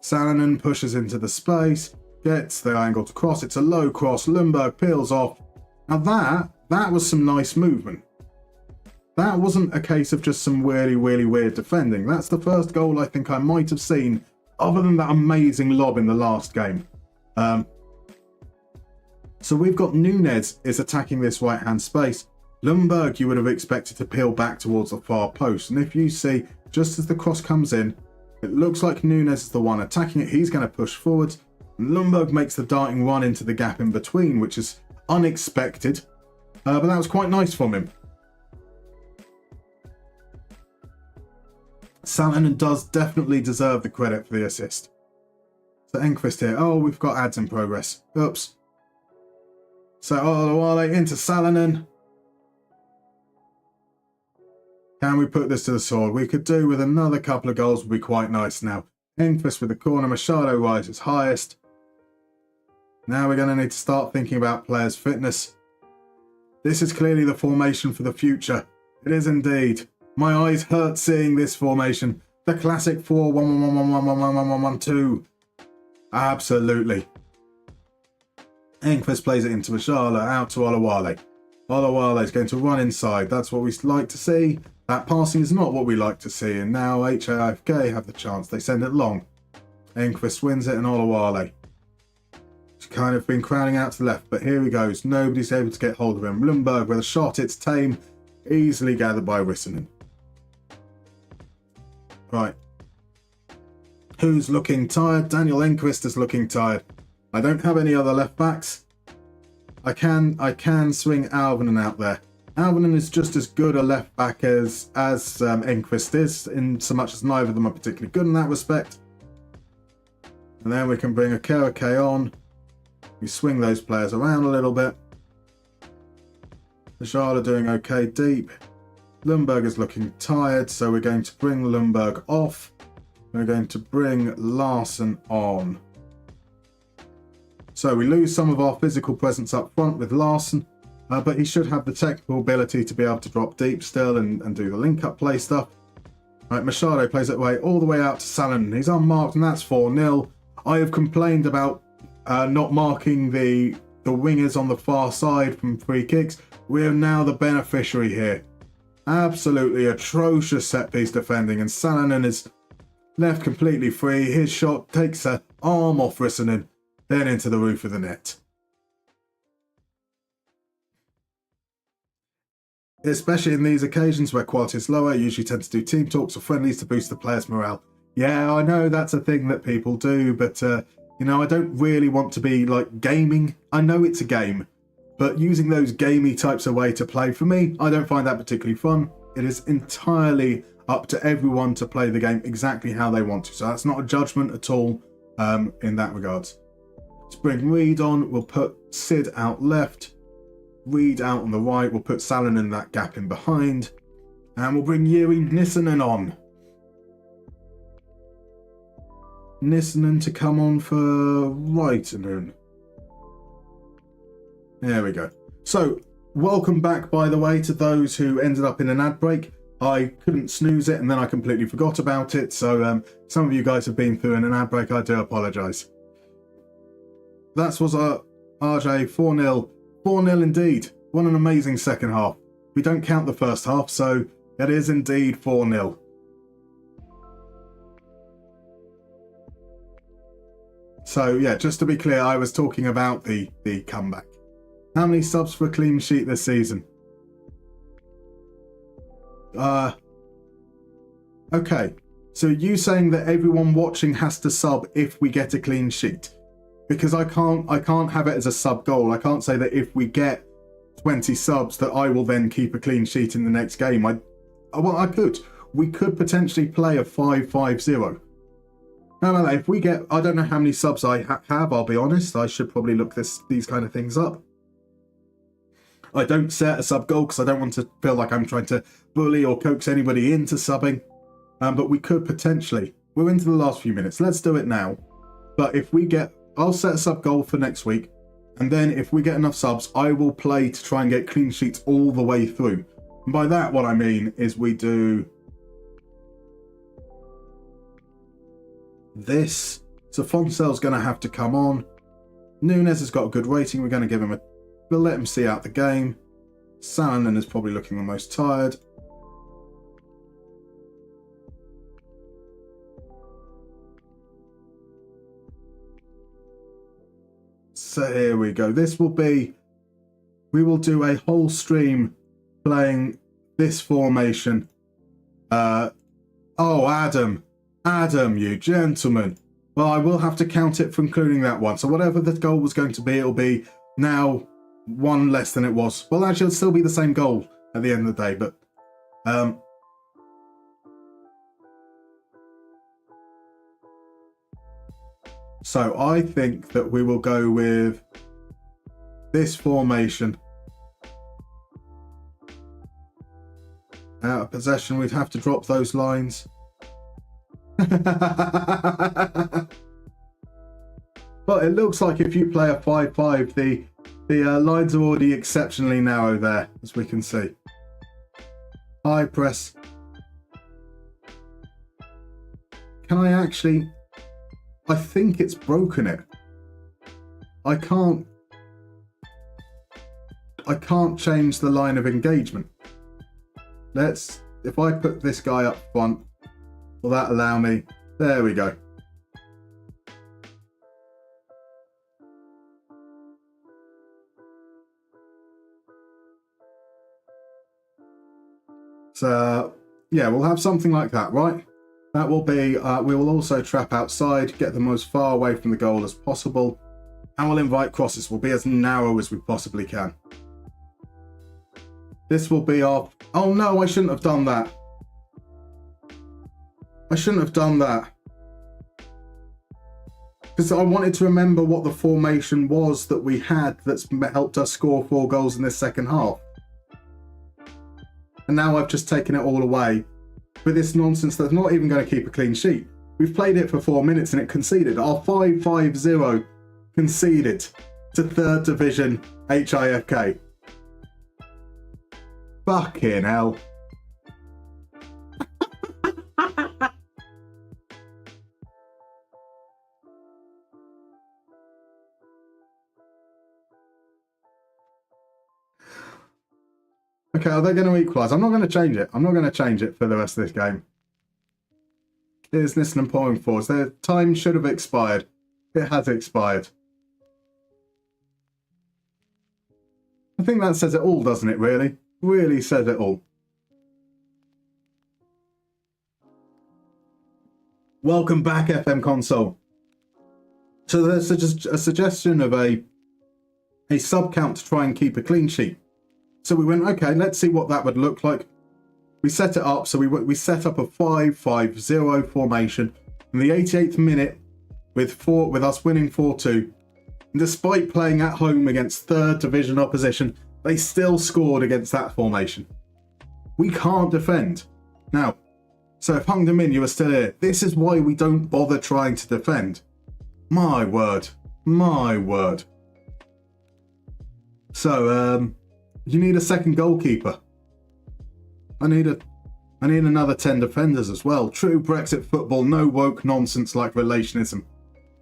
[SPEAKER 1] Salonen pushes into the space, gets the angle to cross. It's a low cross. Lundberg peels off. Now that was some nice movement. That wasn't a case of just some really, really weird defending. That's the first goal I think I might have seen, other than that amazing lob in the last game. So we've got Nunez is attacking this right-hand space. Lundberg you would have expected to peel back towards the far post. And if you see, just as the cross comes in, it looks like Nunez is the one attacking it. He's going to push forwards. And Lundberg makes the darting run into the gap in between, which is unexpected. But that was quite nice from him. Salonen does definitely deserve the credit for the assist. So Enqvist here. Oh, we've got ads in progress. Oops. So Olawale into Salonen. Can we put this to the sword? We could do with another couple of goals, would be quite nice now. Enqvist with the corner. Machado rises highest. Now we're going to need to start thinking about players' fitness. This is clearly the formation for the future. It is indeed. My eyes hurt seeing this formation. The classic 4-1-1-1-1-1-1-1-1-2. Absolutely. Enqvist plays it into Ajala, out to Olawale. Olawale is going to run inside. That's what we like to see. That passing is not what we like to see. And now IFK have the chance. They send it long. Enqvist wins it and Olawale. He's kind of been crowding out to the left, but here he goes. Nobody's able to get hold of him. Lundberg with a shot. It's tame. Easily gathered by Rissanen. Right. Who's looking tired? Daniel Enqvist is looking tired. I don't have any other left backs. I can swing Alvinen out there. Alvinen is just as good a left back as Enqvist is, in so much as neither of them are particularly good in that respect. And then we can bring a Kerake on. We swing those players around a little bit. The Ajala doing okay deep. Lundberg is looking tired, so we're going to bring Lundberg off. We're going to bring Larsson on. So we lose some of our physical presence up front with Larsson, but he should have the technical ability to be able to drop deep still and do the link-up play stuff. Right, Machado plays it away all the way out to Salonen. He's unmarked, and that's 4-0. I have complained about not marking the wingers on the far side from free kicks. We are now the beneficiary here. Absolutely atrocious set-piece defending, and Salonen is left completely free. His shot takes an arm off Rissanen, then into the roof of the net. Especially in these occasions where quality is lower, I usually tend to do team talks or friendlies to boost the players' morale. Yeah, I know that's a thing that people do, but you know, I don't really want to be like gaming. I know it's a game, but using those gamey types of way to play, for me, I don't find that particularly fun. It is entirely up to everyone to play the game exactly how they want to. So that's not a judgment at all in that regards. Let's bring Reed on. We'll put Sid out left. Reed out on the right. We'll put Salin in that gap in behind. And we'll bring Gnistan on. Gnistan to come on for Reitanen. There we go. So, welcome back, by the way, to those who ended up in an ad break. I couldn't snooze it and then I completely forgot about it. So, some of you guys have been through in an ad break. I do apologise. That was our RJ 4-0. 4-0 indeed. What an amazing second half. We don't count the first half, so it is indeed 4-0. So, yeah, just to be clear, I was talking about the comeback. How many subs for a clean sheet this season? Okay. So you saying that everyone watching has to sub if we get a clean sheet? Because I can't have it as a sub goal. I can't say that if we get 20 subs that I will then keep a clean sheet in the next game. Well, I could. We could potentially play a 5-5-0. How about that? If we get, I don't know how many subs I have, I'll be honest. I should probably look these kind of things up. I don't set a sub goal because I don't want to feel like I'm trying to bully or coax anybody into subbing. But we could potentially. We're into the last few minutes. Let's do it now. But if we get, I'll set a sub goal for next week. And then if we get enough subs, I will play to try and get clean sheets all the way through. And by that, what I mean is we do this. So Fonsel's going to have to come on. Nunes has got a good rating. We're going to give him we'll let him see out the game. Salonen is probably looking the most tired. So here we go. We will do a whole stream playing this formation. Oh, Adam, you gentleman. Well, I will have to count it for including that one. So whatever the goal was going to be, it'll be now one less than it was. Well, actually, it'll still be the same goal at the end of the day, but so I think that we will go with this formation. Out of possession, we'd have to drop those lines. But it looks like if you play a 5-5, the lines are already exceptionally narrow there, as we can see. High press. Can I actually... I think it's broken it. I can't change the line of engagement. If I put this guy up front, will that allow me? There we go. So, yeah, we'll have something like that, right? That will be, we will also trap outside, get them as far away from the goal as possible, and we'll invite crosses. We'll be as narrow as we possibly can. This will be our... Oh no, I shouldn't have done that. I shouldn't have done that. Because I wanted to remember what the formation was that we had that's helped us score 4 goals in this second half. And now I've just taken it all away with this nonsense that's not even going to keep a clean sheet. We've played it for 4 minutes and it conceded. Our 5-5-0 conceded to 3rd Division IFK. Fucking hell. Okay, are they going to equalise? I'm not going to change it. I'm not going to change it for the rest of this game. Here's Gnistan pouring forwards. Their time should have expired. It has expired. I think that says it all, doesn't it, really? Really says it all. Welcome back, FM console. So there's a suggestion of a sub count to try and keep a clean sheet. So we went, okay, let's see what that would look like. We set it up. So we set up a 5-5-0 formation in the 88th minute with us winning 4-2. And despite playing at home against 3rd Division opposition, They still scored against that formation. We can't defend. Now, so if Hung Min, you are still here, this is why we don't bother trying to defend. My word. My word. So, you need a second goalkeeper. I need another 10 defenders as well. True Brexit football, no woke nonsense like relationism.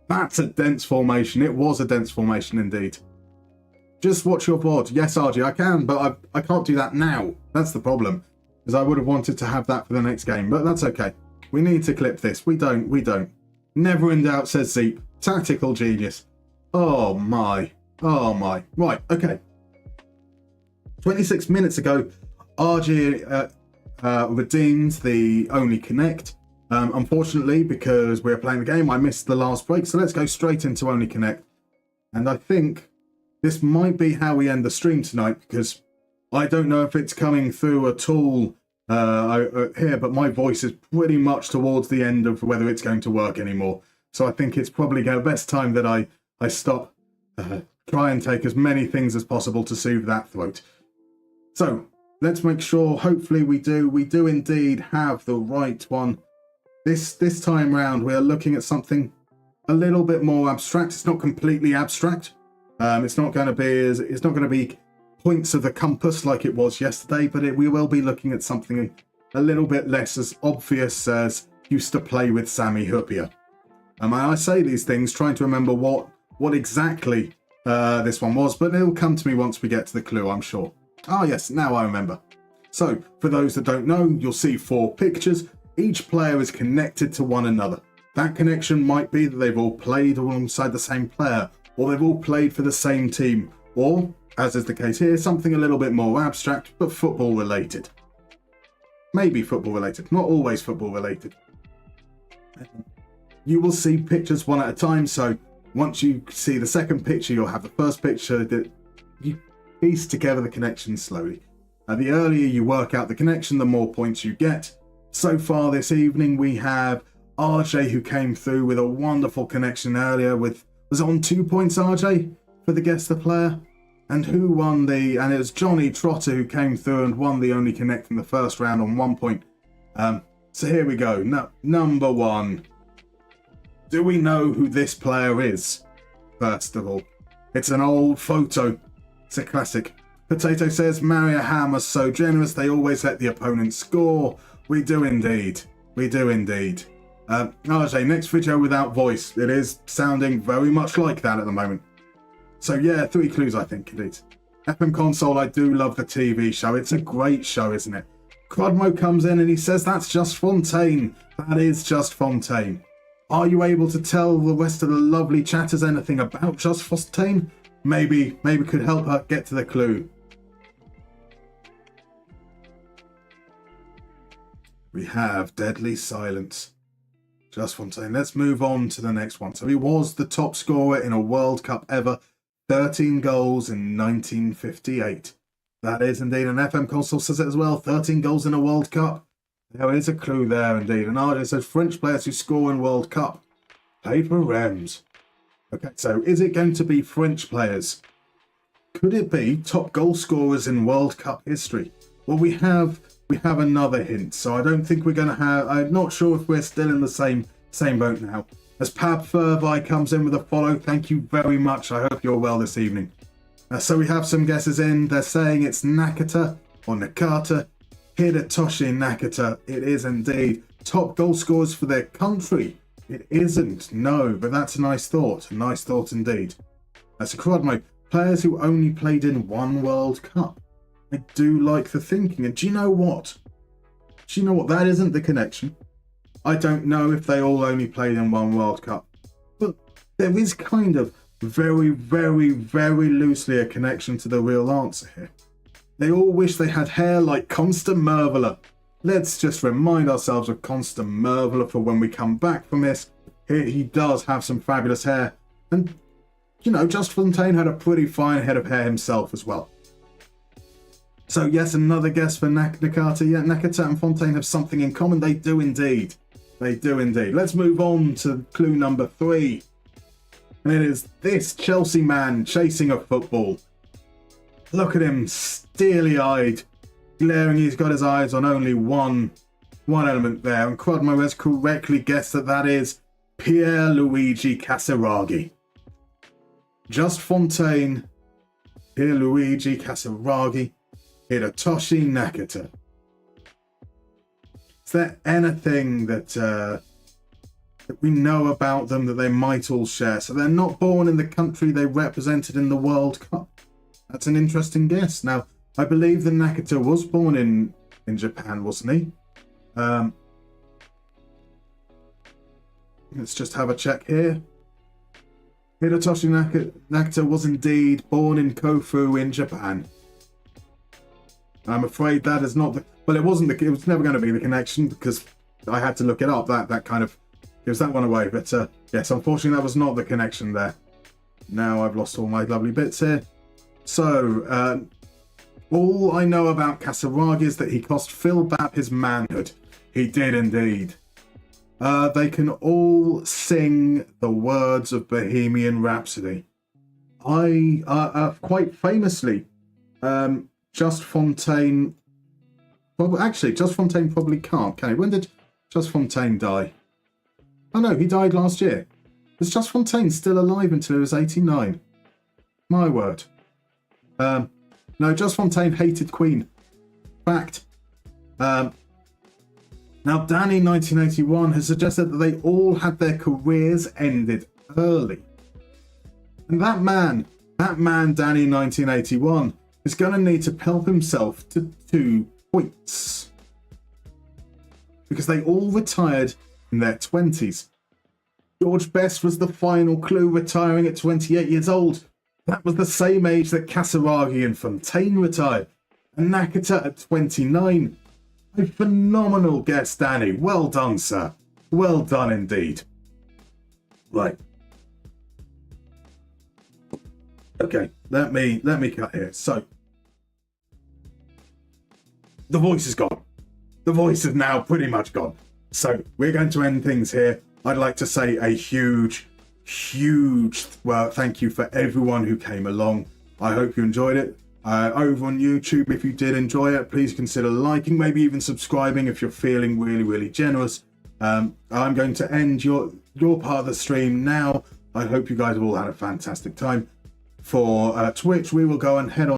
[SPEAKER 1] That's a dense formation. It was a dense formation indeed. Just watch your VOD. Yes, RG, I can, but I can't do that now. That's the problem. Because I would have wanted to have that for the next game, but that's okay. We need to clip this. We don't. Never in doubt, says Zeep. Tactical genius. Oh my. Right, okay. 26 minutes ago, RG redeemed the only connect. Unfortunately, because we're playing the game, I missed the last break, so let's go straight into only connect. And I think this might be how we end the stream tonight, because I don't know if it's coming through at all here, but my voice is pretty much towards the end of whether it's going to work anymore. So I think it's probably the best time that I stop, try and take as many things as possible to soothe that throat. So let's make sure, hopefully we do indeed have the right one. This time round, we are looking at something a little bit more abstract. It's not completely abstract. It's not going to be points of the compass like it was yesterday, but we will be looking at something a little bit less as obvious as used to play with Sammy Hupia. I say these things trying to remember what exactly this one was, but it'll come to me once we get to the clue, I'm sure. Ah, yes, now I remember. So, for those that don't know, you'll see 4 pictures. Each player is connected to one another. That connection might be that they've all played alongside the same player, or they've all played for the same team, or, as is the case here, something a little bit more abstract, but football related. Maybe football related, not always football related. You will see pictures one at a time, so once you see the second picture, you'll have the first picture that you piece together the connection slowly. The earlier you work out the connection, the more points you get. So far this evening, we have RJ, who came through with a wonderful connection earlier was on 2 points, RJ, for the Guess the Player. And who won and it was Johnny Trotter who came through and won the only connect in the first round on 1 point. So here we go. Number 1. Do we know who this player is? First of all, it's an old photo. It's a classic. Potato says, Mariehamn are so generous, they always let the opponent score. We do indeed. RJ, next video without voice. It is sounding very much like that at the moment. So yeah, 3 clues I think indeed. FM Console, I do love the TV show. It's a great show, isn't it? Crodmo comes in and he says, that's just Fontaine. That is just Fontaine. Are you able to tell the rest of the lovely chatters anything about just Fontaine? Maybe could help her get to the clue. We have deadly silence. Just Fontaine. Let's move on to the next one. So he was the top scorer in a World Cup ever. 13 goals in 1958. That is indeed, an FM Console says it as well. 13 goals in a World Cup. There is a clue there indeed. And RJ says French players who score in World Cup played for Reims. Okay, so is it going to be French players? Could it be top goal scorers in World Cup history? Well, we have another hint, so I don't think we're going to have... I'm not sure if we're still in the same boat now. As Pab Furby comes in with a follow, thank you very much. I hope you're well this evening. So we have some guesses in. They're saying it's Nakata or Nakata. Hidetoshi Nakata. It is indeed. Top goal scorers for their country. It isn't, no, but that's a nice thought. A nice thought indeed. That's a Crodmo. Players who only played in 1 World Cup. I do like the thinking. And do you know what? That isn't the connection. I don't know if they all only played in 1 World Cup. But there is kind of very, very, very loosely a connection to the real answer here. They all wish they had hair like Constant Merveler. Let's just remind ourselves of Constant Merveler for when we come back from this. Here he does have some fabulous hair. And, Just Fontaine had a pretty fine head of hair himself as well. So yes, another guess for Nakata. Yeah, Nakata and Fontaine have something in common. They do indeed. Let's move on to clue number 3. And it is this Chelsea man chasing a football. Look at him, steely-eyed, glaring. He's got his eyes on only one element there. And Quadmo has correctly guessed that is Pierluigi Casiraghi. Just Fontaine, Pierluigi Casiraghi, Hirotoshi Nakata. Is there anything that we know about them that they might all share? So they're not born in the country they represented in the World Cup. That's an interesting guess. Now, I believe that Nakata was born in Japan, wasn't he? Let's just have a check here. Hirotoshi Nakata was indeed born in Kofu in Japan. I'm afraid that is not the... Well, it wasn't the... It was never going to be the connection because I had to look it up. That kind of gives that one away. But yes, unfortunately, that was not the connection there. Now I've lost all my lovely bits here. So, all I know about Casiraghi is that he cost Phil Bapp his manhood. He did indeed. They can all sing the words of Bohemian Rhapsody. Quite famously, Just Fontaine... Well, actually, Just Fontaine probably can't, can he? When did Just Fontaine die? Oh no, he died last year. Is Just Fontaine still alive until he was 89? My word. No, Just Fontaine hated Queen. Fact. Now, Danny 1981 has suggested that they all had their careers ended early. And that man, Danny 1981, is going to need to help himself to 2 points. Because they all retired in their 20s. George Best was the final clue, retiring at 28 years old. That was the same age that Casiraghi and Fontaine retired. And Nakata at 29. A phenomenal guess, Danny. Well done, sir. Well done indeed. Right. Okay, let me cut here. So, the voice is gone. The voice is now pretty much gone. So, we're going to end things here. I'd like to say a huge thank you for everyone who came along. I hope you enjoyed it. Over on YouTube, if you did enjoy it, please consider liking, maybe even subscribing if you're feeling really generous. I'm going to end your part of the stream now. I hope you guys have all had a fantastic time. For Twitch, we will go and head on